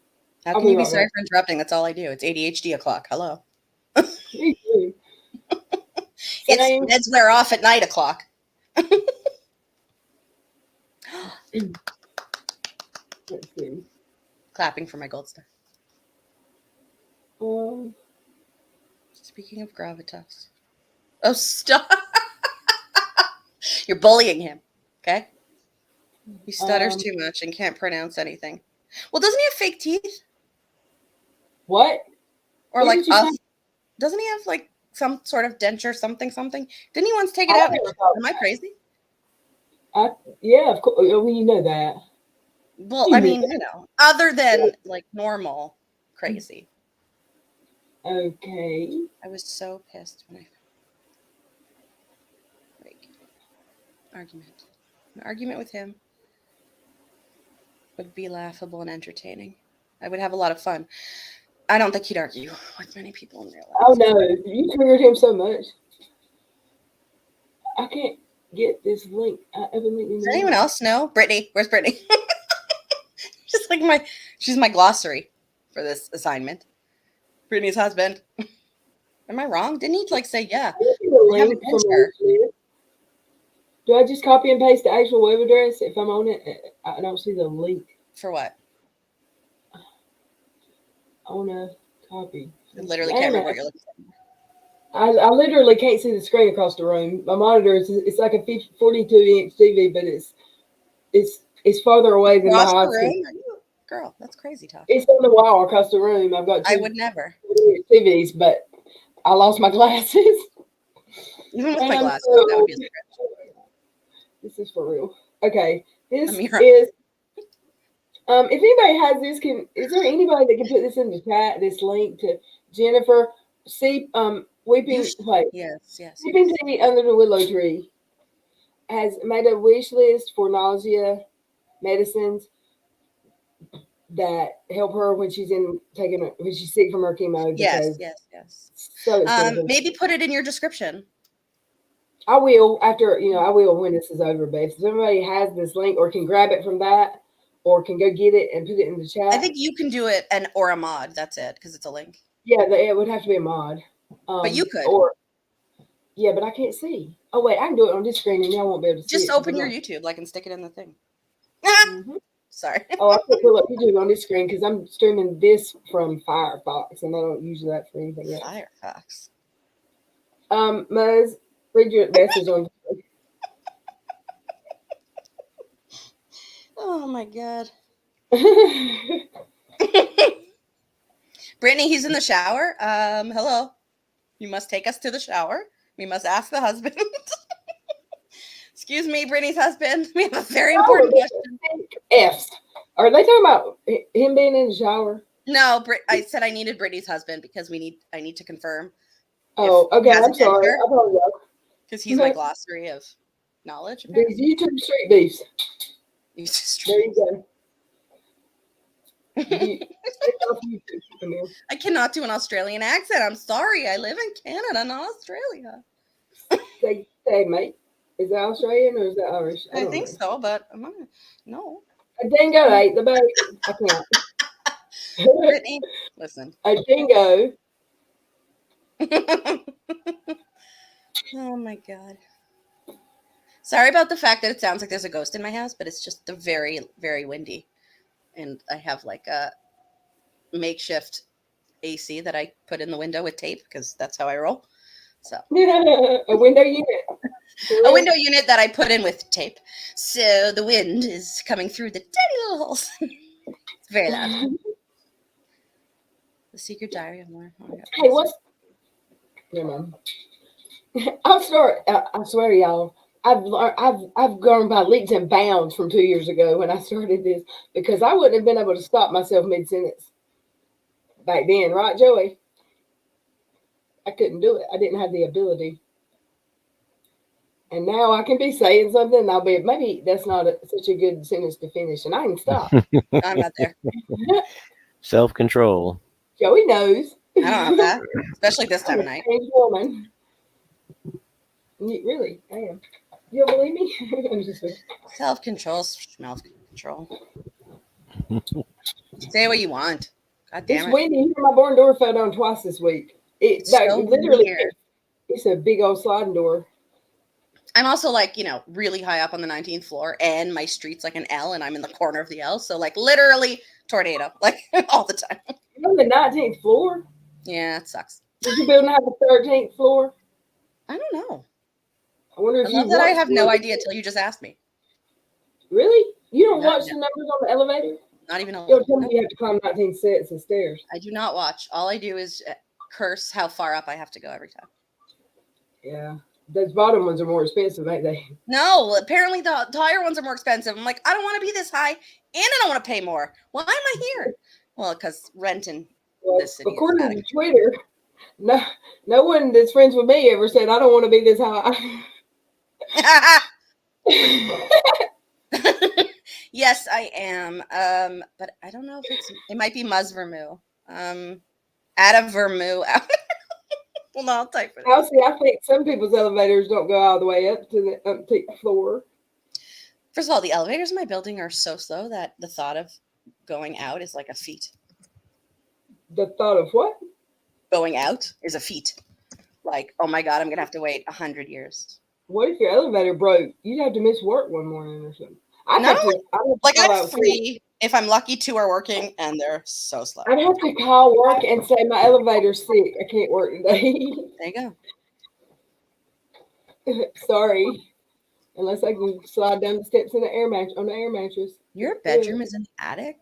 Speaker 5: How can you be sorry for interrupting? That's all I do. It's ADHD o'clock. Hello. It's meds wear off at night o'clock.
Speaker 2: Let's see.
Speaker 5: Clapping for my gold star. Speaking of gravitas. Oh, stop. You're bullying him. Okay? He stutters too much and can't pronounce anything. Well, doesn't he have fake teeth?
Speaker 2: What?
Speaker 5: Or like us? Doesn't he have like some sort of denture, something? Didn't he once take it out? Am I crazy?
Speaker 2: Yeah, of course. Well, you know that.
Speaker 5: Well, I mean, you know, other than like normal crazy.
Speaker 2: Okay.
Speaker 5: I was so pissed when I argument. An argument with him would be laughable and entertaining. I would have a lot of fun. I don't think he'd argue with many people in real life.
Speaker 2: Oh no, you triggered him so much. I can't. get this link. I evidently
Speaker 5: Does anyone else know? Brittany, where's Brittany? Just like she's my glossary for this assignment. Brittany's husband. Am I wrong? Didn't he like say yeah?
Speaker 2: The
Speaker 5: I haven't
Speaker 2: link
Speaker 5: been
Speaker 2: from
Speaker 5: sure.
Speaker 2: Do I just copy and paste the actual web address if I'm on it? I don't see the link.
Speaker 5: For what?
Speaker 2: I want to copy.
Speaker 5: I literally can't remember what you're looking for.
Speaker 2: I literally can't see the screen across the room. My monitor it's like a 42-inch TV, but it's farther away than my
Speaker 5: Across the
Speaker 2: eyes.
Speaker 5: room? Girl, that's crazy talk.
Speaker 2: It's on the wall across the room. I've got
Speaker 5: I
Speaker 2: two
Speaker 5: would never.
Speaker 2: TVs, but I lost my glasses.
Speaker 5: Even with
Speaker 2: And
Speaker 5: my
Speaker 2: I'm
Speaker 5: glasses,
Speaker 2: so-
Speaker 5: that would be a stretch.
Speaker 2: This is for real. Okay, this
Speaker 5: Let me-
Speaker 2: is. If anybody has this, is there anybody that can put this in the chat? This link to Jennifer Weeping
Speaker 5: Yes.
Speaker 2: Weeping Tea Under the Willow Tree has made a wish list for nausea medicines that help her when she's when she's sick from her chemo.
Speaker 5: Yes.
Speaker 2: So expensive.
Speaker 5: Maybe put it in your description.
Speaker 2: I will after I will when this is over. But if somebody has this link or can grab it from that, or can go get it and put it in the chat.
Speaker 5: I think you can do it or a mod. That's it, because it's a link.
Speaker 2: Yeah, it would have to be a mod.
Speaker 5: But you could.
Speaker 2: Yeah, but I can't see. Oh wait, I can do it on this screen and y'all won't be able to see.
Speaker 5: Just open your YouTube, and stick it in the thing. Sorry.
Speaker 2: Oh, I can pull up YouTube on this screen because I'm streaming this from Firefox, and I don't use that for anything else.
Speaker 5: Firefox.
Speaker 2: Muzz, read your message on.
Speaker 5: Oh my god. Brittany, he's in the shower. Hello. You must take us to the shower. We must ask the husband. Excuse me, Brittany's husband. We have a very important question.
Speaker 2: F's. Are they talking about him being in the shower?
Speaker 5: No, I said I needed Brittany's husband because I need to confirm.
Speaker 2: Oh, okay. I'm sorry. I apologize.
Speaker 5: Because he's my glossary of knowledge.
Speaker 2: These YouTube street beefs. There you go.
Speaker 5: I cannot do an Australian accent. I'm sorry. I live in Canada, not Australia.
Speaker 2: Say, mate. Is that Australian or is that Irish?
Speaker 5: I think so, but no.
Speaker 2: A dingo ate the baby. I can't.
Speaker 5: Brittany, listen.
Speaker 2: A dingo.
Speaker 5: Oh my god. Sorry about the fact that it sounds like there's a ghost in my house, but it's just very, very windy. And I have like a makeshift AC that I put in the window with tape because that's how I roll. So
Speaker 2: a window unit.
Speaker 5: A window unit that I put in with tape. So the wind is coming through the tiny little holes. It's very loud. The Secret Diary of More. Oh,
Speaker 2: hey, what's... Never mind. I swear, y'all, I've gone by leaps and bounds from 2 years ago when I started this because I wouldn't have been able to stop myself mid-sentence back then, right, Joey? I couldn't do it. I didn't have the ability. And now I can be saying something and I'll be, maybe that's not such a good sentence to finish and I can stop.
Speaker 5: I'm not there.
Speaker 3: Self-control.
Speaker 2: Joey knows.
Speaker 5: I don't have that, especially this time of night.
Speaker 2: Woman. Really? I am. You don't believe me? I'm just
Speaker 5: Self-control, smell control. Say what you want. God damn
Speaker 2: it's
Speaker 5: it.
Speaker 2: windy. My barn door fell down twice this week. It's so literally weird. It's a big old sliding door.
Speaker 5: I'm also like, really high up on the 19th floor and my street's like an L and I'm in the corner of the L. So like literally tornado, like all the time.
Speaker 2: You're on the 19th floor?
Speaker 5: Yeah, it sucks.
Speaker 2: Did you build have a 13th floor?
Speaker 5: I don't know.
Speaker 2: I wonder if
Speaker 5: I have no idea until you just asked me.
Speaker 2: Really? You don't watch the numbers on the elevator?
Speaker 5: Not even a
Speaker 2: little. Tell me you have to climb 19 sets of stairs.
Speaker 5: I do not watch. All I do is curse how far up I have to go every time.
Speaker 2: Yeah. Those bottom ones are more expensive, ain't they?
Speaker 5: No, apparently the higher ones are more expensive. I'm like, I don't want to be this high and I don't want to pay more. Why am I here? Well, because rent in this city.
Speaker 2: According to Twitter, no one that's friends with me ever said I don't want to be this high.
Speaker 5: Yes, I am. But I don't know if it might be Muzvermoo. Add a Vermoo out. Well, no, I'll type it.
Speaker 2: Honestly, I think some people's elevators don't go all the way up to the uptake floor.
Speaker 5: First of all, the elevators in my building are so slow that the thought of going out is like a feat.
Speaker 2: The thought of what?
Speaker 5: Going out is a feat. Like, oh my God, I'm going to have to wait 100 years.
Speaker 2: What if your elevator broke? You'd have to miss work one morning or something. I'd have to
Speaker 5: Like,
Speaker 2: call
Speaker 5: I'm
Speaker 2: out sick.
Speaker 5: free. If I'm lucky, 2 are working, and they're so slow.
Speaker 2: I'd have to call work and say my elevator's sick. I can't work today.
Speaker 5: There you go.
Speaker 2: Sorry. Unless I can slide down the steps in the on the air mattress.
Speaker 5: Your bedroom is in the attic?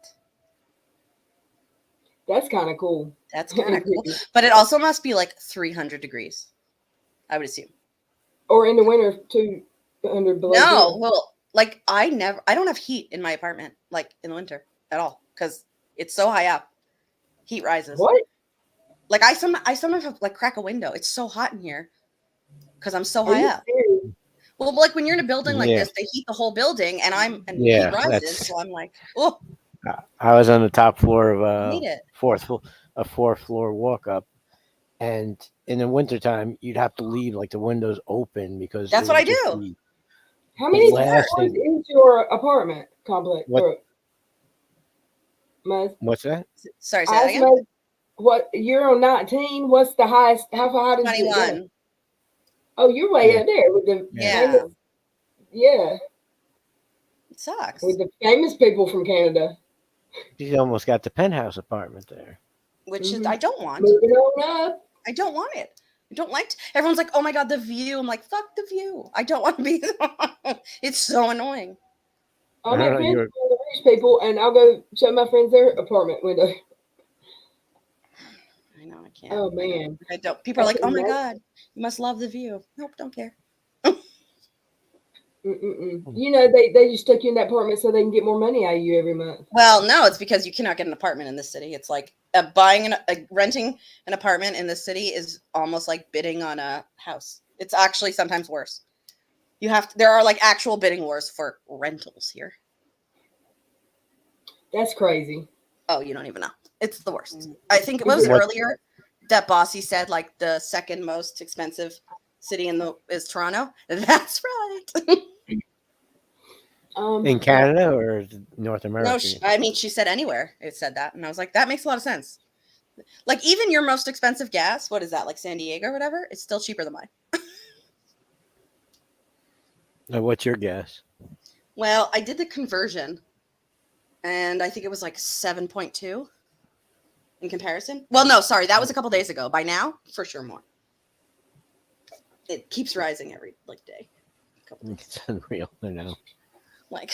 Speaker 2: That's kind of cool.
Speaker 5: That's kind of cool. But it also must be like 300 degrees, I would assume.
Speaker 2: Or in the winter, 200 below.
Speaker 5: No,
Speaker 2: zero.
Speaker 5: well, like I don't have heat in my apartment, like in the winter at all, because it's so high up. Heat rises.
Speaker 2: What?
Speaker 5: Like I sometimes have like crack a window. It's so hot in here because I'm so
Speaker 2: Are
Speaker 5: high
Speaker 2: you
Speaker 5: up.
Speaker 2: serious?
Speaker 5: Well, like when you're in a building like
Speaker 3: Yeah.
Speaker 5: this, they heat the whole building, and
Speaker 3: Yeah,
Speaker 5: heat rises,
Speaker 3: that's-
Speaker 5: so I'm like, oh,
Speaker 3: I was on the top floor of
Speaker 5: I hate it.
Speaker 3: fourth floor walk up, and in the wintertime you'd have to leave like the windows open because
Speaker 5: That's
Speaker 3: it
Speaker 5: what
Speaker 3: would
Speaker 5: I
Speaker 3: just
Speaker 5: do.
Speaker 3: be
Speaker 2: How many
Speaker 3: Last
Speaker 2: floors
Speaker 3: thing-
Speaker 2: is your apartment complex?
Speaker 3: What-
Speaker 2: Or- Must-
Speaker 3: What's that?
Speaker 5: Sorry, say that again.
Speaker 2: Must- What you're on 19? What's the highest? How high does it go?
Speaker 5: 21.
Speaker 2: Oh, you're way
Speaker 3: Yeah.
Speaker 2: up there with the
Speaker 5: Yeah.
Speaker 2: famous, yeah,
Speaker 5: It sucks.
Speaker 2: with the famous people from Canada.
Speaker 3: She's almost got the penthouse apartment there.
Speaker 5: Which is
Speaker 2: Mhm.
Speaker 5: I don't want.
Speaker 2: Moving on up.
Speaker 5: I don't want it. I don't like. Everyone's like, "Oh my God, the view." I'm like, "Fuck the view." I don't want to be. It's so annoying.
Speaker 2: I'll
Speaker 3: I
Speaker 2: make
Speaker 3: don't know,
Speaker 2: friends
Speaker 3: you're-
Speaker 2: with the rich people, and I'll go show my friends their apartment window.
Speaker 5: I know I can't.
Speaker 2: Oh man,
Speaker 5: I don't. People are like,
Speaker 2: That's
Speaker 5: "Oh my
Speaker 2: amazing.
Speaker 5: God, you must love the view." Nope, don't care.
Speaker 2: Mm-mm-mm. You know they just stuck you in that apartment so they can get more money out of you every month.
Speaker 5: Well, no, it's because you cannot get an apartment in this city. It's like renting an apartment in this city is almost like bidding on a house. It's actually sometimes worse. There are like actual bidding wars for rentals here.
Speaker 2: That's crazy.
Speaker 5: Oh, you don't even know. It's the worst. I think it was
Speaker 3: What-
Speaker 5: earlier that Bossy said like the second most expensive city is Toronto. That's right.
Speaker 3: In Canada or North America?
Speaker 5: No, she said anywhere. It said that, and I was like, that makes a lot of sense. Like even your most expensive gas, what is that? Like San Diego or whatever? It's still cheaper than mine.
Speaker 3: What's your guess?
Speaker 5: Well, I did the conversion, and I think it was like 7.2 in comparison. Well, no, sorry, that was a couple days ago. By now, for sure more. It keeps rising every like day. Couple days.
Speaker 3: It's unreal. I know.
Speaker 5: Like,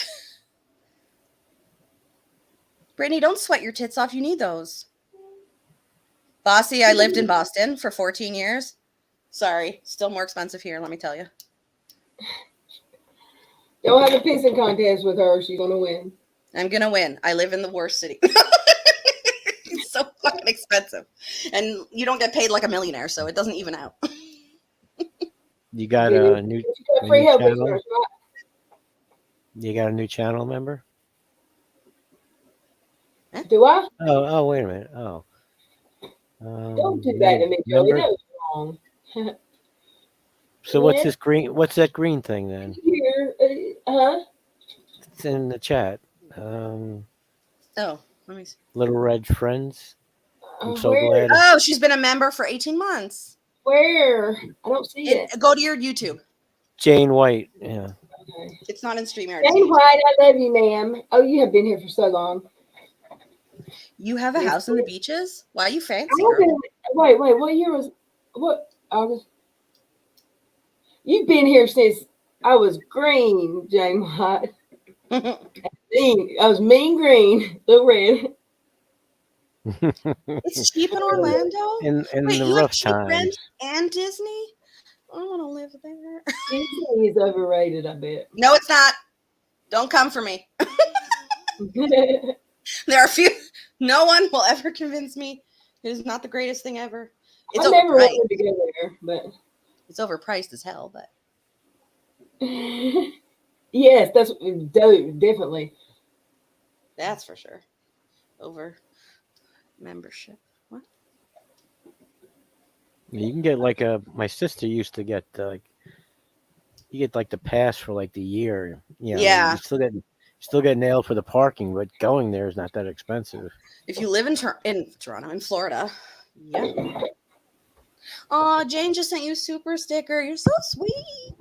Speaker 5: Brittany, don't sweat your tits off. You need those. Bossy, I lived in Boston for 14 years. Sorry, still more expensive here, let me tell you.
Speaker 2: Don't have a pissing contest with her. She's gonna win.
Speaker 5: I'm going to win. I live in the worst city. It's so fucking expensive. And you don't get paid like a millionaire, so it doesn't even out.
Speaker 3: You got a new.
Speaker 2: You got
Speaker 3: a
Speaker 2: free
Speaker 3: new
Speaker 2: health
Speaker 3: channel?
Speaker 2: insurance, right?
Speaker 3: You got a new channel member?
Speaker 2: Do I?
Speaker 3: Oh, wait a minute. Oh.
Speaker 2: Don't do that to me, Joey. That was wrong.
Speaker 3: So what's this green? What's that green thing then?
Speaker 2: Here, huh?
Speaker 3: It's in the chat.
Speaker 5: Oh, let me see.
Speaker 3: Little Red Friends. I'm so
Speaker 2: Where?
Speaker 3: glad.
Speaker 5: Oh, she's been a member for 18 months.
Speaker 2: Where? I don't see it.
Speaker 5: Go to your YouTube.
Speaker 3: Jane White. Yeah.
Speaker 2: Okay.
Speaker 5: It's not in StreamYard.
Speaker 2: Jane White, I love you, ma'am. Oh, you have been here for so long.
Speaker 5: You have a house in the beaches? Why are you fancy?
Speaker 2: I have
Speaker 5: Girl?
Speaker 2: been, wait, what year was what August? You've been here since I was green, Jane White. Mean. I was mean green, little red.
Speaker 5: It's cheap in Orlando.
Speaker 3: in
Speaker 5: Wait,
Speaker 3: the
Speaker 5: you
Speaker 3: rough
Speaker 5: have cheap rent
Speaker 3: times.
Speaker 5: and Disney? I want to live there.
Speaker 2: Disney is overrated, I bet.
Speaker 5: No, it's not. Don't come for me. There are few. No one will ever convince me it is not the greatest thing ever. It's
Speaker 2: I never
Speaker 5: overpriced.
Speaker 2: wanted to go there, but
Speaker 5: It's overpriced as hell, but
Speaker 2: yes, that's definitely.
Speaker 5: that's for sure. Over membership. What?
Speaker 3: You can get like my sister used to get you get like the pass for like the year. You know,
Speaker 5: Yeah.
Speaker 3: you still get nailed for the parking, but going there is not that expensive.
Speaker 5: If you live in Toronto, in Florida. Yeah. Oh, Jane just sent you a super sticker. You're so sweet.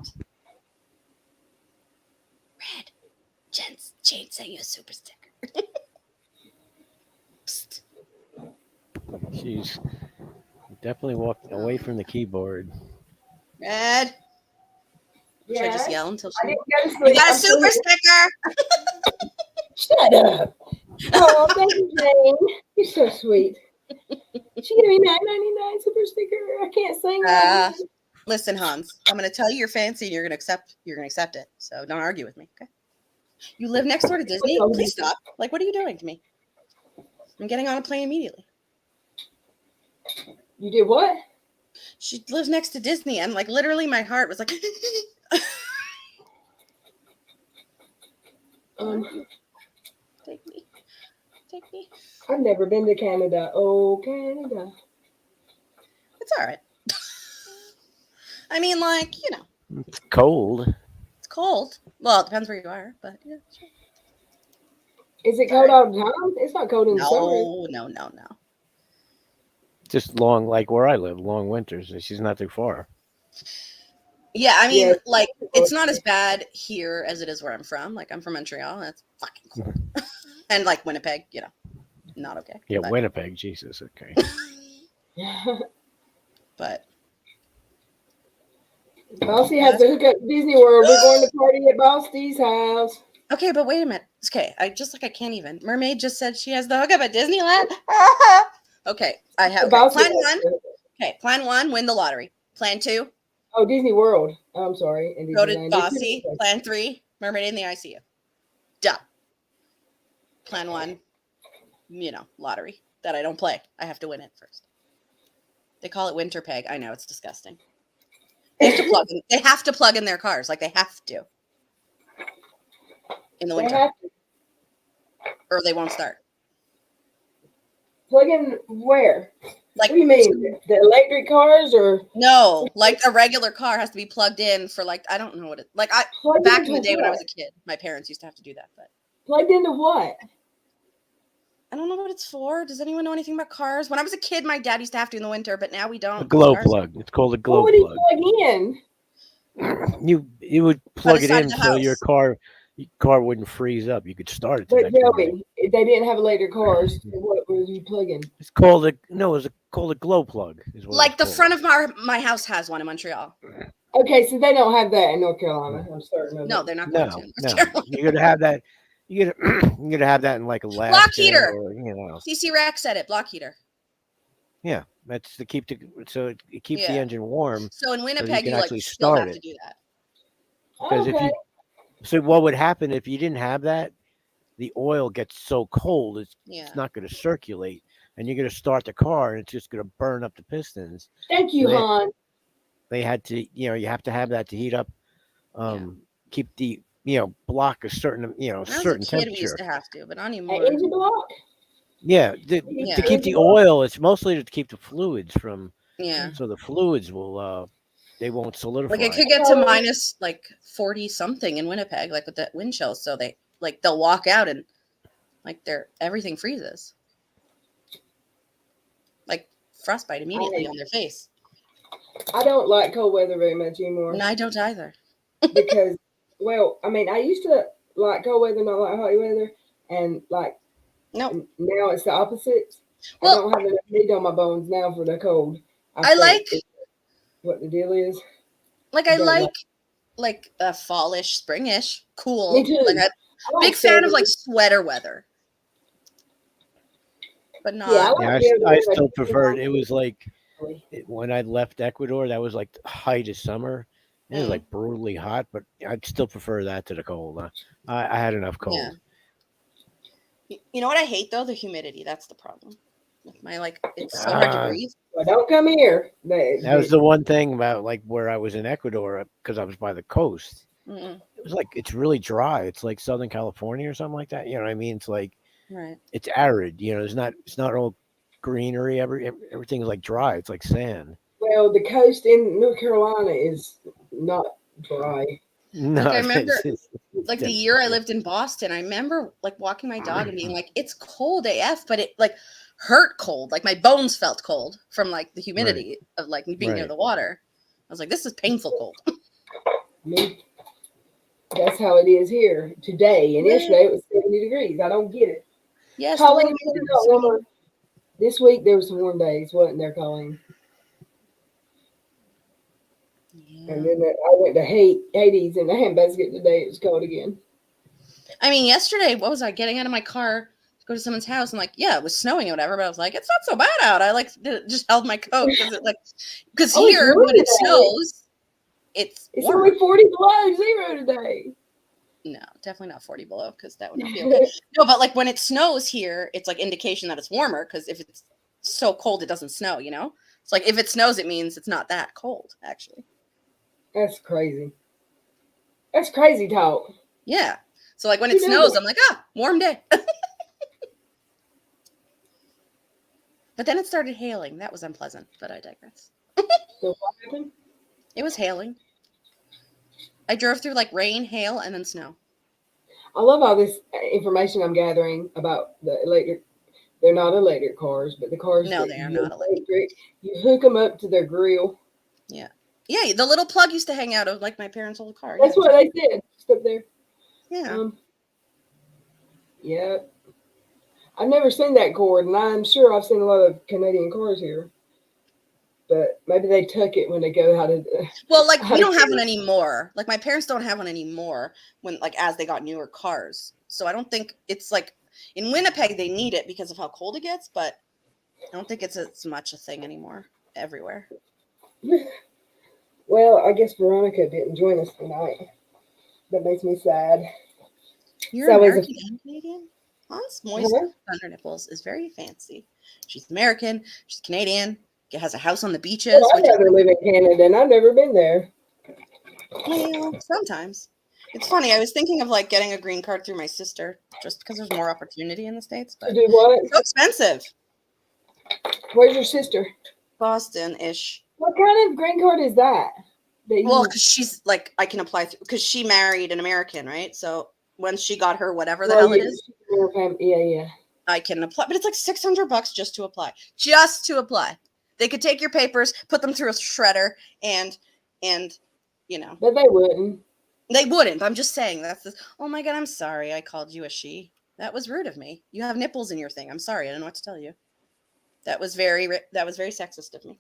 Speaker 5: Red. Jane sent you a super sticker. Psst.
Speaker 3: She's definitely walked away from the keyboard.
Speaker 5: Red. Should I
Speaker 2: Yeah.
Speaker 5: just yell until
Speaker 2: I
Speaker 5: she?
Speaker 2: didn't go to
Speaker 5: You
Speaker 2: sleep.
Speaker 5: got a
Speaker 2: I'm still
Speaker 5: super
Speaker 2: here.
Speaker 5: sticker.
Speaker 2: Shut up. Oh, thank you, Jane. You're so sweet. She gave me $9.99 super sticker. I can't sing that.
Speaker 5: Listen, Hans, I'm gonna tell you you're fancy and you're gonna accept it. So don't argue with me, okay? You live next door to Disney? Please stop. Like, what are you doing to me? I'm getting on a plane immediately.
Speaker 2: You did what?
Speaker 5: She lives next to Disney, and like literally my heart was like take me. Take me.
Speaker 2: I've never been to Canada. Oh, Canada.
Speaker 5: It's all right. I mean, like, you know,
Speaker 3: It's cold.
Speaker 5: it's cold. Well, it depends where you are, but yeah, sure.
Speaker 2: Is it cold all the time? It's not cold in the summer.
Speaker 5: No.
Speaker 3: Just long, like where I live, long winters. She's not too far.
Speaker 5: Yeah, I mean,
Speaker 2: Yeah.
Speaker 5: like, it's not as bad here as it is where I'm from. Like, I'm from Montreal, and it's fucking cold. And like Winnipeg, you know, not okay.
Speaker 3: Yeah,
Speaker 5: but,
Speaker 3: Winnipeg, Jesus, okay.
Speaker 5: but
Speaker 2: Bossy has to hook up to Disney World. We're going to party at Bossy's house.
Speaker 5: okay, but wait a minute. Okay, I can't even. Mermaid just said she has the hookup at Disneyland. Okay, I have plan one. Okay, plan one, win the lottery. Plan two,
Speaker 2: Oh, Disney World. Oh, I'm sorry. And
Speaker 5: go to
Speaker 2: Disneyland.
Speaker 5: Bossy. Plan three, Mermaid in the ICU. Done. Plan one, you know, lottery that I don't play. I have to win it first. They call it winter peg. I know, it's disgusting. They have to plug in their cars. Like, they have to. In the
Speaker 2: They
Speaker 5: winter.
Speaker 2: have to
Speaker 5: Or they won't start.
Speaker 2: plug in where?
Speaker 5: Like,
Speaker 2: What do you mean? The electric cars or
Speaker 5: no, like a regular car has to be plugged in for, like, I don't know what it, like,
Speaker 2: plugged
Speaker 5: back in the
Speaker 2: into
Speaker 5: day when I
Speaker 2: what?
Speaker 5: was a kid, my parents used to have to do that, but
Speaker 2: Plugged into what?
Speaker 5: I don't know what it's for. Does anyone know anything about cars? When I was a kid, my dad used to have to in the winter, but now we don't.
Speaker 3: A glow
Speaker 5: Cars-
Speaker 3: plug. It's called a
Speaker 2: What
Speaker 3: glow
Speaker 2: would he
Speaker 3: plug.
Speaker 2: plug in?
Speaker 3: You would plug it
Speaker 5: inside
Speaker 3: in
Speaker 5: the
Speaker 3: so your
Speaker 5: house.
Speaker 3: car wouldn't freeze up. You could start it. The
Speaker 2: But
Speaker 3: next morning.
Speaker 2: Joey, if they didn't have electric cars, what was you plugging?
Speaker 3: It's called called a glow plug. Is what
Speaker 5: Like,
Speaker 3: it's
Speaker 5: the
Speaker 3: called.
Speaker 5: front of my house has one in Montreal.
Speaker 2: Okay, so they don't have that in North Carolina. I'm certain of
Speaker 5: No,
Speaker 2: it.
Speaker 5: they're not going
Speaker 3: No,
Speaker 5: to. in
Speaker 3: no.
Speaker 5: North Carolina.
Speaker 3: You're gonna have that. You're gonna have that in like Alaska.
Speaker 5: Block heater.
Speaker 3: Or, you know.
Speaker 5: CC Rack said it, block heater.
Speaker 3: Yeah, that's to keep it keeps the
Speaker 5: Yeah.
Speaker 3: engine warm.
Speaker 5: So in Winnipeg,
Speaker 3: can
Speaker 5: you like
Speaker 3: actually
Speaker 5: still
Speaker 3: start
Speaker 5: have
Speaker 3: it.
Speaker 5: to do that.
Speaker 3: Because if
Speaker 2: Okay.
Speaker 3: you so what would happen if you didn't have that? The oil gets so cold,
Speaker 5: Yeah.
Speaker 3: it's not going to circulate, and you're going to start the car, and it's just going to burn up the pistons.
Speaker 2: Thank you,
Speaker 3: They-
Speaker 2: Han.
Speaker 3: They had to, you have to have that to heat up, keep the, block a certain,
Speaker 5: When I was
Speaker 3: certain
Speaker 5: a kid, we
Speaker 3: temperature.
Speaker 5: used to have to, but not
Speaker 2: An
Speaker 5: anymore.
Speaker 2: engine block?
Speaker 3: Yeah,
Speaker 5: Yeah.
Speaker 3: to keep the oil, it's mostly to keep the fluids from,
Speaker 5: Yeah.
Speaker 3: so the fluids will, they won't solidify.
Speaker 5: Like, it could get to minus like 40 something in Winnipeg, like with that wind chill. So they'll walk out and like everything freezes. Like frostbite immediately on their face.
Speaker 2: I don't like cold weather very much anymore.
Speaker 5: And I don't either.
Speaker 2: Because, well, I mean, I used to like cold weather, not like hot weather, and like
Speaker 5: No.
Speaker 2: now it's the opposite.
Speaker 5: Well-
Speaker 2: I don't have enough meat on my bones now for the cold.
Speaker 5: I
Speaker 2: think
Speaker 5: like-
Speaker 2: it's what the deal is.
Speaker 5: Like, I
Speaker 2: Don't
Speaker 5: like a fallish, springish, cool.
Speaker 2: Me too.
Speaker 5: Like,
Speaker 2: I like
Speaker 5: big fan of
Speaker 2: summer.
Speaker 5: like sweater weather. But not.
Speaker 2: Yeah, I
Speaker 3: Yeah,
Speaker 2: like the other
Speaker 3: I
Speaker 2: way,
Speaker 3: still
Speaker 2: like,
Speaker 3: preferred. It was like
Speaker 2: really.
Speaker 3: when I left Ecuador, that was like the height of summer. It was
Speaker 5: Mm.
Speaker 3: like brutally hot, but I'd still prefer that to the cold. I had enough cold.
Speaker 5: Yeah. You know what I hate though? The humidity. That's the problem. With my it's so hard to breathe.
Speaker 2: Well, don't come here.
Speaker 3: That was the one thing about like where I was in Ecuador because I was by the coast.
Speaker 5: Mm-mm.
Speaker 3: It was like it's really dry. It's like Southern California or something like that. You know what I mean? It's like
Speaker 5: Right.
Speaker 3: it's arid. It's not all greenery. Everything's like dry. It's like sand.
Speaker 2: Well, the coast in North Carolina is not dry.
Speaker 3: No,
Speaker 5: Like I remember,
Speaker 3: it's
Speaker 5: like the
Speaker 3: different.
Speaker 5: year I lived in Boston, I remember like walking my dog and being like, "It's cold AF," but it like hurt cold. Like my bones felt cold from like the humidity of like being near
Speaker 3: Right.
Speaker 5: the water. I was like, "This is painful cold."
Speaker 2: I mean, that's how it is here today. And yesterday it was 70 degrees. I don't get it.
Speaker 5: Yes, the
Speaker 2: Colleen,
Speaker 5: way
Speaker 2: is it not warmer? This week there was some warm days, wasn't there, Colleen? And then I went to Hades in the handbasket today. It was cold again.
Speaker 5: I mean, yesterday, what was I getting out of my car to go to someone's house? And like, yeah, it was snowing or whatever, but I was like, it's not so bad out. I like just held my coat because
Speaker 2: Oh, it's
Speaker 5: here
Speaker 2: warm
Speaker 5: when it
Speaker 2: today.
Speaker 5: snows, it's
Speaker 2: It's
Speaker 5: warmer.
Speaker 2: only 40 below zero today.
Speaker 5: No, definitely not 40 below because that would not be okay. No, but like when it snows here, it's like indication that it's warmer because if it's so cold, it doesn't snow, you know? It's like if it snows, it means it's not that cold, actually.
Speaker 2: That's crazy. That's crazy talk.
Speaker 5: Yeah. So like when
Speaker 2: You
Speaker 5: it
Speaker 2: know
Speaker 5: snows,
Speaker 2: that.
Speaker 5: I'm like, warm day. But then it started hailing. That was unpleasant, but I digress.
Speaker 2: So what happened?
Speaker 5: It was hailing. I drove through like rain, hail, and then snow.
Speaker 2: I love all this information I'm gathering about the electric. They're not electric cars, but the cars
Speaker 5: No,
Speaker 2: that
Speaker 5: they are
Speaker 2: you
Speaker 5: not electric.
Speaker 2: you hook them up to their grill.
Speaker 5: Yeah. Yeah, the little plug used to hang out of like my parents' old car.
Speaker 2: That's
Speaker 5: Yeah.
Speaker 2: what they said. Just up there.
Speaker 5: Yeah.
Speaker 2: Yeah. I've never seen that cord, and I'm sure I've seen a lot of Canadian cars here. But maybe they tuck it when they go out of.
Speaker 5: Well, like
Speaker 2: How
Speaker 5: we
Speaker 2: to
Speaker 5: don't
Speaker 2: get
Speaker 5: have one
Speaker 2: it.
Speaker 5: anymore. Like my parents don't have one anymore when like as they got newer cars. So I don't think it's like in Winnipeg they need it because of how cold it gets, but I don't think it's as much a thing anymore everywhere.
Speaker 2: Well, I guess Veronica didn't join us tonight. That makes me sad.
Speaker 5: You're
Speaker 2: It's always
Speaker 5: American and Canadian? Hans Moist
Speaker 2: huh?
Speaker 5: Thunder Nipples is very fancy. She's American, she's Canadian, has a house on the beaches,
Speaker 2: Well, I'd
Speaker 5: which is
Speaker 2: rather live in Canada, and I've never been there.
Speaker 5: well, sometimes. It's funny. I was thinking of like getting a green card through my sister just because there's more opportunity in the States,
Speaker 2: To
Speaker 5: but
Speaker 2: do what?
Speaker 5: it's so expensive.
Speaker 2: Where's your sister?
Speaker 5: Boston-ish.
Speaker 2: What kind of green card is that? That
Speaker 5: Well,
Speaker 2: you
Speaker 5: because she's like, I can apply because she married an American, right? So when she got her whatever the
Speaker 2: well,
Speaker 5: hell it is,
Speaker 2: yeah.
Speaker 5: I can apply. But it's like $600 just to apply. Just to apply. They could take your papers, put them through a shredder, and you know
Speaker 2: But they wouldn't.
Speaker 5: they wouldn't. I'm just saying that's this. Oh my god, I'm sorry. I called you a she. That was rude of me. You have nipples in your thing. I'm sorry. I don't know what to tell you. That was very sexist of me.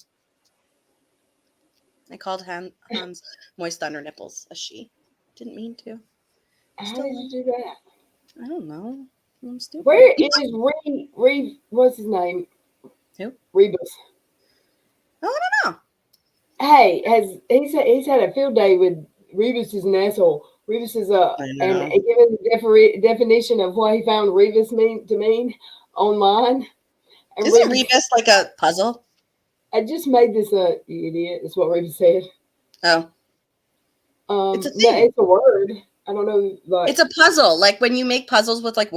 Speaker 5: I called Hans Moist Thunder Nipples a she. Didn't mean to.
Speaker 2: How
Speaker 5: Still
Speaker 2: did you do that?
Speaker 5: I don't know. I'm stupid.
Speaker 2: Where is what's his name?
Speaker 5: Who?
Speaker 2: Rebus.
Speaker 5: Oh, I don't know.
Speaker 2: Hey, he's had a field day with Rebus is an asshole. Rebus is
Speaker 5: I
Speaker 2: and
Speaker 5: know.
Speaker 2: given the definition of what he found Rebus mean online. And
Speaker 5: Isn't Rebus like a puzzle?
Speaker 2: I just made this up, you idiot. That's what Rebus said.
Speaker 5: Oh. It's a
Speaker 2: No,
Speaker 5: thing.
Speaker 2: it's a word. I don't know. Like
Speaker 5: It's a puzzle. Like when you make puzzles with like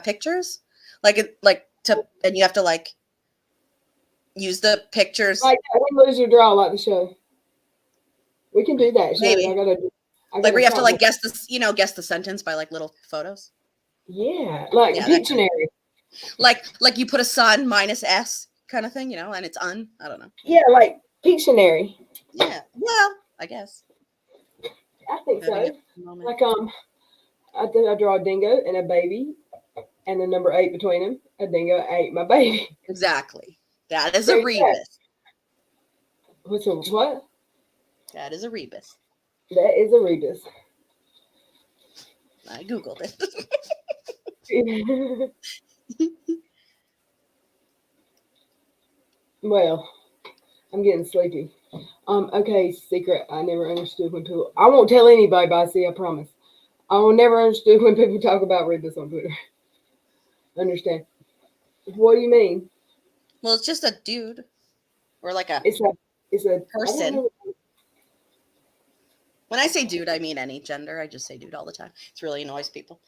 Speaker 5: pictures, and you have to like use the pictures.
Speaker 2: like win, lose, or draw, like the show. We can do that. Show.
Speaker 5: Maybe.
Speaker 2: I gotta
Speaker 5: Like where you have to like
Speaker 2: guess.
Speaker 5: guess the sentence by like little photos.
Speaker 2: Yeah, like
Speaker 5: Yeah, that
Speaker 2: Pictionary.
Speaker 5: Like you put a sun minus S kind of thing, and it's I don't know.
Speaker 2: Yeah, like Pictionary.
Speaker 5: Yeah. Well, I guess.
Speaker 2: I think
Speaker 5: Having
Speaker 2: so.
Speaker 5: a moment.
Speaker 2: Like I draw a dingo and a baby, and the number 8 between them. A dingo ate my baby.
Speaker 5: Exactly. That is a
Speaker 2: There you go.
Speaker 5: rebus.
Speaker 2: What's a what?
Speaker 5: That is a rebus.
Speaker 2: That is a rebus.
Speaker 5: I googled it.
Speaker 2: Well, I'm getting sleepy. Okay, secret. I never understood when people. I won't tell anybody, but I promise. I will never understood when people talk about rebus on Twitter. Understand? What do you mean?
Speaker 5: Well, it's just a dude, or like a
Speaker 2: It's a
Speaker 5: person.
Speaker 2: I don't know.
Speaker 5: When I say dude, I mean any gender. I just say dude all the time. It really annoys people.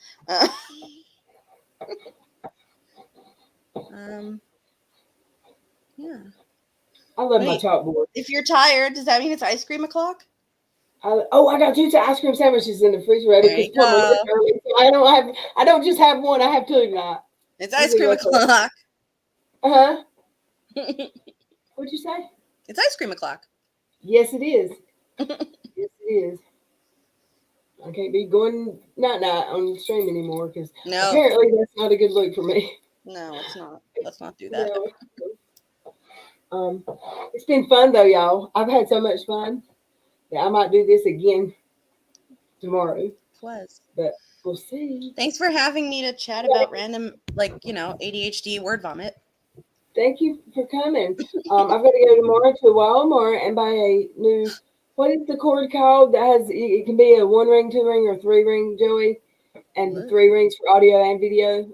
Speaker 5: Yeah.
Speaker 2: I love my
Speaker 5: Wait.
Speaker 2: chalkboard.
Speaker 5: If you're tired, does that mean it's ice cream o'clock?
Speaker 2: I got 2 ice cream sandwiches in the refrigerator
Speaker 5: There you
Speaker 2: because
Speaker 5: go.
Speaker 2: early. So I don't just have one. I have 2 tonight.
Speaker 5: It's ice cream o'clock.
Speaker 2: Uh huh. What'd you say?
Speaker 5: It's ice cream o'clock.
Speaker 2: Yes, it is. Yes, it is. I can't be going night on the stream anymore because
Speaker 5: No,
Speaker 2: apparently that's not a good look for me.
Speaker 5: no, it's not. Let's not do that.
Speaker 2: No. It's been fun though, y'all. I've had so much fun that I might do this again tomorrow,
Speaker 5: It was.
Speaker 2: but we'll see.
Speaker 5: Thanks for having me to chat about random, ADHD word vomit.
Speaker 2: Thank you for coming. I've got to go tomorrow to Walmart and buy a new. What is the cord called that has? It can be a 1 ring, 2 ring, or 3 ring, Joey, and the 3 rings for audio and video,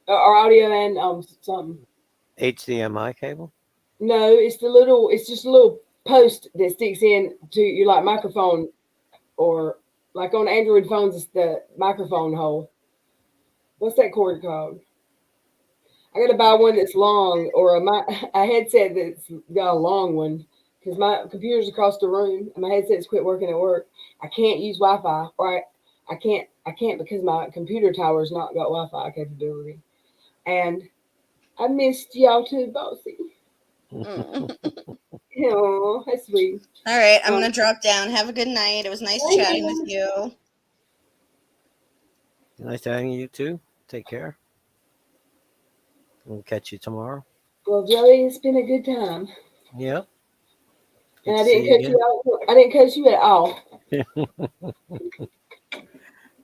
Speaker 2: or audio and something.
Speaker 3: HDMI cable?
Speaker 2: No, it's just a little post that sticks in to your microphone, or like on Android phones, it's the microphone hole. What's that cord called? I got to buy one that's long, or a headset that's got a long one, because my computer's across the room and my headset's quit working at work. I can't use Wi-Fi, or I can't because my computer tower's not got Wi-Fi capability. And I missed y'all too, Bossy. Oh, that's sweet.
Speaker 5: All right, I'm gonna drop down. Have a good night. It was nice chatting with you.
Speaker 3: Nice having you too. Take care. We'll catch you tomorrow.
Speaker 2: Well, Joey, it's been a good time.
Speaker 3: Yep.
Speaker 2: And I didn't cut you out. I didn't cut you at all.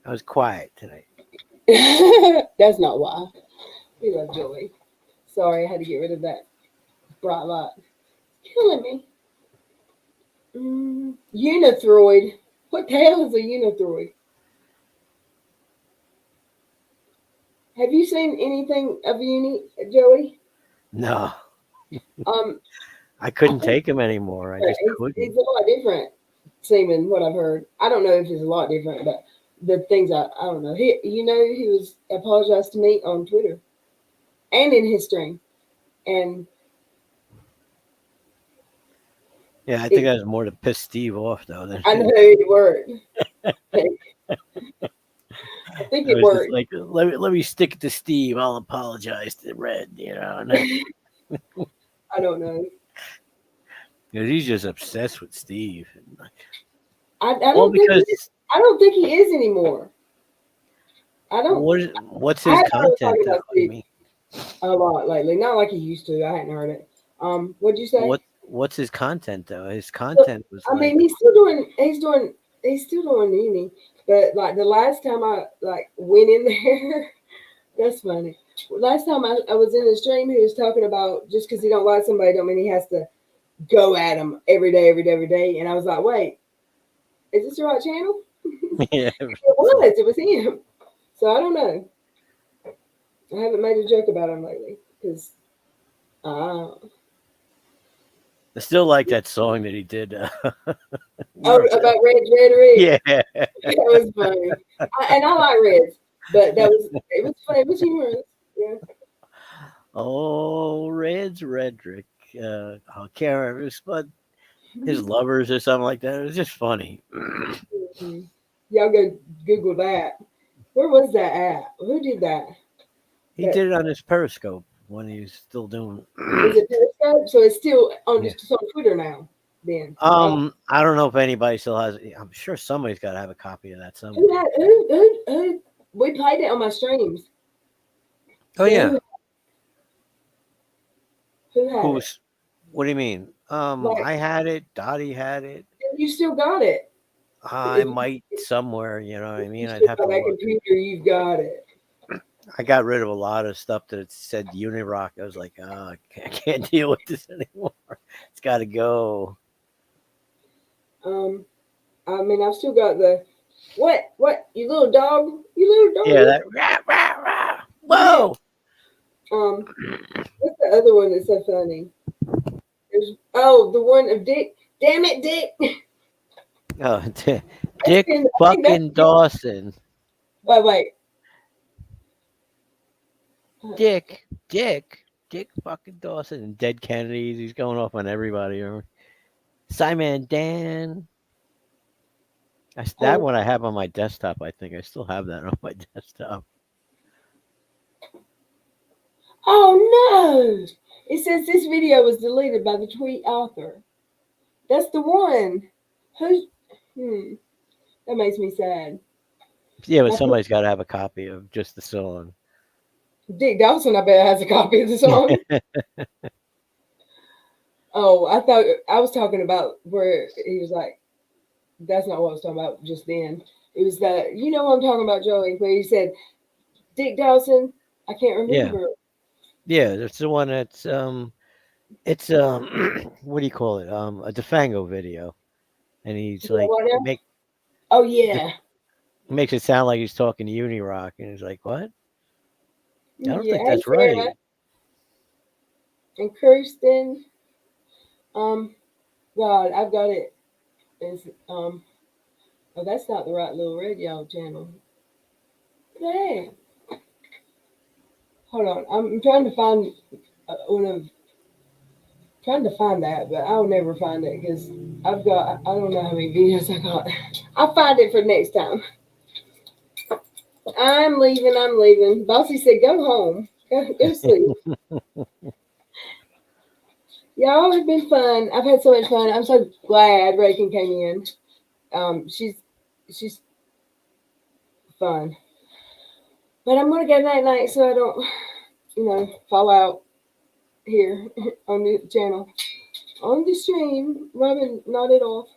Speaker 3: I was quiet tonight.
Speaker 2: That's not why. We love Joey. Sorry, I had to get rid of that bright light. Killing me. Unithroid. What the hell is a unithroid? Have you seen anything of Uni, Joey?
Speaker 3: No. I couldn't take him anymore. I just couldn't.
Speaker 2: It's a lot different, seeming what I've heard. I don't know if it's a lot different, but the things I don't know. He was apologized to me on Twitter and in his stream, and
Speaker 3: yeah, I think that was more to piss Steve off though.
Speaker 2: I know it worked. I think it worked.
Speaker 3: Like, let me stick it to Steve. I'll apologize to Red. And
Speaker 2: I don't know.
Speaker 3: Because he's just obsessed with Steve.
Speaker 2: I don't think he is anymore. I don't.
Speaker 3: What's his content?
Speaker 2: A lot lately, not like he used to. I hadn't heard it. What'd you say?
Speaker 3: What's his content though? His content was.
Speaker 2: I mean, he's still doing uni, but like the last time I went in there, that's funny. Last time I was in the stream, he was talking about just because he don't like somebody don't mean he has to go at him every day. And I was like, wait, is this the right channel?
Speaker 3: Yeah.
Speaker 2: It was him. So I don't know. I haven't made a joke about him lately because
Speaker 3: I still like that song that he did.
Speaker 2: About Red.
Speaker 3: Yeah.
Speaker 2: That was funny. I like Reds, but it was funny. It was humorous. Yeah.
Speaker 3: Oh, Redrick. I can't remember, but his lovers or something like that. It was just funny.
Speaker 2: Mm-hmm. Y'all go Google that. Where was that at? Who did that?
Speaker 3: He did it on his Periscope when he was still doing.
Speaker 2: Is it Periscope? So it's still on Twitter now. Then
Speaker 3: I don't know if anybody still has. I'm sure somebody's got to have a copy of that somewhere.
Speaker 2: Who? We played it on my streams.
Speaker 3: Oh yeah.
Speaker 2: Who had it?
Speaker 3: What do you mean? I had it. Dottie had it.
Speaker 2: You still got it.
Speaker 3: I might somewhere. You know what I mean? I'd have to.
Speaker 2: That computer, you've got it.
Speaker 3: I got rid of a lot of stuff that said Unirock. I was like, I can't deal with this anymore. It's got to go.
Speaker 2: I mean, I've still got the what? You little dog?
Speaker 3: Yeah, that rah, rah, rah. Whoa.
Speaker 2: What's the other one that's so funny? The one of Dick. Damn it, Dick.
Speaker 3: Oh, Dick fucking Dawson.
Speaker 2: Wait.
Speaker 3: Dick Dick fucking Dawson and Dead Kennedys. He's going off on everybody. Simon Dan. That one I have on my desktop. I think I still have that on my desktop.
Speaker 2: Oh no! It says this video was deleted by the tweet author. That's the one. That makes me sad.
Speaker 3: Yeah, but somebody's got to have a copy of just the song.
Speaker 2: Dick Dawson, I bet, has a copy of the song. Oh, I thought I was talking about where he was like, that's not what I was talking about just then. It was that, you know what I'm talking about, Joey, where he said, Dick Dawson, I can't remember.
Speaker 3: Yeah, that's the one that's it's what do you call it? A Defango video. And he's like
Speaker 2: Oh yeah.
Speaker 3: Makes it sound like he's talking to Unirock, and he's like, what? I don't think
Speaker 2: Hey,
Speaker 3: that's
Speaker 2: Sarah.
Speaker 3: right.
Speaker 2: And Kirsten, God, I've got it. It's, oh, that's not the right little red y'all channel. Yeah. Hold on, I'm trying to find trying to find that, but I'll never find it because I don't know how many videos I got. I'll find it for next time. I'm leaving. Bossy said, go home. Go sleep. Y'all have been fun. I've had so much fun. I'm so glad Reagan came in. She's fun. But I'm gonna go night so I don't, fall out here on the channel. On the stream, Robin nodded off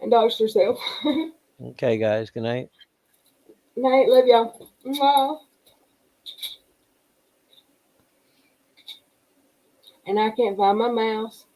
Speaker 2: and doxed herself.
Speaker 3: Okay, guys. Good night.
Speaker 2: Night, love y'all. Mwah. And I can't find my mouse.